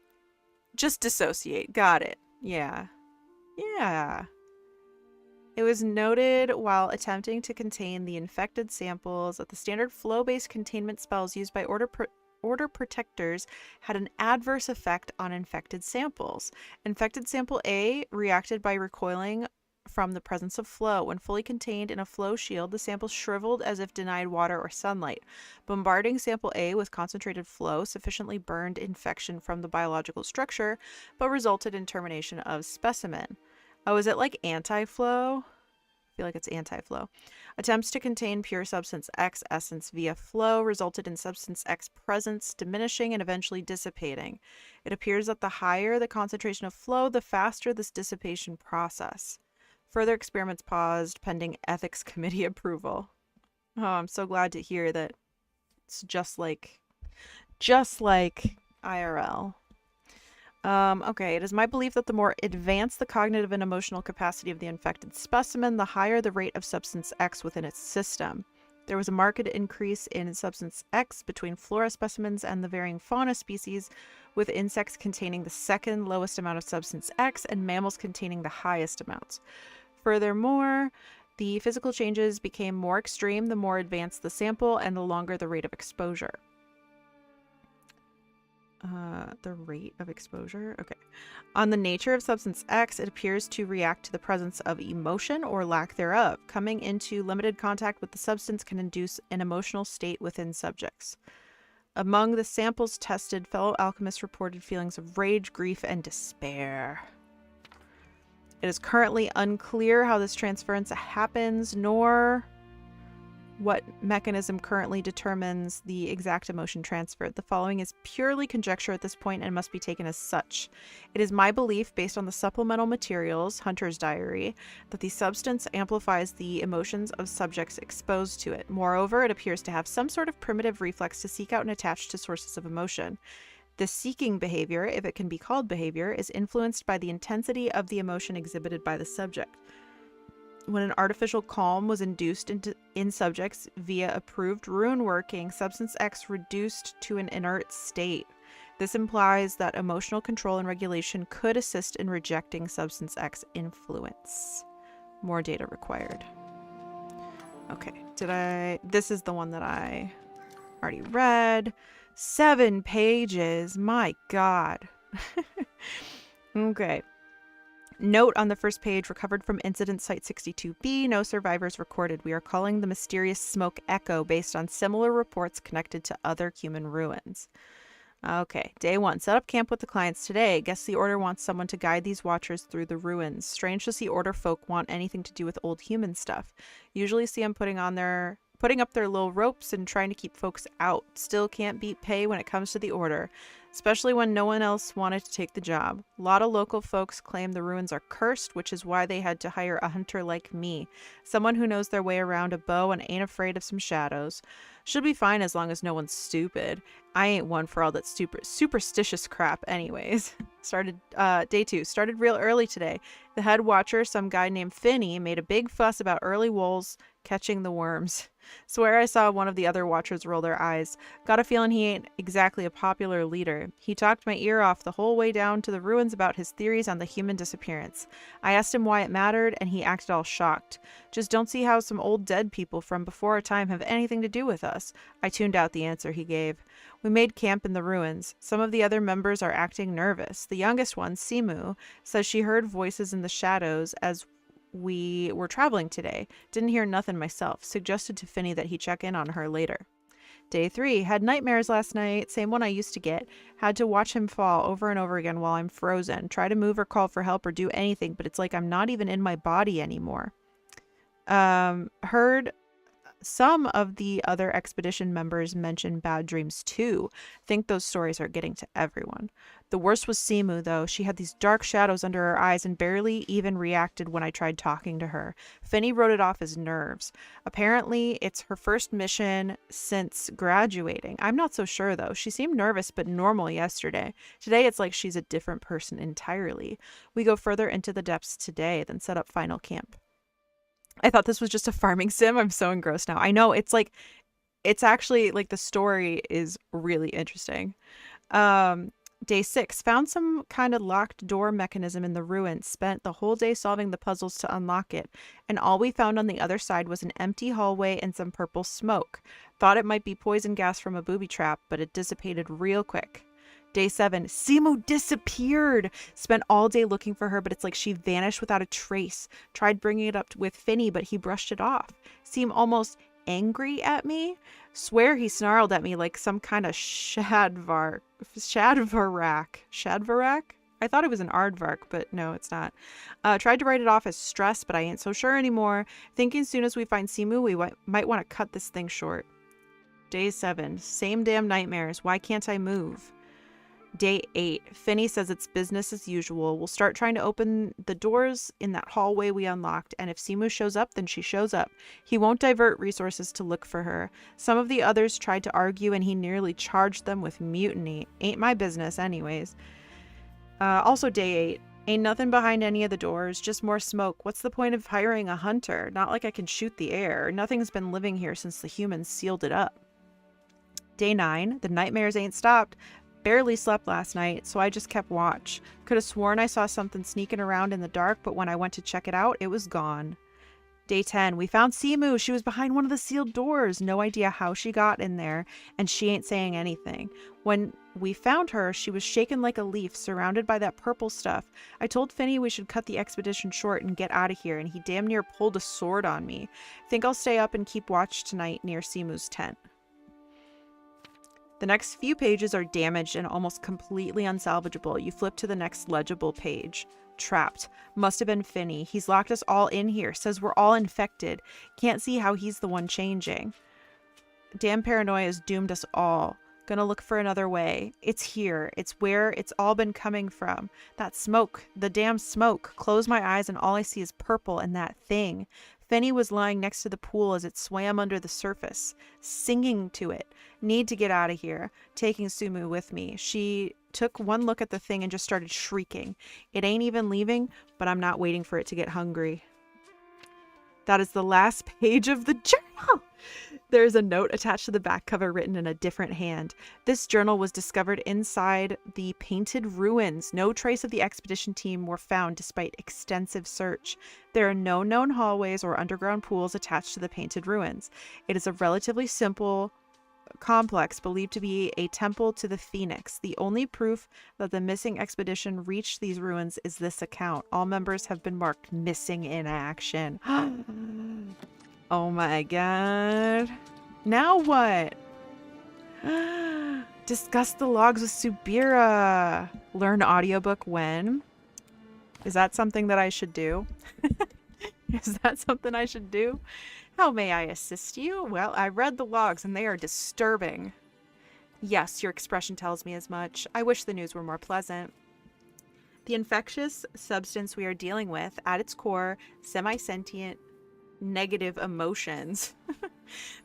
Just dissociate. Got it. Yeah. Yeah. It was noted while attempting to contain the infected samples that the standard flow-based containment spells used by order protectors had an adverse effect on infected samples. Infected sample A reacted by recoiling from the presence of flow. When fully contained in a flow shield, the sample shriveled as if denied water or sunlight. Bombarding sample A with concentrated flow sufficiently burned infection from the biological structure, but resulted in termination of specimen. Oh, is it like anti-flow? I feel like it's anti-flow. Attempts to contain pure substance X essence via flow resulted in substance X presence diminishing and eventually dissipating. It appears that the higher the concentration of flow, the faster this dissipation process. Further experiments paused pending ethics committee approval. Oh, I'm so glad to hear that it's just like IRL. Okay, it is my belief that the more advanced the cognitive and emotional capacity of the infected specimen, the higher the rate of substance X within its system. There was a marked increase in substance X between flora specimens and the varying fauna species, with insects containing the second lowest amount of substance X and mammals containing the highest amounts. Furthermore, the physical changes became more extreme the more advanced the sample and the longer the rate of exposure. The rate of exposure? Okay. On the nature of substance X, it appears to react to the presence of emotion or lack thereof. Coming into limited contact with the substance can induce an emotional state within subjects. Among the samples tested, fellow alchemists reported feelings of rage, grief, and despair. It is currently unclear how this transference happens, nor what mechanism currently determines the exact emotion transferred. The following is purely conjecture at this point and must be taken as such. It is my belief, based on the supplemental materials, Hunter's Diary, that the substance amplifies the emotions of subjects exposed to it. Moreover, it appears to have some sort of primitive reflex to seek out and attach to sources of emotion. This seeking behavior, if it can be called behavior, is influenced by the intensity of the emotion exhibited by the subject. When an artificial calm was induced in subjects via approved rune working, substance X reduced to an inert state. This implies that emotional control and regulation could assist in rejecting substance X influence. More data required. Okay, this is the one that I already read. 7 pages, my God. Okay. Note on the first page, recovered from incident site 62B, no survivors recorded. We are calling the mysterious smoke echo based on similar reports connected to other human ruins. Okay, day 1. Set up camp with the clients today. Guess the order wants someone to guide these watchers through the ruins. Strange to see order folk want anything to do with old human stuff. Usually see them putting up their little ropes and trying to keep folks out. Still can't beat pay when it comes to the order, especially when no one else wanted to take the job. A lot of local folks claim the ruins are cursed, which is why they had to hire a hunter like me. Someone who knows their way around a bow and ain't afraid of some shadows. Should be fine as long as no one's stupid. I ain't one for all that superstitious crap anyways. Day 2. Started real early today. The head watcher, some guy named Finney, made a big fuss about early wolves catching the worms. Swear I saw one of the other watchers roll their eyes. Got a feeling he ain't exactly a popular leader. He talked my ear off the whole way down to the ruins about his theories on the human disappearance. I asked him why it mattered, and he acted all shocked. Just don't see how some old dead people from before our time have anything to do with us. I tuned out the answer he gave. We made camp in the ruins. Some of the other members are acting nervous. The youngest one, Simu, says she heard voices in the shadows as we were traveling today. Didn't hear nothing myself. Suggested to Finney that he check in on her later. Day 3. Had nightmares last night. Same one I used to get. Had to watch him fall over and over again while I'm frozen. Try to move or call for help or do anything, but it's like I'm not even in my body anymore. Heard some of the other expedition members mention bad dreams too. Think those stories are getting to everyone. The worst was Simu, though. She had these dark shadows under her eyes and barely even reacted when I tried talking to her. Finney wrote it off as nerves. Apparently, it's her first mission since graduating. I'm not so sure, though. She seemed nervous but normal yesterday. Today, it's like she's a different person entirely. We go further into the depths today, then set up final camp. I thought this was just a farming sim. I'm so engrossed now. I know, it's actually like the story is really interesting. Day 6. Found some kind of locked door mechanism in the ruins. Spent the whole day solving the puzzles to unlock it. And all we found on the other side was an empty hallway and some purple smoke. Thought it might be poison gas from a booby trap, but it dissipated real quick. Day 7. Simu disappeared. Spent all day looking for her, but it's like she vanished without a trace. Tried bringing it up with Finny, but he brushed it off. Seemed almost angry at me. Swear he snarled at me like some kind of Shadvarak. I thought it was an aardvark, but no, it's not. Tried to write it off as stress, but I ain't so sure anymore. Thinking soon as we find Simu, we might want to cut this thing short. Day 7. Same damn nightmares. Why can't I move? Day 8. Finny says it's business as usual. We'll start trying to open the doors in that hallway we unlocked, and if Simu shows up, then she shows up. He won't divert resources to look for her. Some of the others tried to argue, and he nearly charged them with mutiny. Ain't my business anyways. Also Day 8. Ain't nothing behind any of the doors, just more smoke. What's the point of hiring a hunter? Not like I can shoot the air. Nothing's been living here since the humans sealed it up. Day 9. The nightmares ain't stopped. Barely slept last night, so I just kept watch. Could have sworn I saw something sneaking around in the dark, but when I went to check it out, it was gone. Day 10. We found Simu. She was behind one of the sealed doors. No idea how she got in there, and she ain't saying anything. When we found her, she was shaken like a leaf, surrounded by that purple stuff. I told Finny we should cut the expedition short and get out of here, and he damn near pulled a sword on me. Think I'll stay up and keep watch tonight near Simu's tent. The next few pages are damaged and almost completely unsalvageable. You flip to the next legible page. Trapped. Must have been Finny. He's locked us all in here. Says we're all infected. Can't see how he's the one changing. Damn paranoia has doomed us all. Gonna look for another way. It's here. It's where it's all been coming from. That smoke. The damn smoke. Close my eyes and all I see is purple and that thing. Finny was lying next to the pool as it swam under the surface. Singing to it. Need to get out of here. Taking Sumu with me. She took one look at the thing and just started shrieking. It ain't even leaving, but I'm not waiting for it to get hungry. That is the last page of the journal. There's a note attached to the back cover written in a different hand. This journal was discovered inside the painted ruins. No trace of the expedition team were found despite extensive search. There are no known hallways or underground pools attached to the painted ruins. It is a relatively simple complex believed to be a temple to the Phoenix. The only proof that the missing expedition reached these ruins is this account. All members have been marked missing in action. Oh my god. Now what? Discuss the logs with Subira. Learn audiobook when? Is that something that I should do? Is that something I should do? How may I assist you? Well, I read the logs and they are disturbing. Yes, your expression tells me as much. I wish the news were more pleasant. The infectious substance we are dealing with, at its core, semi-sentient negative emotions.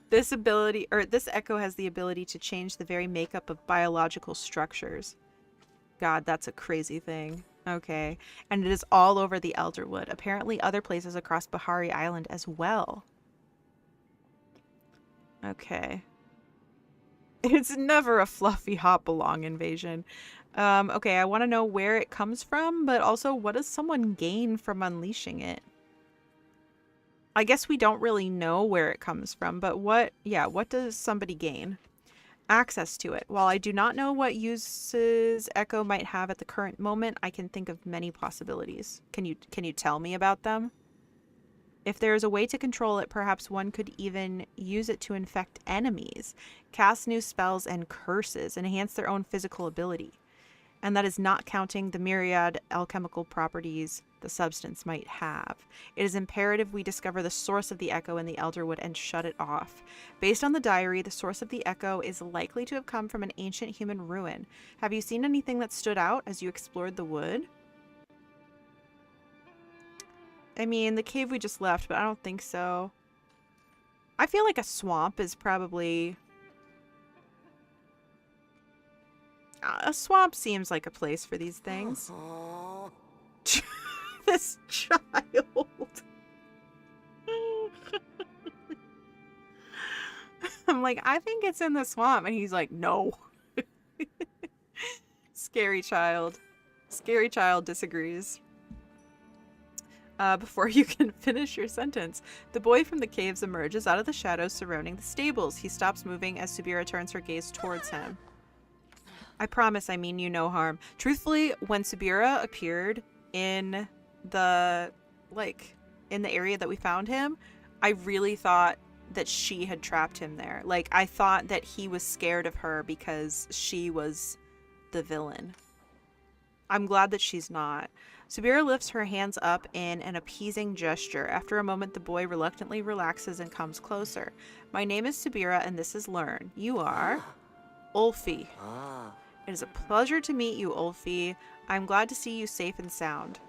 This echo has the ability to change the very makeup of biological structures. God, that's a crazy thing. Okay. And it is all over the Elderwood. Apparently other places across Bahari Island as well. Okay. It's never a fluffy hop-along invasion. Okay, I want to know where it comes from, but also what does someone gain from unleashing it? I guess we don't really know where it comes from, but what does somebody gain? Access to it. While I do not know what uses Echo might have at the current moment, I can think of many possibilities. Can you tell me about them? If there is a way to control it, perhaps one could even use it to infect enemies, cast new spells and curses, enhance their own physical ability. And that is not counting the myriad alchemical properties the substance might have. It is imperative we discover the source of the echo in the Elderwood and shut it off. Based on the diary, the source of the echo is likely to have come from an ancient human ruin. Have you seen anything that stood out as you explored the wood? I mean, the cave we just left, but I don't think so. I feel like a swamp is probably... a swamp seems like a place for these things. This child. I'm like, I think it's in the swamp. And he's like, no. Scary child. Scary child disagrees. Before you can finish your sentence, the boy from the caves emerges out of the shadows surrounding the stables. He stops moving as Subira turns her gaze towards him. I promise I mean you no harm. Truthfully, when Subira appeared in the, in the area that we found him, I really thought that she had trapped him there. Like, I thought that he was scared of her because she was the villain. I'm glad that she's not. Subira lifts her hands up in an appeasing gesture. After a moment, the boy reluctantly relaxes and comes closer. My name is Subira, and this is Lurn. You are Ulfi. It is a pleasure to meet you, Ulfi. I'm glad to see you safe and sound.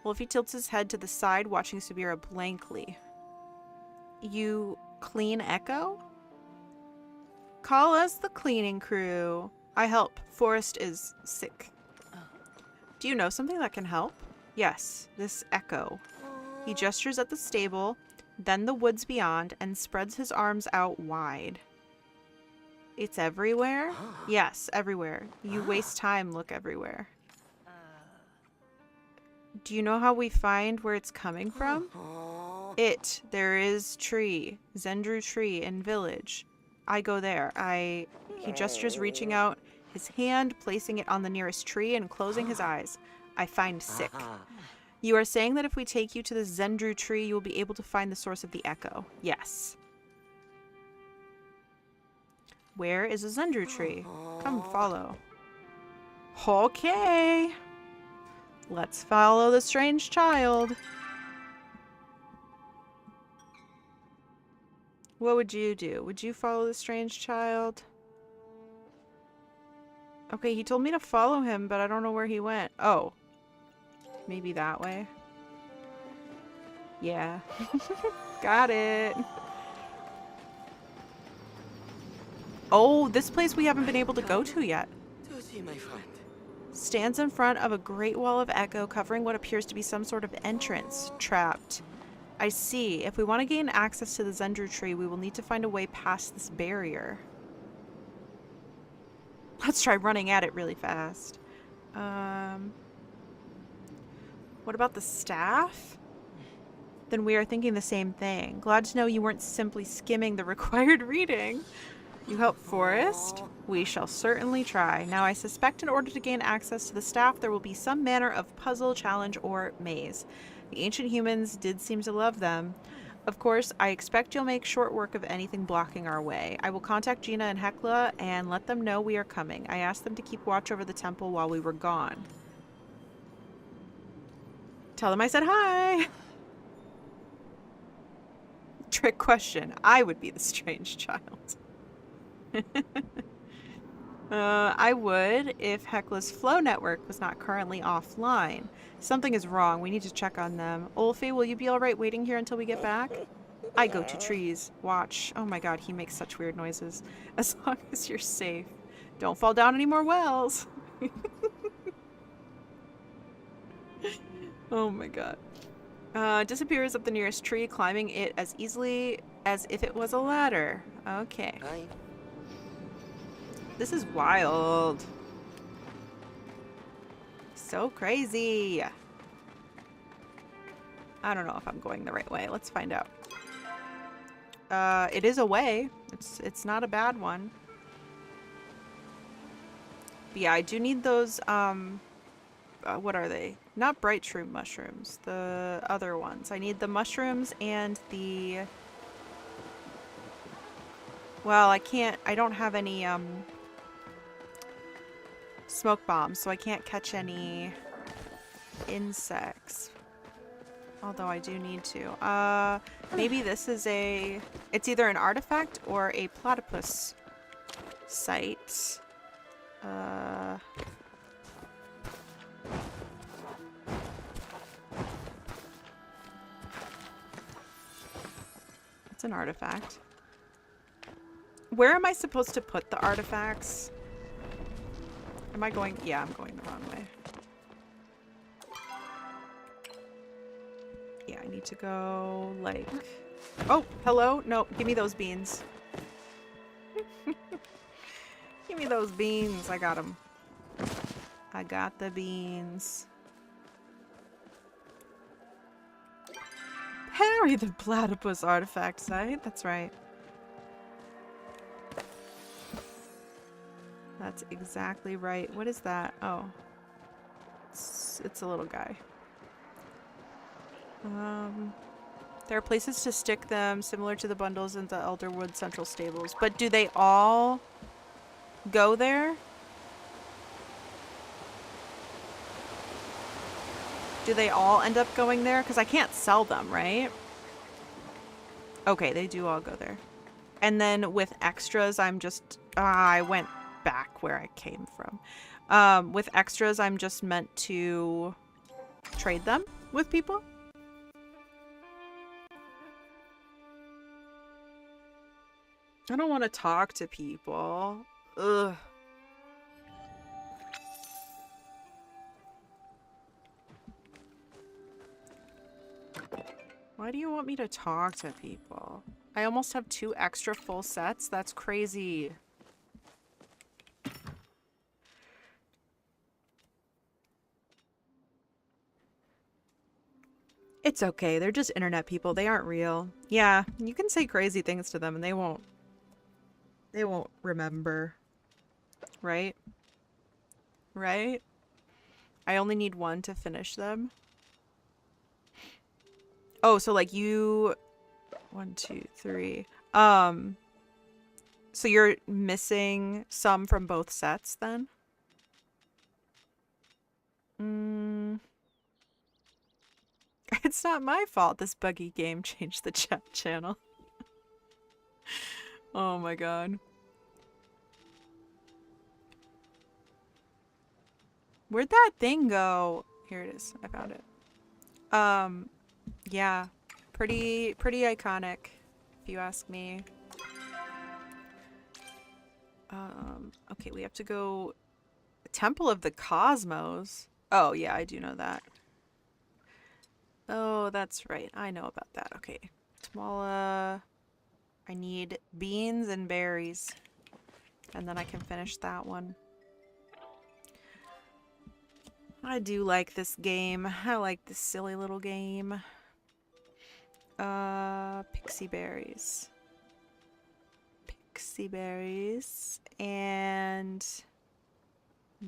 Ulfi tilts his head to the side, watching Subira blankly. You clean Echo? Call us the cleaning crew. I help. Forrest is sick. Do you know something that can help? Yes, this Echo. He gestures at the stable, then the woods beyond, and spreads his arms out wide. It's everywhere? Yes, everywhere. You waste time, look everywhere. Do you know how we find where it's coming from? There is tree, Zendru tree in village. I go there. He gestures, reaching out his hand, placing it on the nearest tree, and closing his eyes. I find sick. You are saying that if we take you to the Zendru tree, you will be able to find the source of the echo. Yes. Where is a Zendru tree? Come follow. Okay. Let's follow the strange child. What would you do? Would you follow the strange child? Okay, he told me to follow him, but I don't know where he went. Oh. Maybe that way? Yeah. Got it. Oh, this place we haven't been able to go to yet. To see my friend. Stands in front of a great wall of echo covering what appears to be some sort of entrance. Trapped. I see. If we want to gain access to the Zendru tree, we will need to find a way past this barrier. Let's try running at it really fast. What about the staff? Then we are thinking the same thing. Glad to know you weren't simply skimming the required reading. You help Forrest? We shall certainly try. Now I suspect in order to gain access to the staff, there will be some manner of puzzle, challenge, or maze. The ancient humans did seem to love them. Of course, I expect you'll make short work of anything blocking our way. I will contact Gina and Hekla and let them know we are coming. I asked them to keep watch over the temple while we were gone. Tell them I said hi! Trick question. I would be the strange child. I would if Hekla's flow network was not currently offline. Something is wrong. We need to check on them. Ulfi, will you be alright waiting here until we get back? I go to trees. Watch. Oh my god, he makes such weird noises. As long as you're safe. Don't fall down any more wells. Oh my god. Disappears up the nearest tree, climbing it as easily as if it was a ladder. Okay. Hi. This is wild. So crazy. I don't know if I'm going the right way. Let's find out. It is a way. It's not a bad one. But yeah, I do need those, what are they? Not bright shroom mushrooms. The other ones. I need the mushrooms and the... Well, I don't have any, smoke bombs, so I can't catch any insects. Although I do need to. Maybe this is it's either an artifact or a platypus site. It's an artifact. Where am I supposed to put the artifacts? Am I going? Yeah, I'm going the wrong way. Yeah, I need to go like... Oh, hello? No, give me those beans. Give me those beans. I got them. I got the beans. Harry the Platypus artifact site. That's right. That's exactly right. What is that? Oh. It's a little guy. There are places to stick them similar to the bundles in the Elderwood Central Stables. But do they all go there? Do they all end up going there? Because I can't sell them, right? Okay, they do all go there. And then with extras, I'm just... I went back where I came from. With extras, I'm just meant to trade them with people. I don't want to talk to people. Ugh. Why do you want me to talk to people? I almost have 2 extra full sets? That's crazy. It's okay. They're just internet people. They aren't real. Yeah, you can say crazy things to them and they won't remember. Right? Right? I only need 1 to finish them. Oh, so like you... 1, 2, 3. So you're missing some from both sets then? It's not my fault this buggy game changed the chat channel. Oh my god. Where'd that thing go? Here it is. I found it. Yeah. Pretty iconic, if you ask me. Okay, we have to go... Temple of the Cosmos. Oh, yeah, I do know that. Oh, that's right. I know about that. Okay. Tamala. I need beans and berries. And then I can finish that one. I do like this game. I like this silly little game. Pixie berries. Pixie berries. And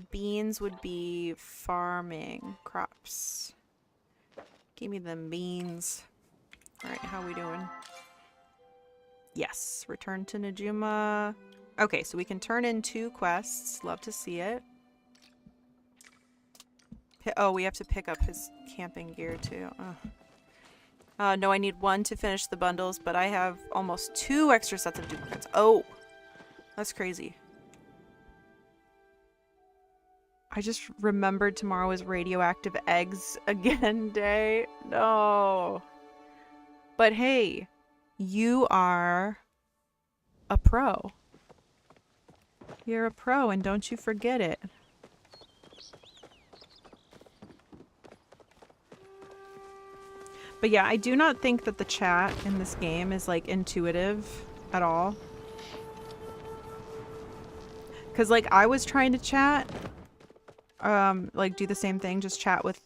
beans would be farming crops. Give me them beans. Alright, how we doing? Yes, return to Najuma. Okay, so we can turn in 2 quests. Love to see it. Oh, we have to pick up his camping gear too. No, I need 1 to finish the bundles, but I have almost 2 extra sets of duplicates. Oh, that's crazy. I just remembered tomorrow is radioactive eggs again day. No. But hey, you are a pro. You're a pro and don't you forget it. But yeah, I do not think that the chat in this game is like intuitive at all. Cause like I was trying to chat, like do the same thing, just chat with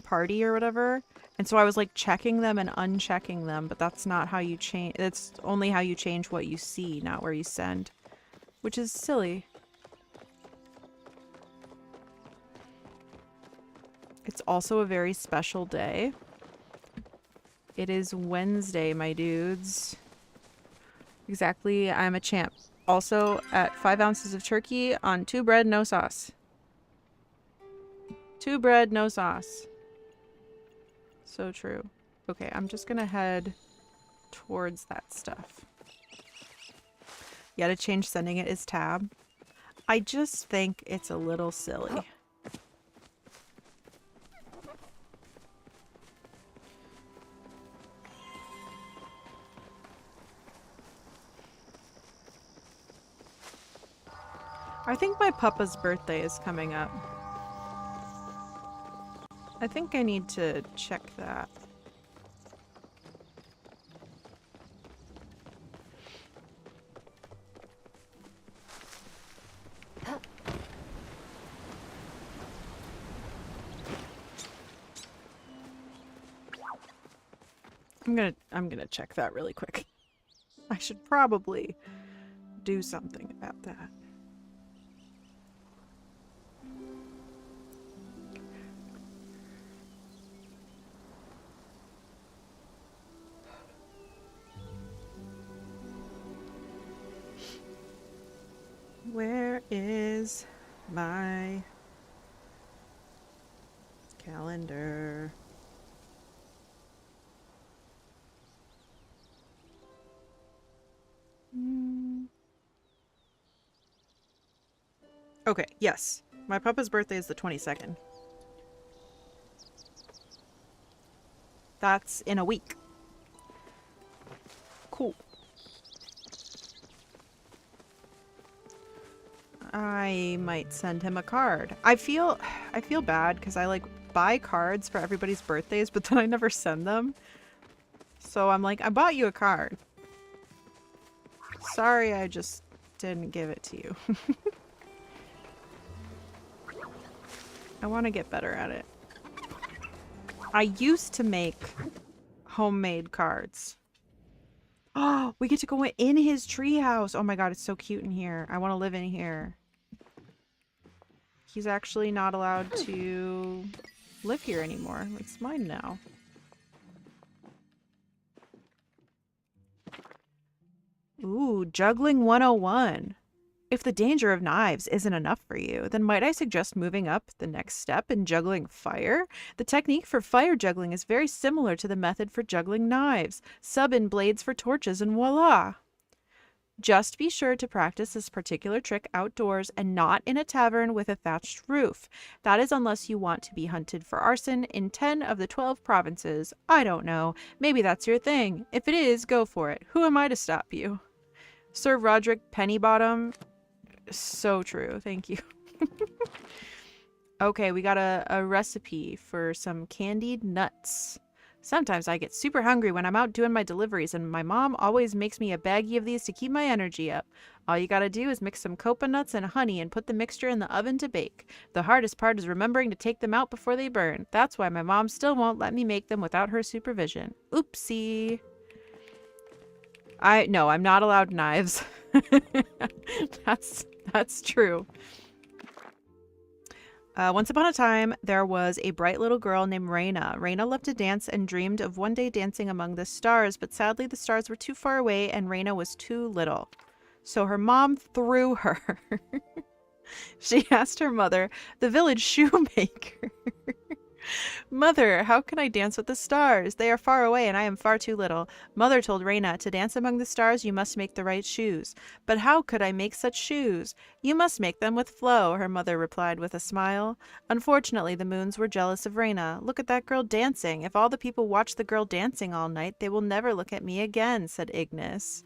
party or whatever. And so I was like checking them and unchecking them, but that's not how you change. It's only how you change what you see, not where you send, which is silly. It's also a very special day. It is Wednesday, my dudes. Exactly, I'm a champ. Also at 5 ounces of turkey on 2 bread, no sauce. 2 bread, no sauce. So true. Okay, I'm just gonna head towards that stuff. Yeah, to change sending it is tab. I just think it's a little silly. I think my Papa's birthday is coming up. I think I need to check that. I'm gonna check that really quick. I should probably do something about that. Where is my calendar? Okay, yes. My papa's birthday is the 22nd. That's in a week. Cool. I might send him a card. I feel bad because I like buy cards for everybody's birthdays, but then I never send them. So I'm like, I bought you a card. Sorry, I just didn't give it to you. I want to get better at it. I used to make homemade cards. Oh, we get to go in his treehouse. Oh my god, it's so cute in here. I want to live in here. He's actually not allowed to live here anymore. It's mine now. Ooh, juggling 101. If the danger of knives isn't enough for you, then might I suggest moving up the next step in juggling fire? The technique for fire juggling is very similar to the method for juggling knives. Sub in blades for torches and voila! Just be sure to practice this particular trick outdoors and not in a tavern with a thatched roof. That is unless you want to be hunted for arson in 10 of the 12 provinces. I don't know. Maybe that's your thing. If it is, go for it. Who am I to stop you? Sir Roderick Pennybottom. So true. Thank you. Okay, we got a recipe for some candied nuts. Sometimes I get super hungry when I'm out doing my deliveries, and my mom always makes me a baggie of these to keep my energy up. All you gotta do is mix some cocoa nuts and honey and put the mixture in the oven to bake. The hardest part is remembering to take them out before they burn. That's why my mom still won't let me make them without her supervision. Oopsie. No, I'm not allowed knives. That's true. Once upon a time, there was a bright little girl named Raina. Raina loved to dance and dreamed of one day dancing among the stars, but sadly the stars were too far away and Raina was too little. So her mom threw her. She asked her mother, the village shoemaker, Mother, how can I dance with the stars? They are far away and I am far too little. Mother told Raina, to dance among the stars you must make the right shoes. But how could I make such shoes? You must make them with flow, her mother replied with a smile. Unfortunately, the moons were jealous of Raina. Look at that girl dancing. If all the people watch the girl dancing all night, they will never look at me again, said Ignis.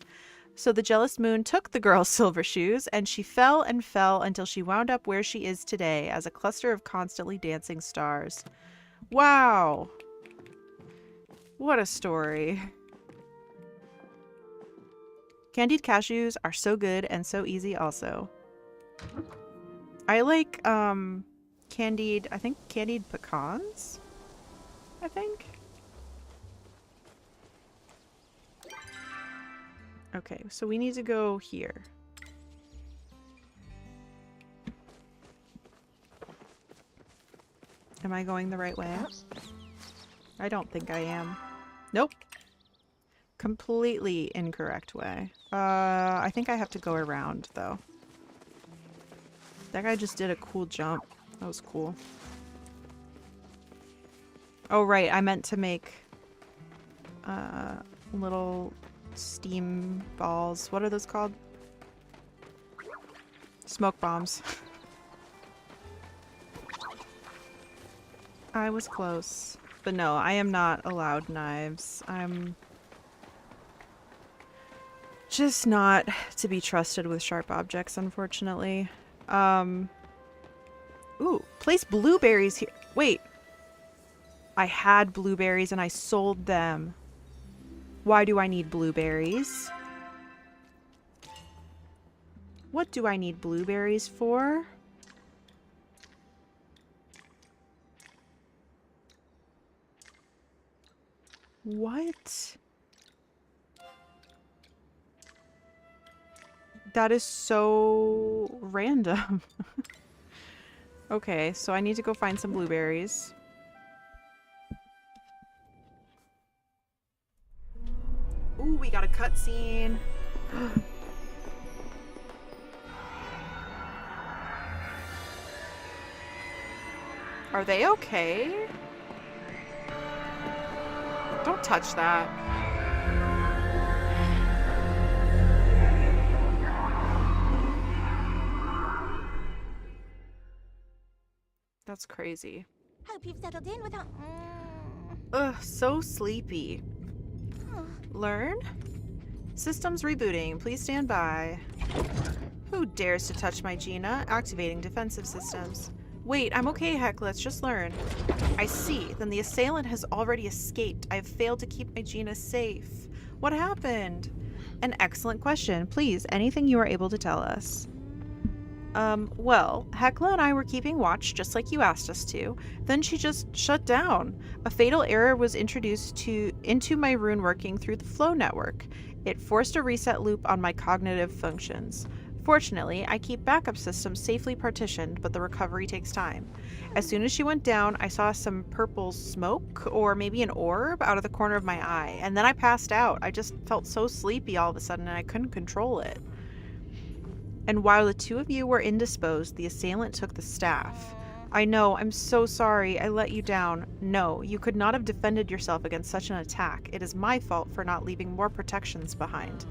So the jealous moon took the girl's silver shoes, and she fell and fell until she wound up where she is today, as a cluster of constantly dancing stars. Wow. What a story. Candied cashews are so good and so easy also. I like candied pecans, I think. Okay, so we need to go here. Am I going the right way? I don't think I am. Nope. Completely incorrect way. I think I have to go around, though. That guy just did a cool jump. That was cool. Oh, right. I meant to make little steam balls. What are those called? Smoke bombs. I was close. But no, I am not allowed knives. I'm just not to be trusted with sharp objects, unfortunately. Ooh, place blueberries here. Wait. I had blueberries and I sold them. Why do I need blueberries? What do I need blueberries for? What? That is so random. Okay, so I need to go find some blueberries. Ooh, we got a cutscene. Are they okay? Don't touch that. That's crazy. Hope you've settled in without. Ugh, so sleepy. Lurn? Systems rebooting. Please stand by. Who dares to touch my Gina? Activating defensive systems. Wait, I'm okay, Hecla. It's just Lurn. I see. Then the assailant has already escaped. I have failed to keep my Gina safe. What happened? An excellent question. Please, anything you are able to tell us. Well, Hecla and I were keeping watch just like you asked us to. Then she just shut down. A fatal error was introduced into my rune working through the flow network. It forced a reset loop on my cognitive functions. Fortunately, I keep backup systems safely partitioned, but the recovery takes time. As soon as she went down, I saw some purple smoke, or maybe an orb, out of the corner of my eye, and then I passed out. I just felt so sleepy all of a sudden, and I couldn't control it. And while the two of you were indisposed, the assailant took the staff. I know, I'm so sorry, I let you down. No, you could not have defended yourself against such an attack. It is my fault for not leaving more protections behind.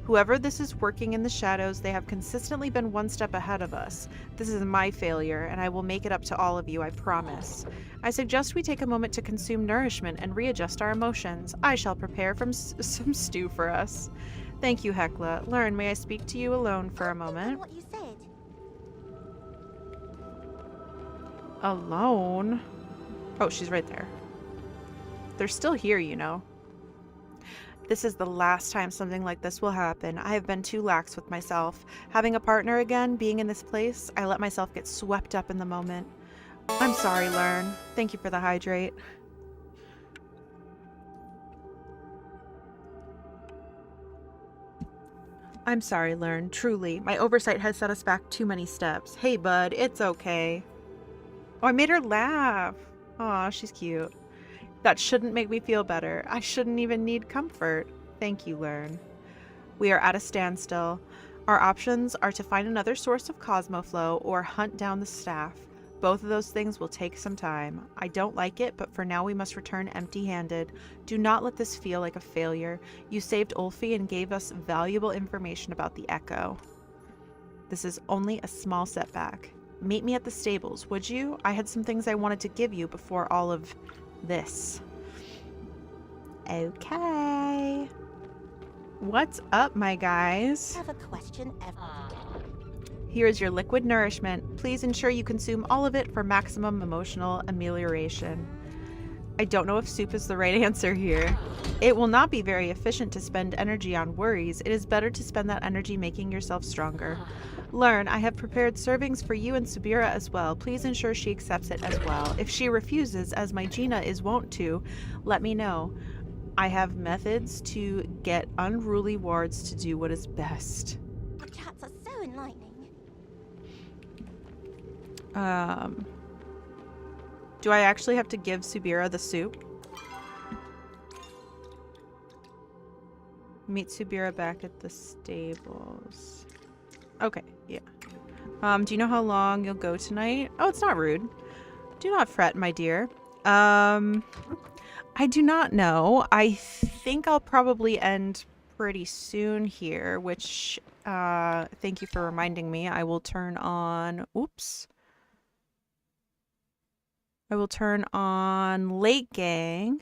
Whoever this is working in the shadows, they have consistently been one step ahead of us. This is my failure, and I will make it up to all of you, I promise. I suggest we take a moment to consume nourishment and readjust our emotions. I shall prepare some stew for us. Thank you, Hecla. Lurn, may I speak to you alone for a moment? What you said. Alone? Oh, she's right there. They're still here, you know. This is the last time something like this will happen. I have been too lax with myself. Having a partner again, being in this place, I let myself get swept up in the moment. I'm sorry, Lurn. Thank you for the hydrate. I'm sorry, Lurn. Truly, my oversight has set us back too many steps. Hey, bud, it's okay. Oh, I made her laugh. Aw, she's cute. That shouldn't make me feel better. I shouldn't even need comfort. Thank you, Lurn. We are at a standstill. Our options are to find another source of Cosmoflow or hunt down the staff. Both of those things will take some time. I don't like it, but for now we must return empty-handed. Do not let this feel like a failure. You saved Ulfi and gave us valuable information about the Echo. This is only a small setback. Meet me at the stables, would you? I had some things I wanted to give you before all of this. Okay. What's up, my guys? I have a question Here is your liquid nourishment. Please ensure you consume all of it for maximum emotional amelioration. I don't know if soup is the right answer here. It will not be very efficient to spend energy on worries. It is better to spend that energy making yourself stronger. Lurn, I have prepared servings for you and Subira as well. Please ensure she accepts it as well. If she refuses, as my Gina is wont to, let me know. I have methods to get unruly wards to do what is best. The chats are so enlightening. Do I actually have to give Subira the soup? Meet Subira back at the stables. Okay, yeah. Do you know how long you'll go tonight? Oh, it's not rude. Do not fret, my dear. I do not know. I think I'll probably end pretty soon here, which, thank you for reminding me. I will turn on, oops. I will turn on Late Gang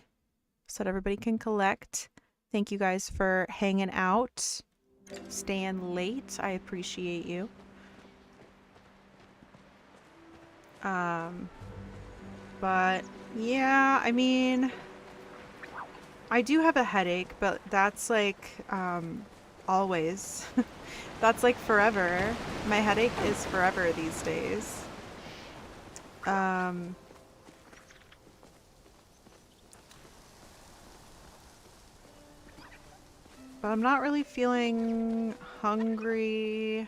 so that everybody can collect. Thank you guys for hanging out, staying late. I appreciate you. But yeah, I mean, I do have a headache, but that's like, always. That's like forever. My headache is forever these days. But I'm not really feeling hungry.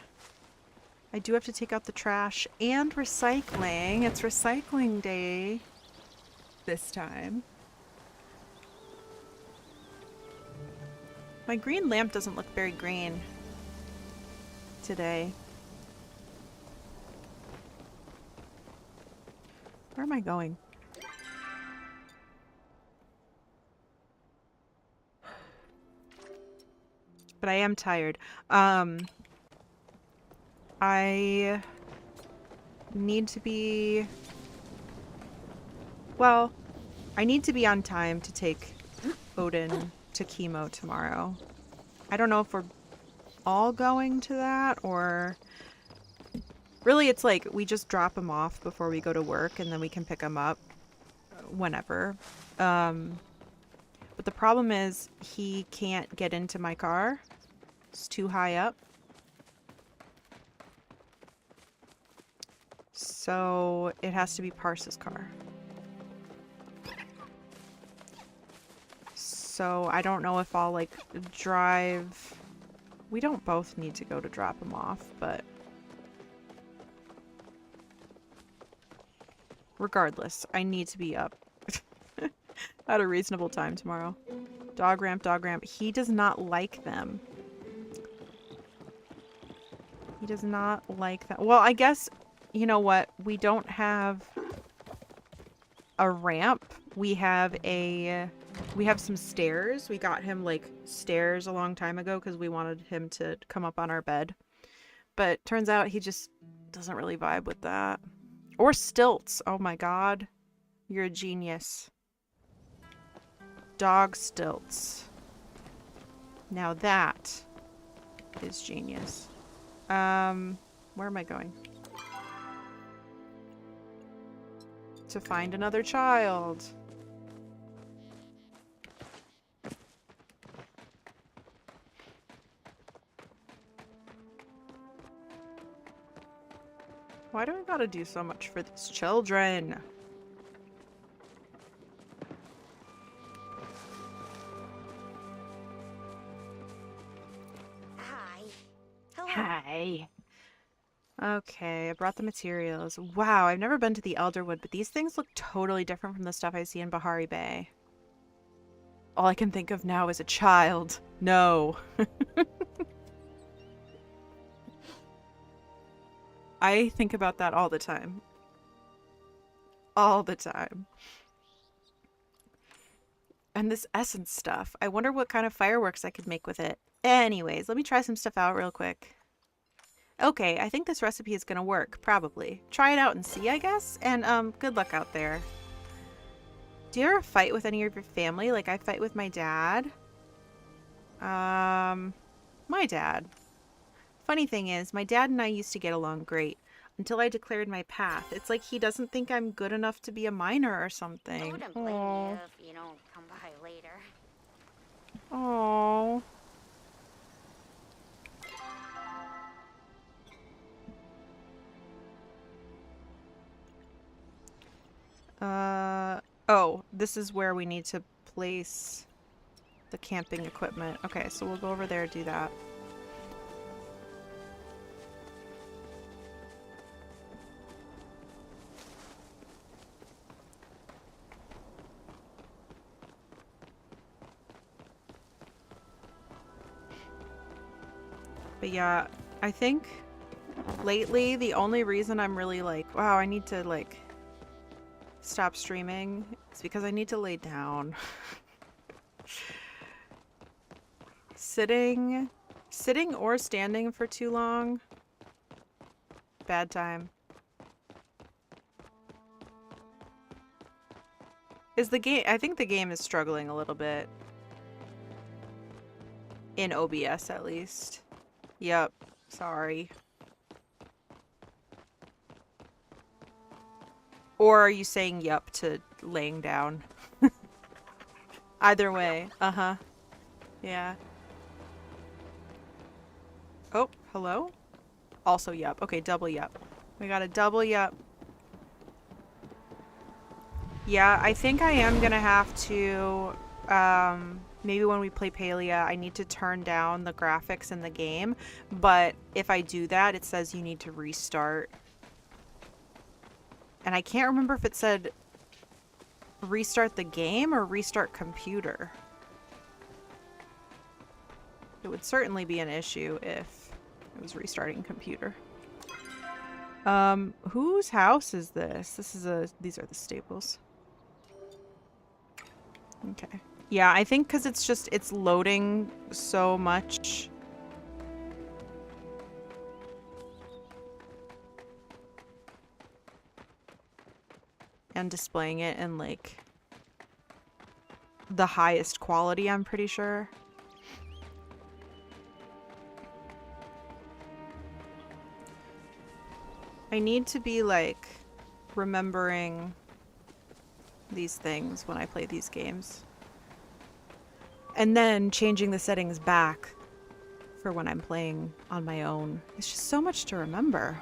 I do have to take out the trash and recycling. It's recycling day this time. My green lamp doesn't look very green today. Where am I going? But I am tired. I need to be... Well, I need to be on time to take Odin to chemo tomorrow. I don't know if we're all going to that, or... Really, it's like we just drop him off before we go to work, and then we can pick him up whenever. But the problem is he can't get into my car. It's too high up. So it has to be Pars's car. So I don't know if I'll like drive. We don't both need to go to drop him off, but regardless, I need to be up at a reasonable time tomorrow. Dog ramp, dog ramp. He does not like them. He does not like that. Well, I guess, you know what? We don't have a ramp. We have some stairs. We got him like stairs a long time ago because we wanted him to come up on our bed. But turns out he just doesn't really vibe with that. Or stilts. Oh my god. You're a genius. Dog stilts. Now that is genius. Where am I going? To find another child. Why do I gotta do so much for these children? Hi. Hello. Hi. Okay, I brought the materials. Wow, I've never been to the Elderwood, but these things look totally different from the stuff I see in Bahari Bay. All I can think of now is a child. No. I think about that all the time. All the time. And this essence stuff. I wonder what kind of fireworks I could make with it. Anyways, let me try some stuff out real quick. Okay, I think this recipe is gonna work, probably. Try it out and see, I guess? And, good luck out there. Do you ever fight with any of your family? Like, I fight with my dad. My dad. Funny thing is, my dad and I used to get along great. Until I declared my path. It's like he doesn't think I'm good enough to be a minor or something. I wouldn't blame you if you don't come by later. Aww. Oh, this is where we need to place the camping equipment. Okay, so we'll go over there and do that. But yeah, I think lately the only reason I'm really like, wow, I need to like stop streaming is because I need to lay down. Sitting or standing for too long, bad time. Is the game, I think the game is struggling a little bit. In OBS at least. Yep, sorry. Or are you saying yup to laying down? Either way. Uh-huh. Yeah. Oh, hello? Also yup. Okay, double yup. We got a double yup. Yeah, I think I am gonna have to maybe when we play Palia, I need to turn down the graphics in the game. But if I do that, it says you need to restart. And I can't remember if it said restart the game or restart computer. It would certainly be an issue if it was restarting computer. Whose house is this? These are the stables. Okay. Yeah, I think because it's loading so much. And displaying it in like the highest quality, I'm pretty sure. I need to be like remembering these things when I play these games. And then changing the settings back for when I'm playing on my own. It's just so much to remember.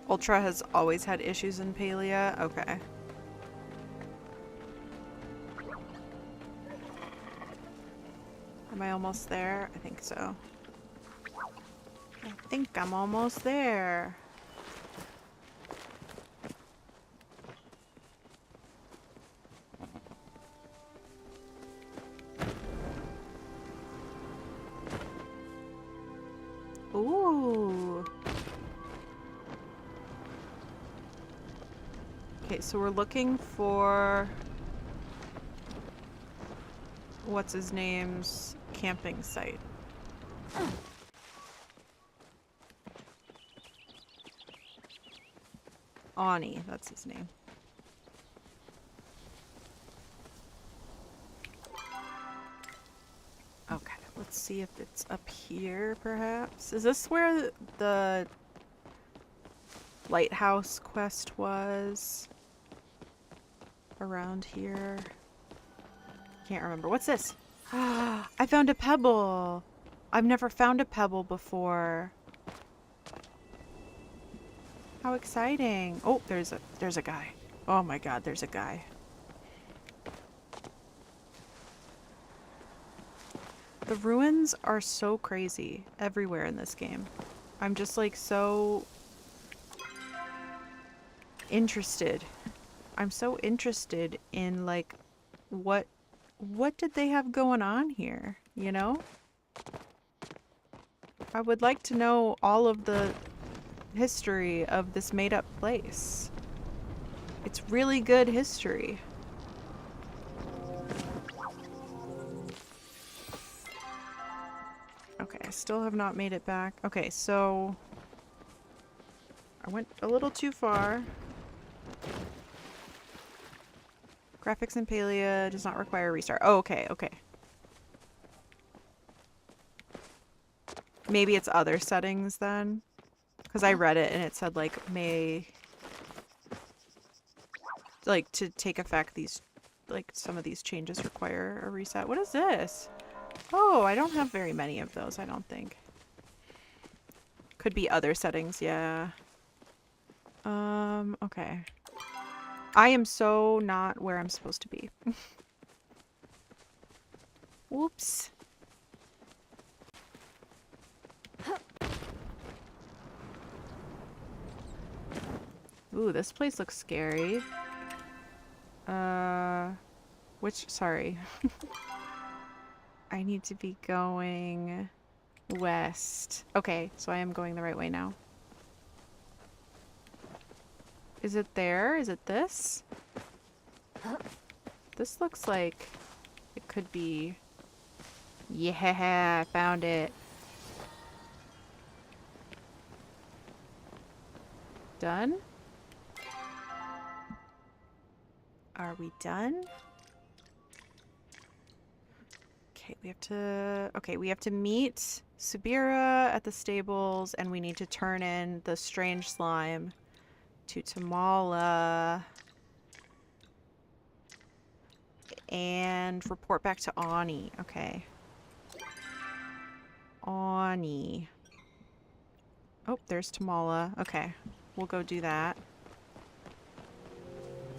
Ultra has always had issues in Palia? Okay. Am I almost there? I think so. I think I'm almost there. Ooh. Okay, so we're looking for what's his name's camping site. Ani, that's his name. Okay, let's see if it's up here, perhaps. Is this where the lighthouse quest was? Around here? Can't remember. What's this? I found a pebble! I've never found a pebble before. How exciting. Oh, there's a guy. Oh my god, there's a guy. The ruins are so crazy everywhere in this game. I'm just like so interested. I'm so interested in like what did they have going on here, you know? I would like to know all of the history of this made-up place. It's really good history. Okay, I still have not made it back. Okay, so I went a little too far. Graphics in Palia does not require a restart. Oh, okay, okay. Maybe it's other settings then? Because I read it and it said like may... like to take effect these... like some of these changes require a reset. What is this? Oh, I don't have very many of those, I don't think. Could be other settings, yeah. Okay. I am so not where I'm supposed to be. Whoops. Ooh, this place looks scary. Sorry. I need to be going west. Okay, so I am going the right way now. Is it there? Is it this? This looks like it could be... Yeah, I found it. Done? Are we done? Okay, we have to meet Subira at the stables, and we need to turn in the strange slime to Tamala. And report back to Ani. Okay. Ani. Oh, there's Tamala. Okay. We'll go do that.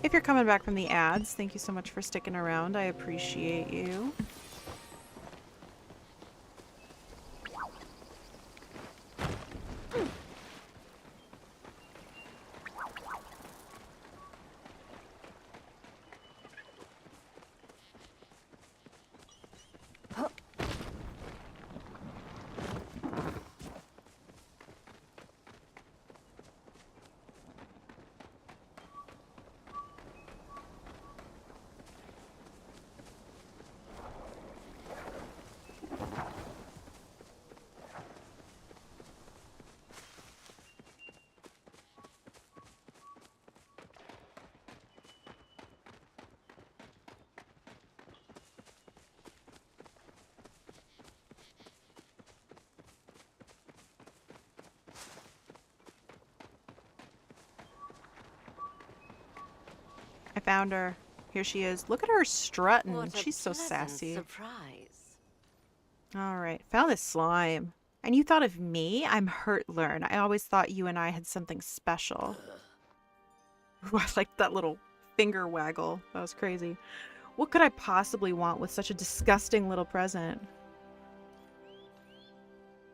If you're coming back from the ads, thank you so much for sticking around. I appreciate you. I found her. Here she is. Look at her strutting. What a She's so pleasant sassy. surprise. Alright, found this slime. And you thought of me? I'm hurt, Lurn. I always thought you and I had something special. Ooh, I like that little finger waggle. That was crazy. What could I possibly want with such a disgusting little present?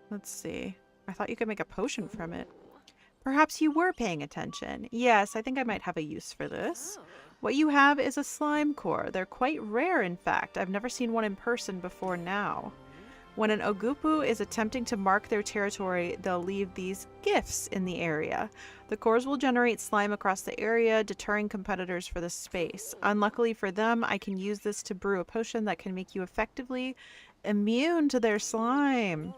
Let's see. I thought you could make a potion from it. Perhaps you were paying attention. Yes, I think I might have a use for this. What you have is a slime core. They're quite rare, in fact. I've never seen one in person before now. When an Ogupu is attempting to mark their territory, they'll leave these gifts in the area. The cores will generate slime across the area, deterring competitors for the space. Unluckily for them, I can use this to brew a potion that can make you effectively immune to their slime.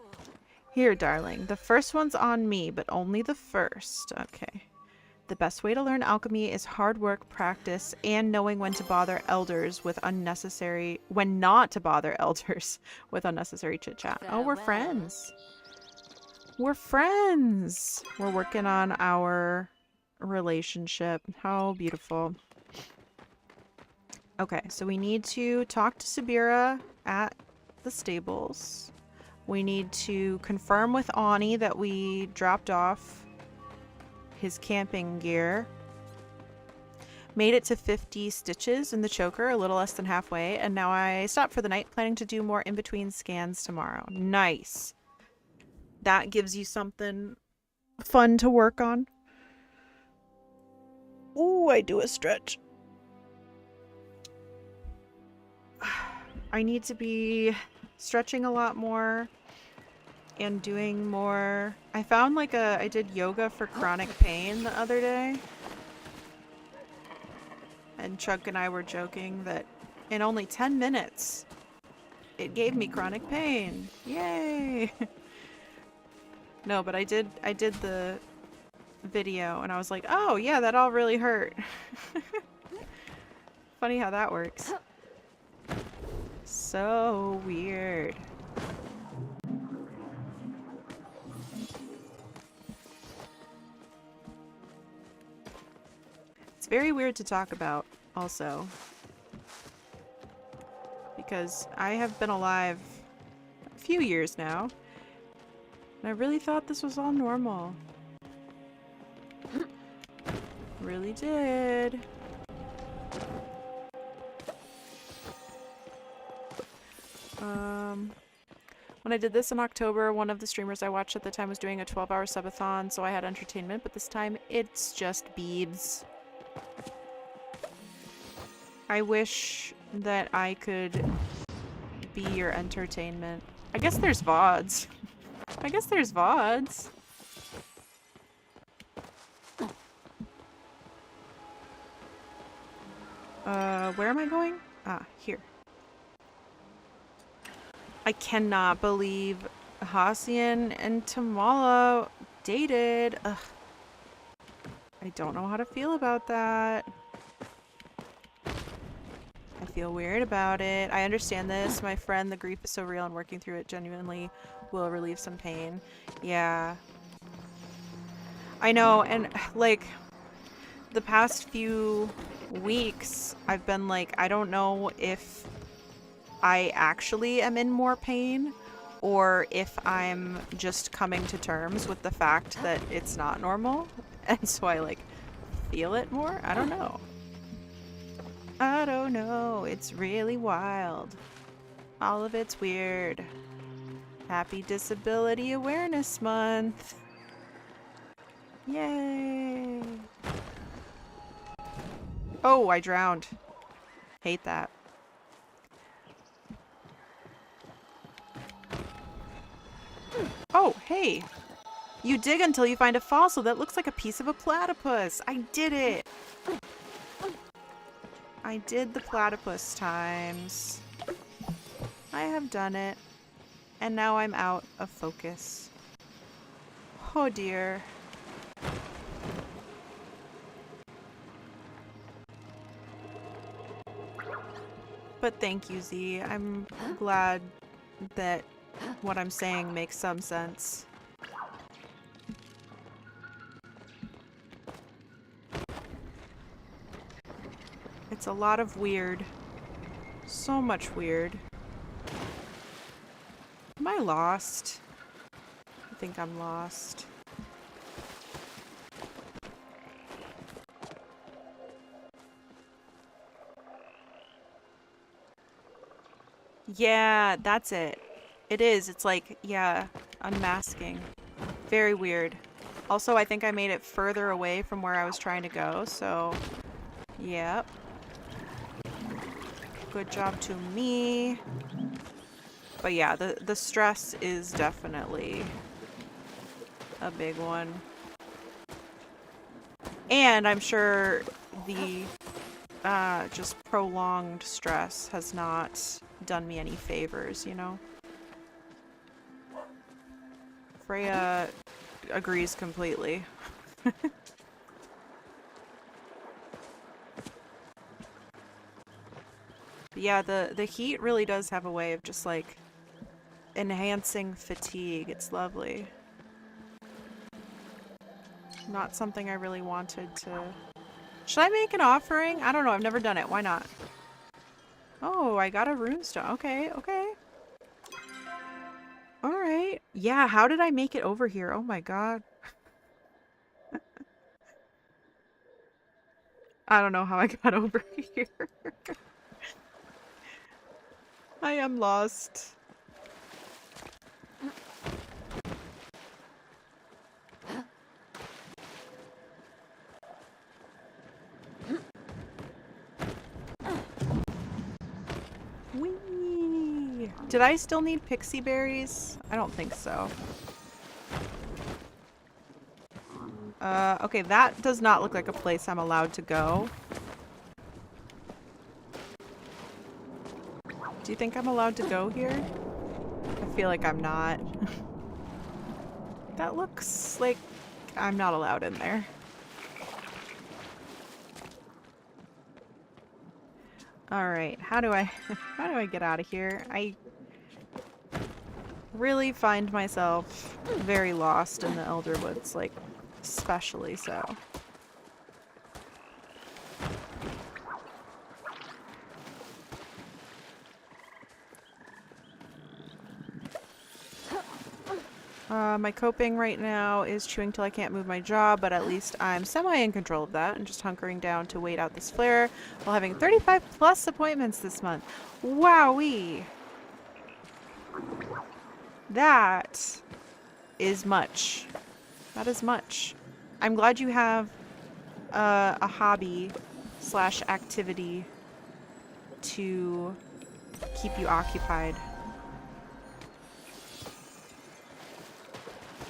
Here, darling. The first one's on me, but only the first. Okay. The best way to learn alchemy is hard work, practice, and knowing when to bother elders with unnecessary... when not to bother elders with unnecessary chit-chat. Oh, we're friends. We're friends. We're working on our relationship. How beautiful. Okay, so we need to talk to Sabira at the stables. We need to confirm with Ani that we dropped off his camping gear. Made it to 50 stitches in the choker, a little less than halfway, and now I stopped for the night, planning to do more in-between scans tomorrow. Nice. That gives you something fun to work on. Ooh, I do a stretch. I need to be stretching a lot more and doing more. I found like I did yoga for chronic pain the other day. And Chuck and I were joking that in only 10 minutes, it gave me chronic pain. Yay! No, but I did the video and I was like, oh yeah, that all really hurt. Funny how that works. So weird. It's very weird to talk about also, because I have been alive a few years now and I really thought this was all normal. Really did. When I did this in October, one of the streamers I watched at the time was doing a 12-hour subathon, so I had entertainment, but this time it's just Beebs. I wish that I could be your entertainment. I guess there's VODs. I guess there's VODs. Where am I going? Ah, here. I cannot believe Hassian and Tamala dated. Ugh. I don't know how to feel about that. I feel weird about it. I understand this. My friend, the grief is so real and working through it genuinely will relieve some pain. Yeah. I know, and like the past few weeks, I've been like, I don't know if I actually am in more pain or if I'm just coming to terms with the fact that it's not normal. And so I like feel it more. I don't know. I don't know. It's really wild. All of it's weird. Happy Disability Awareness Month. Yay. Oh, I drowned. Hate that. Oh, hey. You dig until you find a fossil that looks like a piece of a platypus. I did it. I did the platypus times. I have done it. And now I'm out of focus. Oh dear. But thank you, Z. I'm glad that what I'm saying makes some sense. It's a lot of weird. So much weird. Am I lost? I think I'm lost. Yeah, that's it. It is. It's like, yeah, unmasking. Very weird. Also, I think I made it further away from where I was trying to go, so... Yep. Good job to me. But yeah, the stress is definitely a big one. And I'm sure the just prolonged stress has not done me any favors, you know? Freya agrees completely. Yeah, the heat really does have a way of just like enhancing fatigue. It's lovely. Not something I really wanted to... Should I make an offering? I don't know. I've never done it. Why not? Oh, I got a runestone. Okay, okay. Alright. Yeah, how did I make it over here? Oh my god. I don't know how I got over here. I am lost. Whee! Did I still need pixie berries? I don't think so. Okay, that does not look like a place I'm allowed to go. Do you think I'm allowed to go here? I feel like I'm not. That looks like I'm not allowed in there. Alright, how do I get out of here? I really find myself very lost in the Elderwoods, like, especially so. My coping right now is chewing till I can't move my jaw, but at least I'm semi in control of that and just hunkering down to wait out this flare while having 35 plus appointments this month. Wowee! That is much. That is much. I'm glad you have a hobby slash activity to keep you occupied.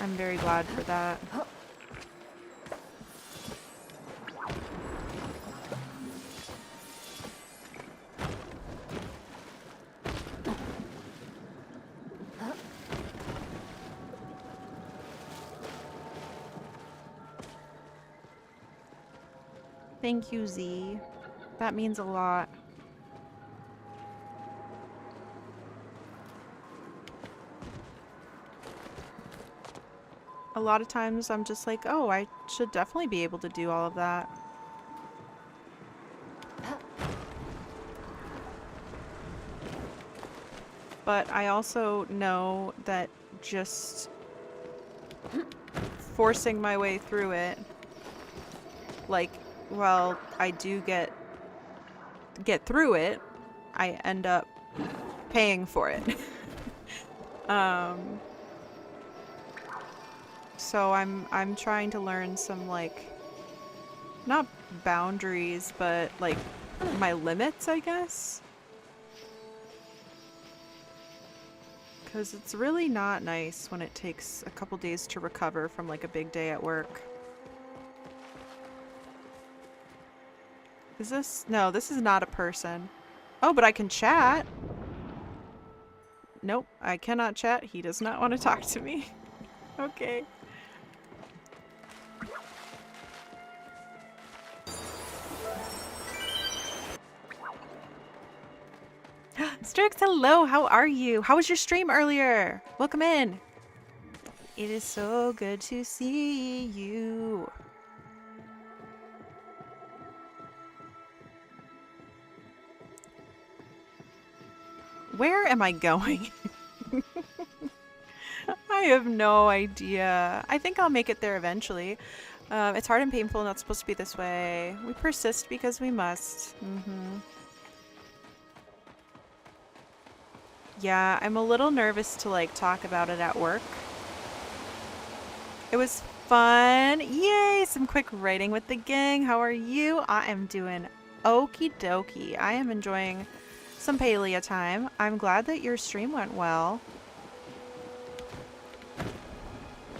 I'm very glad for that. Thank you, Z. That means a lot. A lot of times I'm just like, oh, I should definitely be able to do all of that. But I also know that just forcing my way through it, like, while I do get through it, I end up paying for it. So I'm trying to learn some, like, not boundaries, but like my limits, I guess. Because it's really not nice when it takes a couple days to recover from like a big day at work. Is this? No, this is not a person. Oh, but I can chat. Nope, I cannot chat. He does not want to talk to me. Okay. Strix, hello, how are you? How was your stream earlier? Welcome in. It is so good to see you. Where am I going? I have no idea. I think I'll make it there eventually. It's hard and painful, not supposed to be this way. We persist because we must. Yeah, I'm a little nervous to like talk about it at work. It was fun. Yay! Some quick writing with the gang. How are you? I am doing okie dokie. I am enjoying some palia time. I'm glad that your stream went well.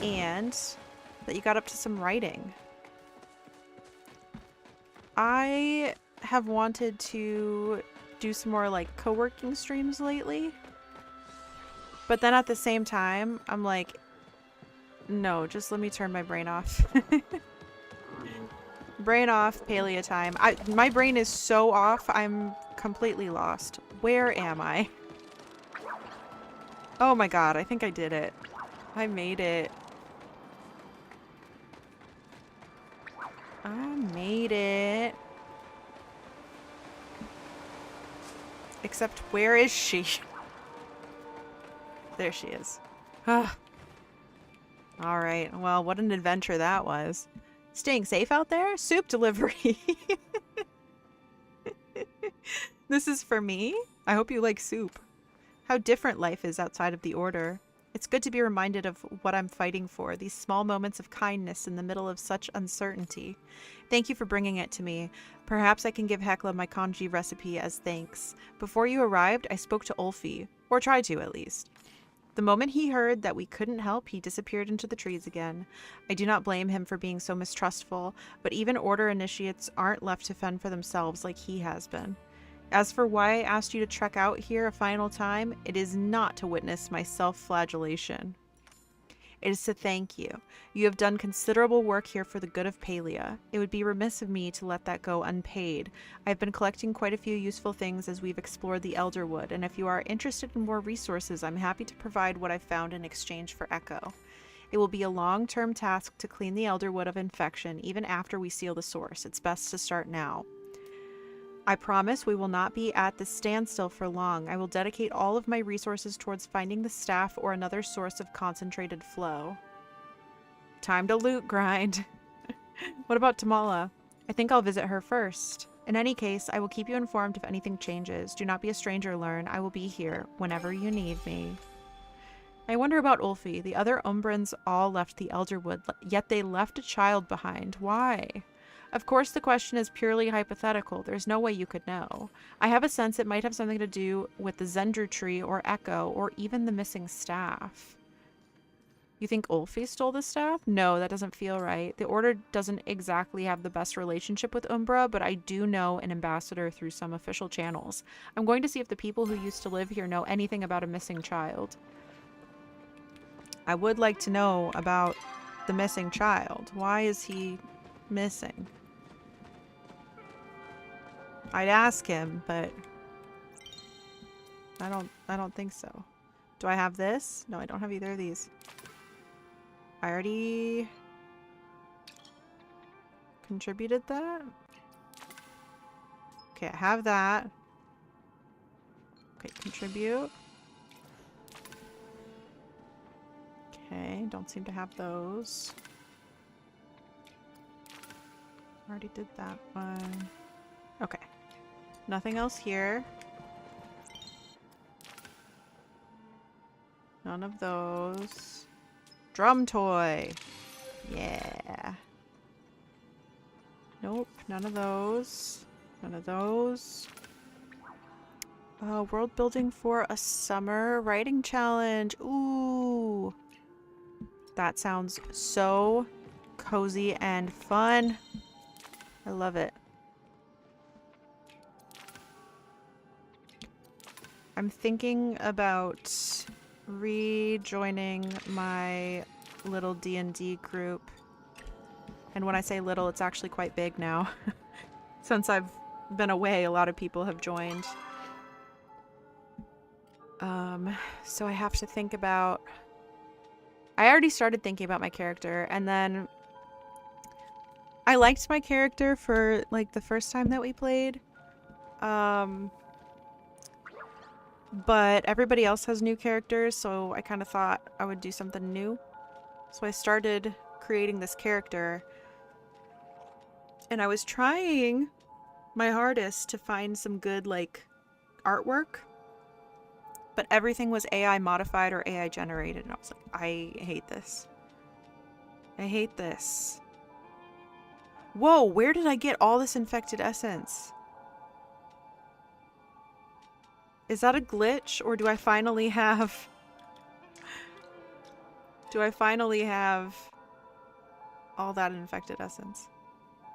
And that you got up to some writing. I have wanted to do some more like co-working streams lately. But then at the same time, I'm like, no, just let me turn my brain off. Brain off, palia time. My brain is so off, I'm completely lost. Where am I? Oh my god, I think I did it. I made it. I made it. Except where is she? There she is. Alright, well, what an adventure that was. Staying safe out there? Soup delivery. This is for me? I hope you like soup. How different life is outside of the Order. It's good to be reminded of what I'm fighting for, these small moments of kindness in the middle of such uncertainty. Thank you for bringing it to me. Perhaps I can give Hekla my kanji recipe as thanks. Before you arrived, I spoke to Ulfi, or tried to at least. The moment he heard that we couldn't help, he disappeared into the trees again. I do not blame him for being so mistrustful, but even Order initiates aren't left to fend for themselves like he has been. As for why I asked you to trek out here a final time, it is not to witness my self-flagellation. It is to thank you. You have done considerable work here for the good of Palia. It would be remiss of me to let that go unpaid. I've been collecting quite a few useful things as we've explored the Elderwood, and if you are interested in more resources, I'm happy to provide what I've found in exchange for Echo. It will be a long-term task to clean the Elderwood of infection, even after we seal the source. It's best to start now. I promise we will not be at this standstill for long. I will dedicate all of my resources towards finding the staff or another source of concentrated flow. Time to loot grind. What about Tamala? I think I'll visit her first. In any case, I will keep you informed if anything changes. Do not be a stranger, Lurn. I will be here whenever you need me. I wonder about Ulfi. The other Umbrans all left the Elderwood, yet they left a child behind. Why? Of course, the question is purely hypothetical. There's no way you could know. I have a sense it might have something to do with the Zendru tree or Echo or even the missing staff. You think Ulfi stole the staff? No, that doesn't feel right. The Order doesn't exactly have the best relationship with Umbra, but I do know an ambassador through some official channels. I'm going to see if the people who used to live here know anything about a missing child. I would like to know about the missing child. Why is he missing? I'd ask him, but I don't think so. Do I have this? No, I don't have either of these. I already contributed that. Okay, I have that. Okay, contribute. Okay, don't seem to have those. Already did that one. Okay. Nothing else here. None of those. Drum toy. Yeah. Nope, none of those. None of those. World building for a summer writing challenge. Ooh. That sounds so cozy and fun. I love it. I'm thinking about rejoining my little D&D group. And when I say little, it's actually quite big now. Since I've been away, a lot of people have joined. So I have to think about... I already started thinking about my character, and then I liked my character for like the first time that we played. But everybody else has new characters, so I kind of thought I would do something new. So I started creating this character, and I was trying my hardest to find some good like artwork, but everything was AI modified or AI generated, and I was like, I hate this. I hate this. Whoa, where did I get all this infected essence? Is that a glitch, or do I finally have... Do I finally have all that infected essence?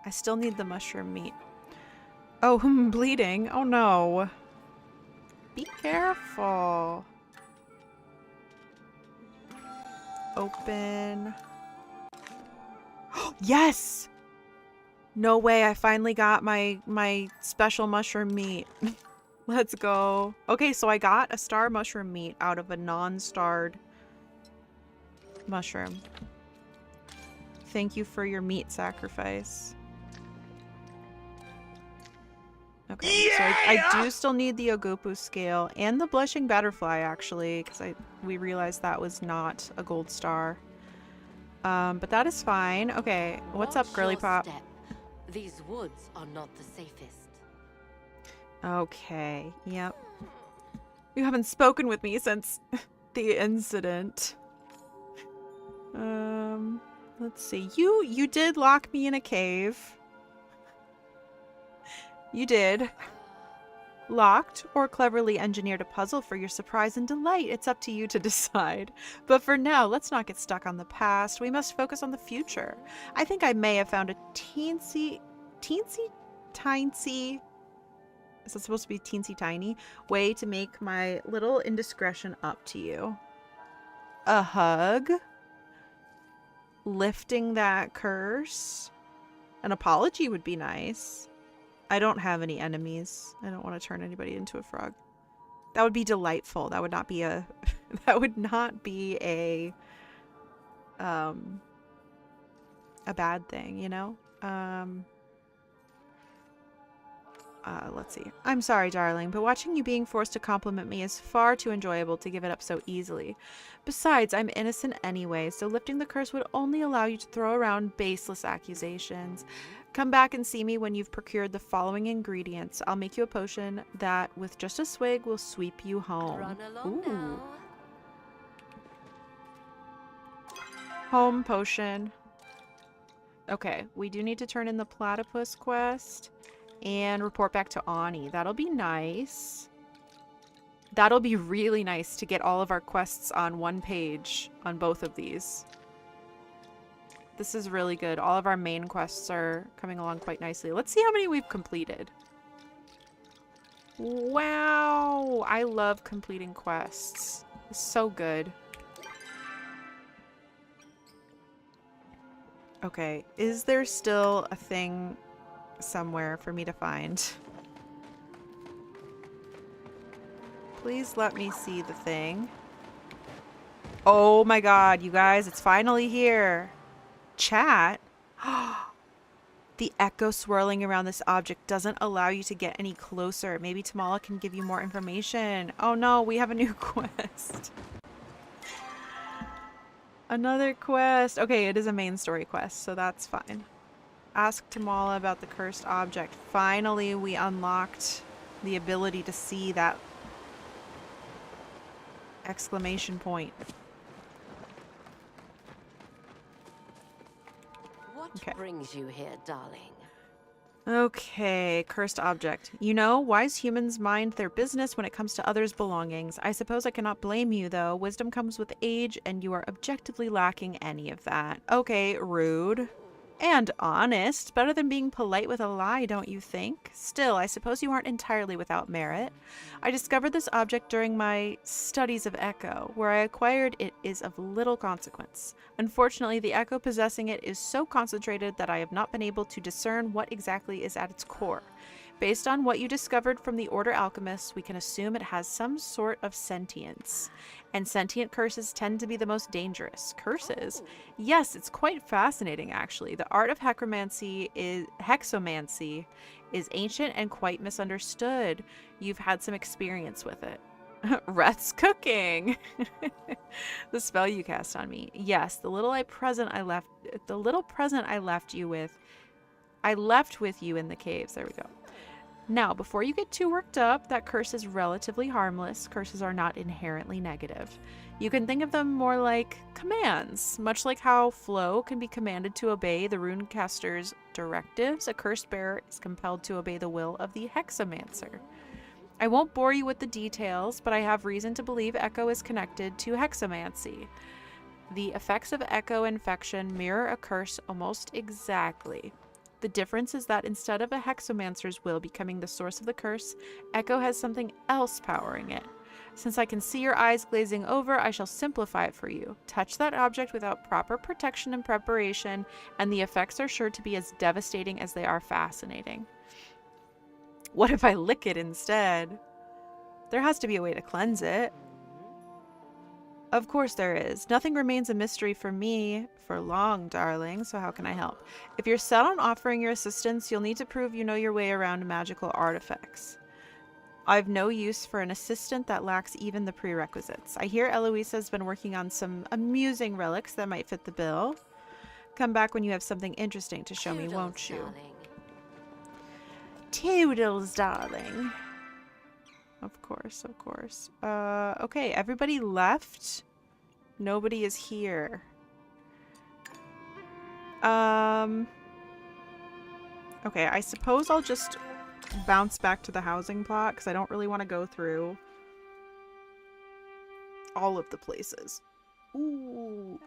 I still need the mushroom meat. Oh, bleeding. Oh no. Be careful. Open. Yes! No way, I finally got my special mushroom meat. Let's go. Okay, so I got a star mushroom meat out of a non-starred mushroom. Thank you for your meat sacrifice. Okay, so I do still need the Ogopu scale and the blushing butterfly, actually, because we realized that was not a gold star. But that is fine. Okay, what's up, Girly Pop? These woods are not the safest. Okay, yep. You haven't spoken with me since the incident. Let's see. You did lock me in a cave. You did. Locked or cleverly engineered a puzzle for your surprise and delight. It's up to you to decide. But for now, let's not get stuck on the past. We must focus on the future. I think I may have found a teensy tiny, is that supposed to be teensy tiny, way to make my little indiscretion up to you. A hug? Lifting that curse? An apology would be nice. I don't have any enemies. I don't want to turn anybody into a frog. That would be delightful. That would not be a that would not be a bad thing, you know? Let's see. I'm sorry, darling, but watching you being forced to compliment me is far too enjoyable to give it up so easily. Besides, I'm innocent anyway, so lifting the curse would only allow you to throw around baseless accusations. Come back and see me when you've procured the following ingredients. I'll make you a potion that, with just a swig, will sweep you home. Run along now. Home potion. Okay, we do need to turn in the platypus quest and report back to Ani. That'll be nice. That'll be really nice to get all of our quests on one page on both of these. This is really good. All of our main quests are coming along quite nicely. Let's see how many we've completed. Wow! I love completing quests. It's so good. Okay, is there still a thing somewhere for me to find? Please let me see the thing. Oh my god, you guys, it's finally here. Chat? The echo swirling around this object doesn't allow you to get any closer. Maybe Tamala can give you more information. Oh no, we have a new quest. Another quest. Okay, it is a main story quest, so that's fine. Ask Tamala about the cursed object. Finally, we unlocked the ability to see that exclamation point. What brings you here, darling? Okay, cursed object. You know, wise humans mind their business when it comes to others' belongings. I suppose I cannot blame you, though. Wisdom comes with age, and you are objectively lacking any of that. Okay, rude. And honest. Better than being polite with a lie, don't you think? Still, I suppose you aren't entirely without merit. I discovered this object during my studies of Echo. Where I acquired it is of little consequence. Unfortunately, the Echo possessing it is so concentrated that I have not been able to discern what exactly is at its core. Based on what you discovered from the Order Alchemists, we can assume it has some sort of sentience. And sentient curses tend to be the most dangerous. Curses? Yes, it's quite fascinating, actually. The art of hexomancy is ancient and quite misunderstood. You've had some experience with it. Reth's cooking. The spell you cast on me. Yes, the little present I left with you in the caves. There we go. Now, before you get too worked up, that curse is relatively harmless. Curses are not inherently negative. You can think of them more like commands. Much like how Flo can be commanded to obey the runecaster's directives, a curse bearer is compelled to obey the will of the hexomancer. I won't bore you with the details, but I have reason to believe Echo is connected to hexomancy. The effects of Echo infection mirror a curse almost exactly. The difference is that instead of a hexomancer's will becoming the source of the curse, Echo has something else powering it. Since I can see your eyes glazing over, I shall simplify it for you. Touch that object without proper protection and preparation, and the effects are sure to be as devastating as they are fascinating. What if I lick it instead? There has to be a way to cleanse it. Of course there is. Nothing remains a mystery for me for long, darling, so how can I help? If you're set on offering your assistance, you'll need to prove you know your way around magical artifacts. I've no use for an assistant that lacks even the prerequisites. I hear Eloise has been working on some amusing relics that might fit the bill. Come back when you have something interesting to show me, won't you? Darling. Toodles, darling. Of course, of course. Okay, everybody left. Nobody is here. Okay, I suppose I'll just bounce back to the housing plot because I don't really want to go through all of the places. Ooh.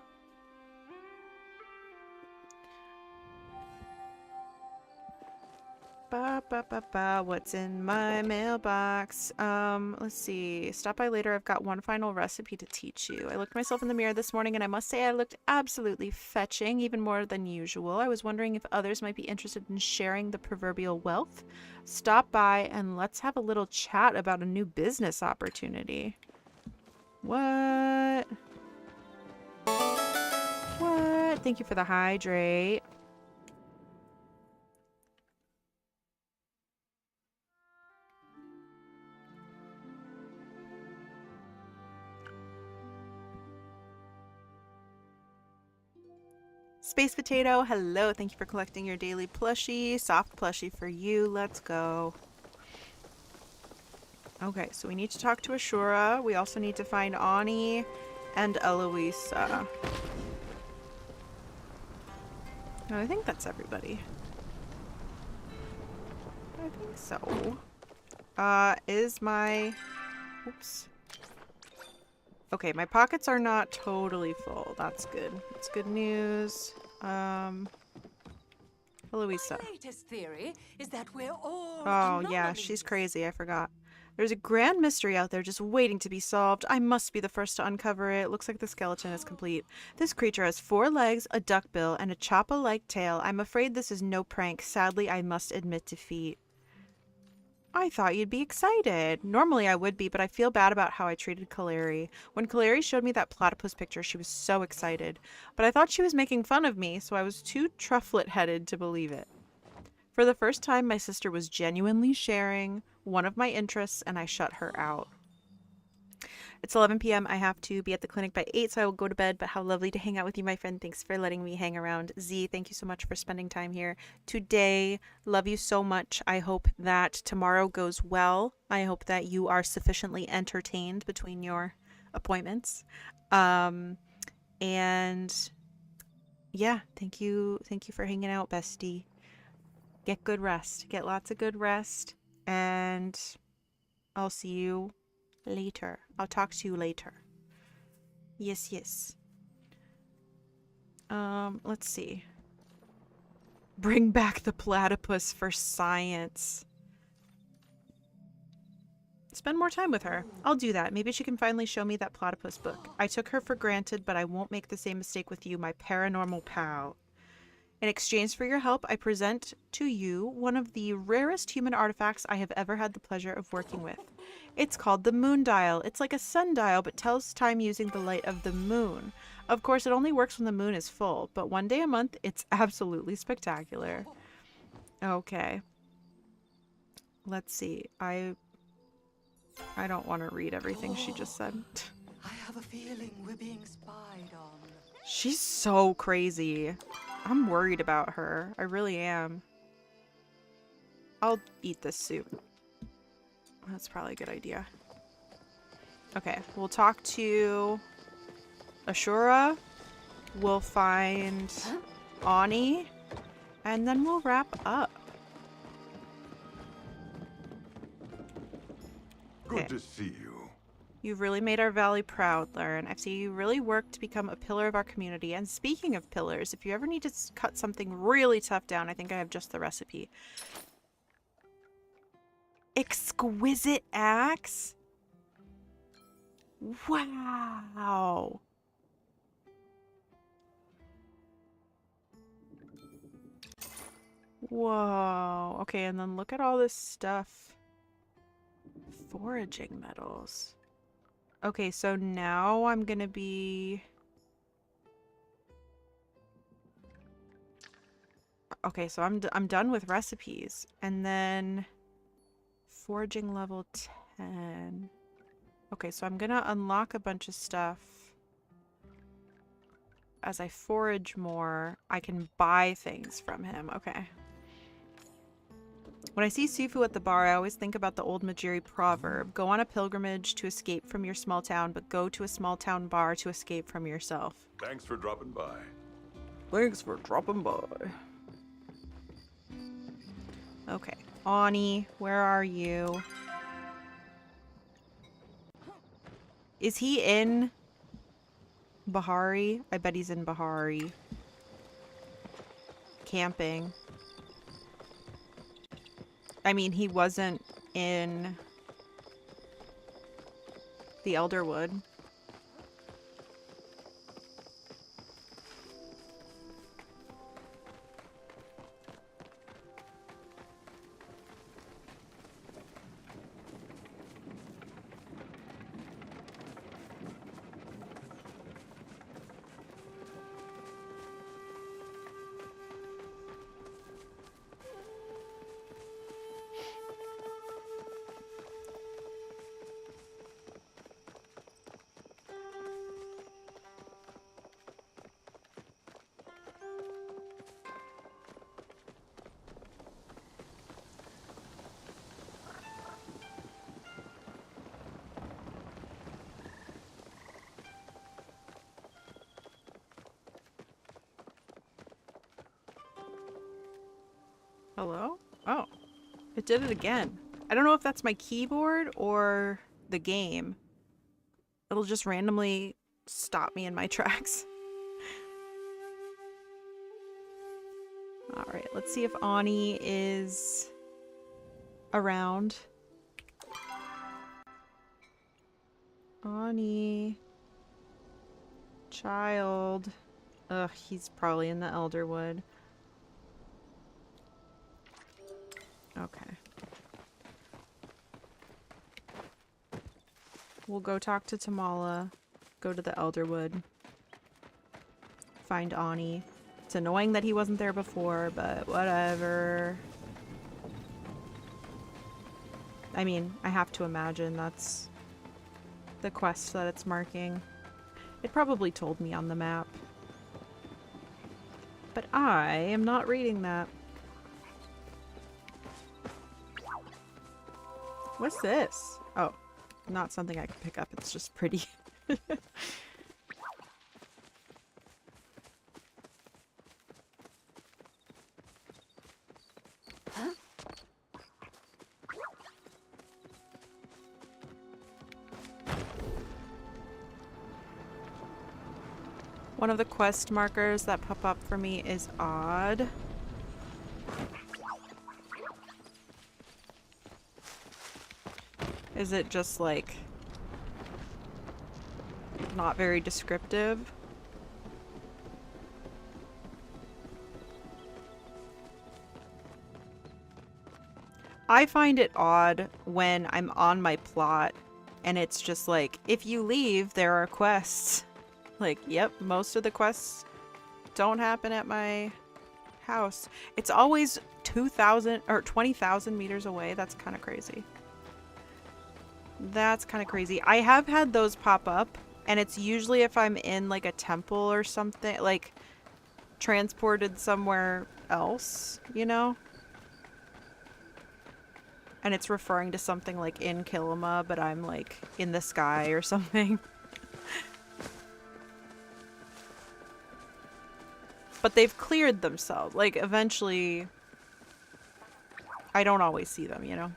What's in my mailbox? Let's see. Stop by later. I've got one final recipe to teach you. I looked myself in the mirror this morning and I must say I looked absolutely fetching, even more than usual. I was wondering if others might be interested in sharing the proverbial wealth. Stop by and let's have a little chat about a new business opportunity. What? What? Thank you for the hydrate. Space Potato, hello. Thank you for collecting your daily plushie. Soft plushie for you. Let's go. Okay, so we need to talk to Ashura. We also need to find Ani and Eloisa. No, I think that's everybody. I think so. Is my... Oops. Okay, my pockets are not totally full. That's good. That's good news. Eloisa. My latest theory is that we're all Oh, yeah, she's crazy. I forgot. There's a grand mystery out there just waiting to be solved. I must be the first to uncover it. Looks like the skeleton is complete. This creature has 4 legs, a duckbill, and a choppa-like tail. I'm afraid this is no prank. Sadly, I must admit defeat. I thought you'd be excited. Normally I would be, but I feel bad about how I treated Kaleri. When Kaleri showed me that platypus picture, she was so excited. But I thought she was making fun of me, so I was too trufflet-headed to believe it. For the first time, my sister was genuinely sharing one of my interests, and I shut her out. It's 11 p.m. I have to be at the clinic by 8, so I will go to bed. But how lovely to hang out with you, my friend. Thanks for letting me hang around. Z, thank you so much for spending time here today. Love you so much. I hope that tomorrow goes well. I hope that you are sufficiently entertained between your appointments. And yeah, thank you for hanging out, bestie. Get good rest. Get lots of good rest. And I'll see you later. I'll talk to you later. Yes, yes. Let's see. Bring back the platypus for science. Spend more time with her. I'll do that. Maybe she can finally show me that platypus book. I took her for granted, but I won't make the same mistake with you, my paranormal pal. In exchange for your help, I present to you one of the rarest human artifacts I have ever had the pleasure of working with. It's called the moon dial. It's like a sundial, but tells time using the light of the moon. Of course, it only works when the moon is full, but one day a month, it's absolutely spectacular. Okay. Let's see. I don't want to read everything she just said. I have a feeling we're being spied on. She's so crazy. I'm worried about her. I really am. I'll eat this soup. That's probably a good idea. Okay, we'll talk to Ashura. We'll find Ani. And then we'll wrap up. Good to see you. You've really made our valley proud, Lurn. I've seen you really work to become a pillar of our community. And speaking of pillars, if you ever need to cut something really tough down, I think I have just the recipe. Exquisite axe? Wow. Whoa. Okay, and then look at all this stuff. Foraging metals. Okay, so now I'm gonna be... Okay, so I'm done with recipes. And then... Foraging level 10. Okay, so I'm gonna unlock a bunch of stuff. As I forage more, I can buy things from him. Okay. When I see Sifu at the bar, I always think about the old Majiri proverb. Go on a pilgrimage to escape from your small town, but go to a small town bar to escape from yourself. Thanks for dropping by. Thanks for dropping by. Okay. Ani, where are you? Is he in Bahari? I bet he's in Bahari. Camping. I mean, he wasn't in the Elderwood. Hello? Oh, it did it again. I don't know if that's my keyboard or the game. It'll just randomly stop me in my tracks. Alright, let's see if Ani is around. Ani. Child. Ugh, he's probably in the Elderwood. Okay. We'll go talk to Tamala. Go to the Elderwood. Find Ani. It's annoying that he wasn't there before, but whatever. I mean, I have to imagine that's the quest that it's marking. It probably told me on the map. But I am not reading that. What's this? Oh, not something I can pick up. It's just pretty. One of the quest markers that pop up for me is odd. Is it just like not very descriptive? I find it odd when I'm on my plot and it's just like, if you leave, there are quests. Like, yep, most of the quests don't happen at my house. It's always 2,000 or 20,000 meters away. That's kind of crazy. That's kind of crazy. I have had those pop up, and it's usually if I'm in like a temple or something, like transported somewhere else, you know? And it's referring to something like in Kilima, but I'm like in the sky or something. But they've cleared themselves. Like, eventually, I don't always see them, you know?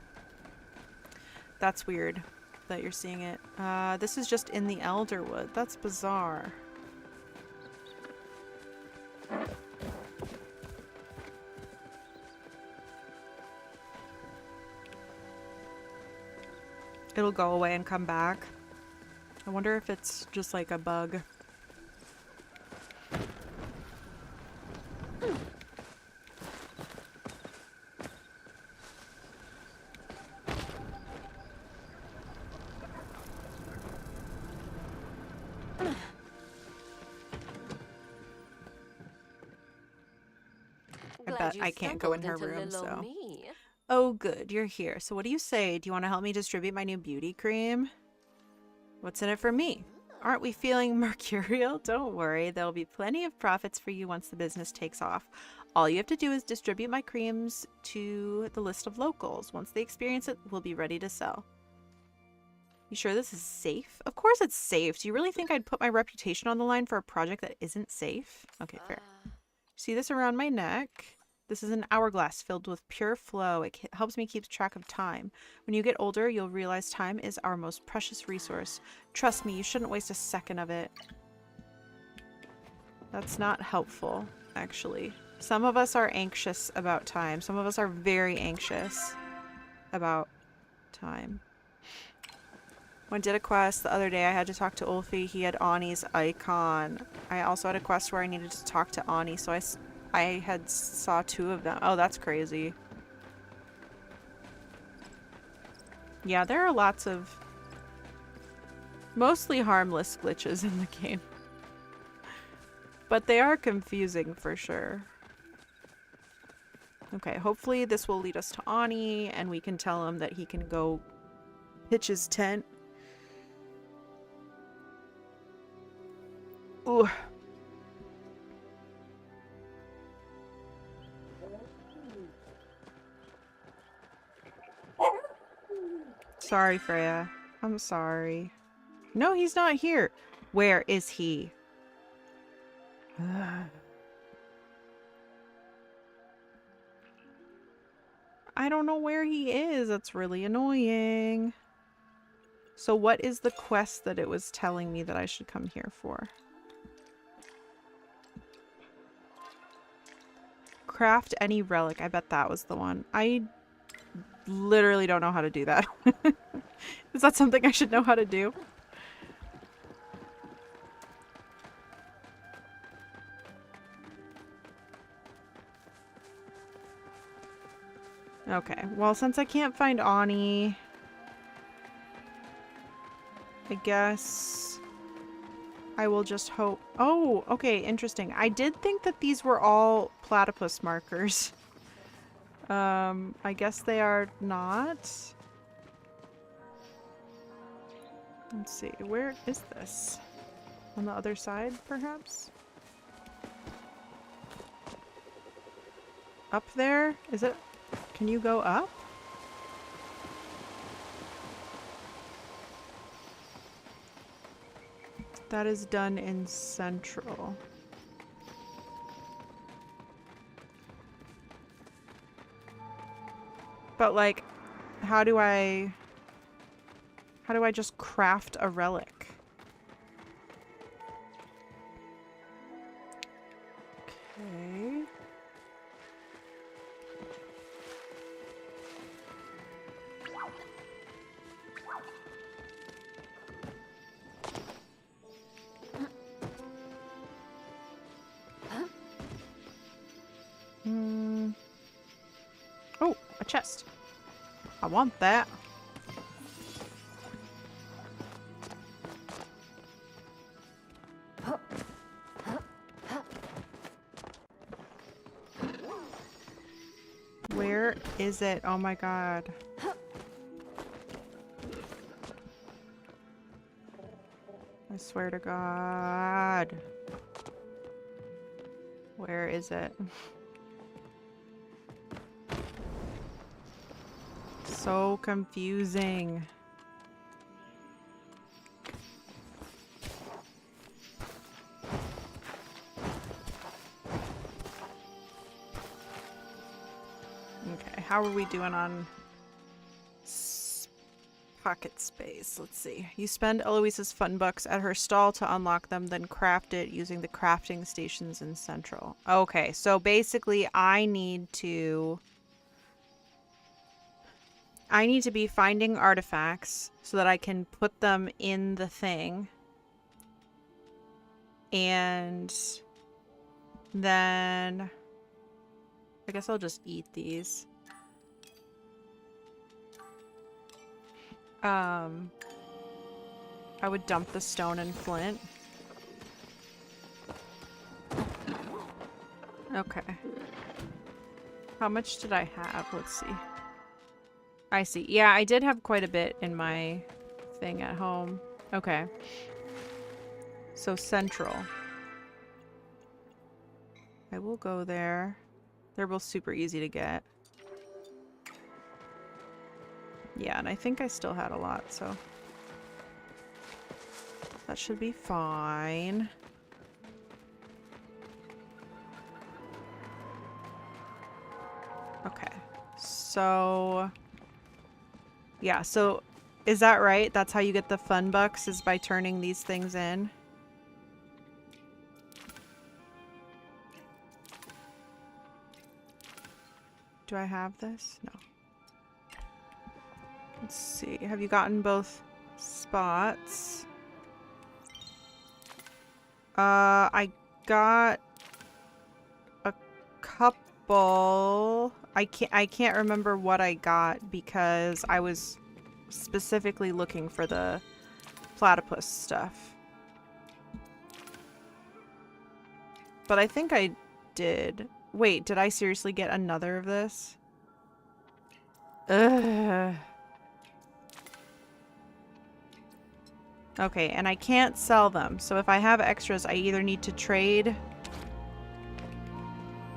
That's weird that you're seeing it. This is just in the Elderwood. That's bizarre. It'll go away and come back. I wonder if it's just like a bug. I can't go in her room, so. Oh, good, you're here. So what do you say? Do you want to help me distribute my new beauty cream? What's in it for me? Aren't we feeling mercurial? Don't worry, there'll be plenty of profits for you once the business takes off. All you have to do is distribute my creams to the list of locals. Once they experience it, we'll be ready to sell. You sure this is safe? Of course it's safe. Do you really think I'd put my reputation on the line for a project that isn't safe? Okay, fair. See this around my neck? This is an hourglass filled with pure flow. It helps me keep track of time. When you get older, you'll realize time is our most precious resource. Trust me, you shouldn't waste a second of it. That's not helpful, actually. Some of us are anxious about time. Some of us are very anxious about time. When I did a quest the other day, I had to talk to Ulfi. He had Ani's icon. I also had a quest where I needed to talk to Ani, so I had saw 2 of them. Oh, that's crazy. Yeah, there are lots of mostly harmless glitches in the game. But they are confusing for sure. Okay, hopefully this will lead us to Ani and we can tell him that he can go pitch his tent. Ooh. Sorry, Freya. I'm sorry. No, he's not here. Where is he? I don't know where he is. That's really annoying. So what is the quest that it was telling me that I should come here for? Craft any relic. I bet that was the one. I literally don't know how to do that. Is that something I should know how to do? Okay, well, since I can't find Ani, I guess I will just hope. Oh, okay, interesting. I did think that these were all platypus markers. I guess they are not. Let's see, where is this? On the other side, perhaps? Up there? Is it? Can you go up? That is done in Central. But like, how do I just craft a relic? Okay. Oh, a chest. I want that. Where is it? Oh my god. I swear to God. Where is it? So confusing. Okay, how are we doing on pocket space? Let's see. You spend Eloise's fun bucks at her stall to unlock them, then craft it using the crafting stations in Central. Okay, so basically I need to be finding artifacts so that I can put them in the thing. And then I guess I'll just eat these. I would dump the stone and flint. Okay. How much did I have? Let's see. I see. Yeah, I did have quite a bit in my thing at home. Okay. So Central. I will go there. They're both super easy to get. Yeah, and I think I still had a lot, so that should be fine. Okay. So yeah, so is that right? That's how you get the fun bucks, is by turning these things in? Do I have this? No. Let's see. Have you gotten both spots? I got a couple. I can't remember what I got because I was specifically looking for the platypus stuff. But I think I did. Wait, did I seriously get another of this? Ugh. Okay, and I can't sell them. So if I have extras, I either need to trade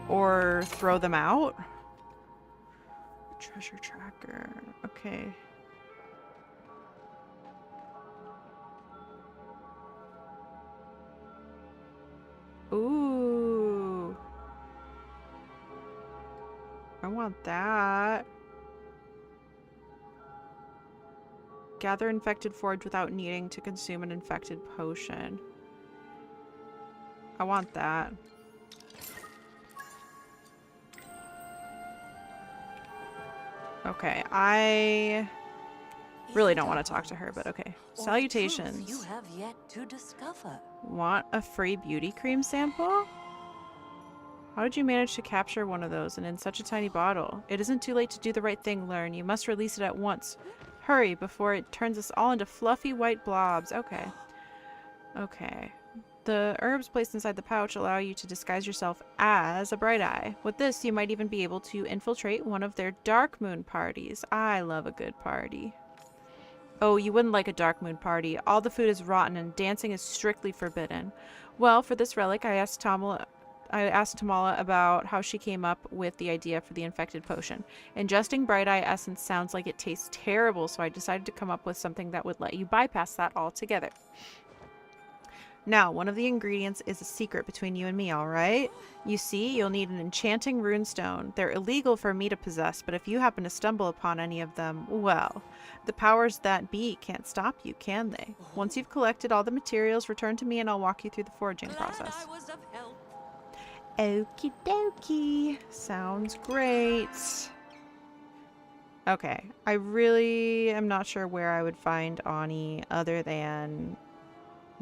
or throw them out. Treasure tracker. Okay. Ooh. I want that. Gather infected forage without needing to consume an infected potion. I want that. Okay, I really don't want to talk to her, but okay. Salutations. You have yet to discover. Want a free beauty cream sample? How did you manage to capture one of those and in such a tiny bottle? It isn't too late to do the right thing, Lurn. You must release it at once. Hurry before it turns us all into fluffy white blobs. Okay. Okay. The herbs placed inside the pouch allow you to disguise yourself as a bright eye. With this, you might even be able to infiltrate one of their dark moon parties. I love a good party. Oh, you wouldn't like a dark moon party. All the food is rotten and dancing is strictly forbidden. Well, for this relic, I asked Tamala about how she came up with the idea for the infected potion. Ingesting Bright Eye essence sounds like it tastes terrible, so I decided to come up with something that would let you bypass that altogether. Now, one of the ingredients is a secret between you and me, alright? You see, you'll need an enchanting runestone. They're illegal for me to possess, but if you happen to stumble upon any of them, well, the powers that be can't stop you, can they? Once you've collected all the materials, return to me and I'll walk you through the foraging process. Okie dokie. Sounds great. Okay, I really am not sure where I would find Ani other than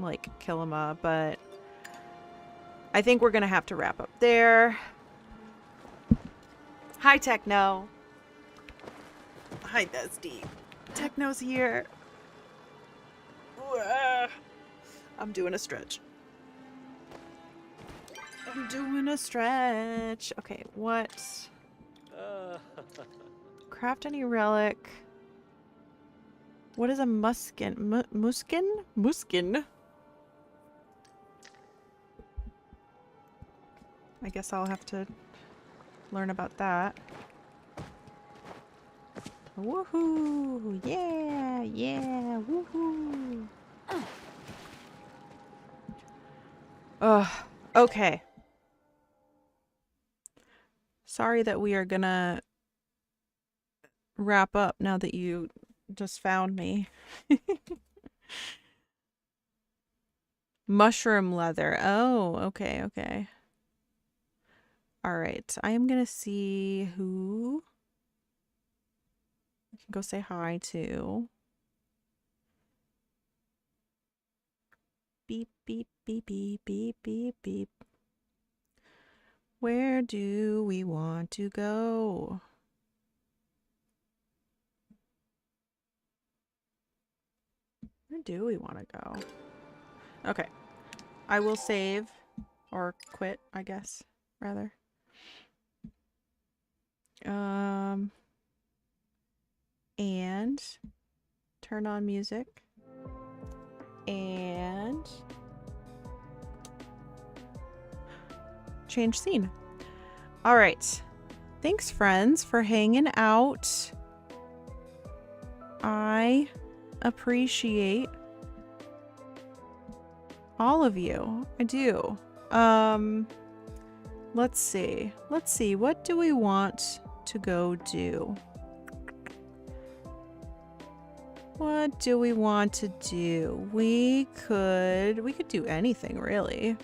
like Kilima, but I think we're gonna have to wrap up there. Hi, Techno. Hi, Dusty. Techno's here. I'm doing a stretch. I'm doing a stretch. Okay, what? Craft any relic. What is a muskin? Muskin? Muskin? I guess I'll have to learn about that. Woohoo! Yeah! Yeah! Woohoo! Ugh. Okay. Sorry that we are gonna wrap up now that you just found me. Mushroom leather. Oh, okay, okay. Alright, I am gonna see who I can go say hi to. Beep, beep, beep, beep, beep, beep, beep. Where do we want to go? Where do we want to go? Okay. I will save or quit, I guess, rather. And turn on music. And change scene. All right. Thanks, friends, for hanging out. I appreciate all of you. I do. Let's see. Let's see. What do we want to go do? What do we want to do? We could do anything, really.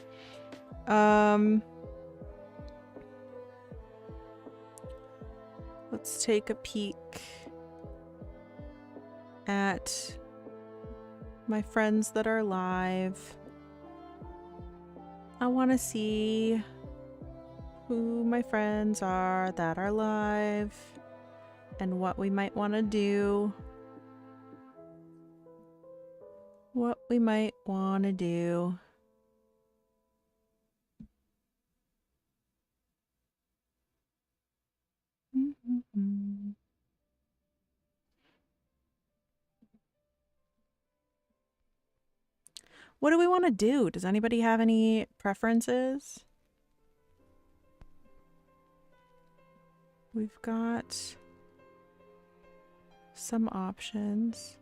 Let's take a peek at my friends that are live. I want to see who my friends are that are live and what we might want to do. What we might want to do. What do we want to do? Does anybody have any preferences? We've got some options.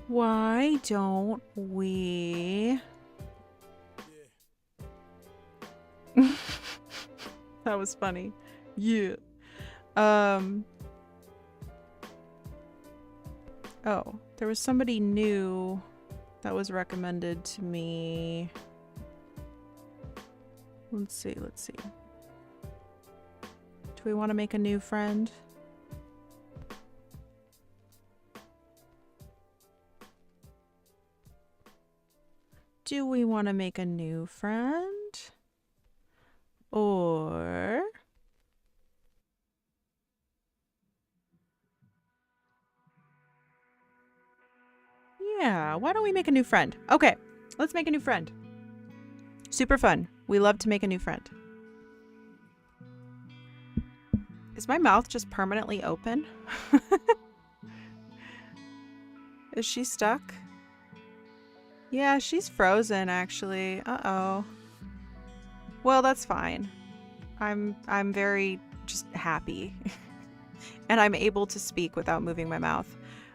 Why don't we... That was funny. Yeah. Oh, there was somebody new that was recommended to me. Let's see, let's see. Do we want to make a new friend? Do we want to make a new friend? Or Why don't we make a new friend? Okay, let's make a new friend. Super fun. We love to make a new friend. Is my mouth just permanently open? Is she stuck? Yeah, she's frozen actually. Uh-oh. Well, that's fine. I'm very just happy. And I'm able to speak without moving my mouth,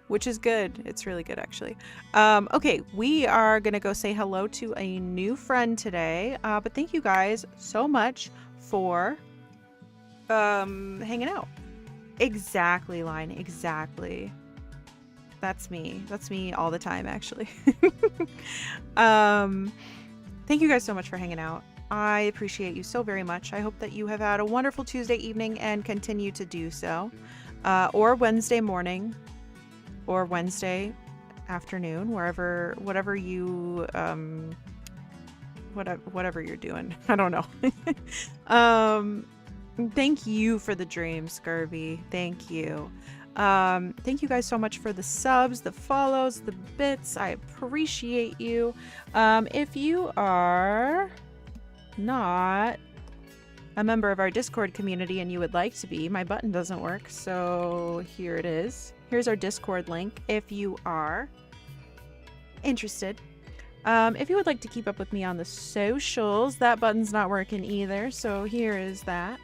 which is good. It's really good actually. Okay, we are gonna go say hello to a new friend today. But thank you guys so much for hanging out. Exactly, Line. Exactly. That's me. That's me all the time, actually. Thank you guys so much for hanging out. I appreciate you so very much. I hope that you have had a wonderful Tuesday evening and continue to do so. Or Wednesday morning, or Wednesday afternoon, whatever you, whatever you're doing. I don't know. Thank you for the dream, Scurvy. Thank you. Thank you guys so much for the subs, the follows, the bits. I appreciate you. If you are not a member of our Discord community and you would like to be, my button doesn't work, so here it is. Here's our Discord link if you are interested. If you would like to keep up with me on the socials, that button's not working either, so here is that.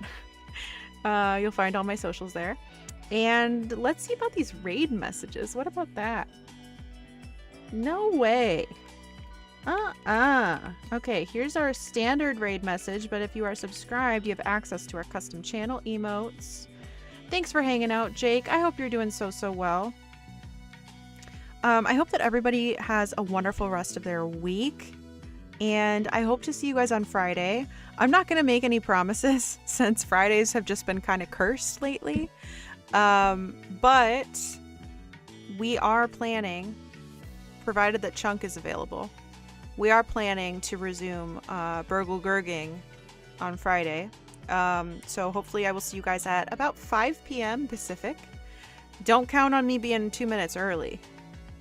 You'll find all my socials there. And let's see about these raid messages. What about that? No way. Okay, here's our standard raid message, but if you are subscribed, you have access to our custom channel emotes. Thanks for hanging out, Jake. I hope you're doing so well. I hope that everybody has a wonderful rest of their week, and I hope to see you guys on Friday. I'm not going to make any promises since Fridays have just been kind of cursed lately, but we are planning, provided that Chunk is available, we are planning to resume Burgle Gurging on Friday. So hopefully I will see you guys at about 5 p.m. Pacific. Don't count on me being 2 minutes early.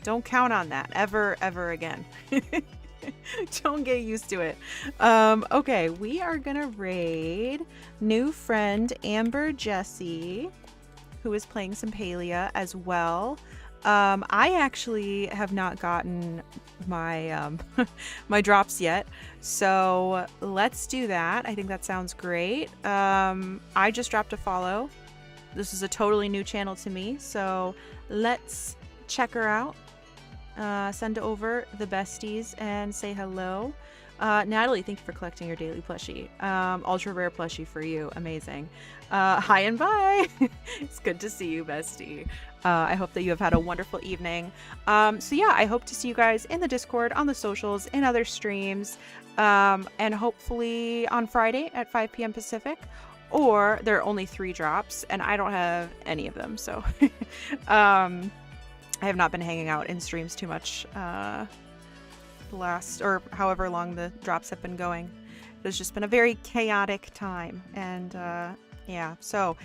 Don't count on that ever again. Don't get used to it. Okay, we are gonna raid new friend Amber Jessie, who is playing some Palia as well. I actually have not gotten my my drops yet, so let's do that. I think that sounds great. I just dropped a follow. This is a totally new channel to me, so let's check her out. Send over the besties and say hello. Natalie, thank you for collecting your daily plushie. Ultra rare plushie for you. Amazing. Hi and bye. It's good to see you, bestie. I hope that you have had a wonderful evening. So yeah, I hope to see you guys in the Discord, on the socials, in other streams, and hopefully on Friday at 5 p.m. Pacific. Or there are only 3 drops, and I don't have any of them, so I have not been hanging out in streams too much the last, or however long the drops have been going. It has just been a very chaotic time, and yeah, so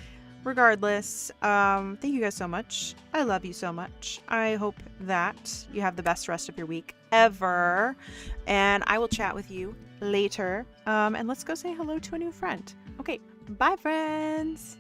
regardless, thank you guys so much. I love you so much. I hope that you have the best rest of your week ever, and I will chat with you later. And let's go say hello to a new friend. Okay, bye friends!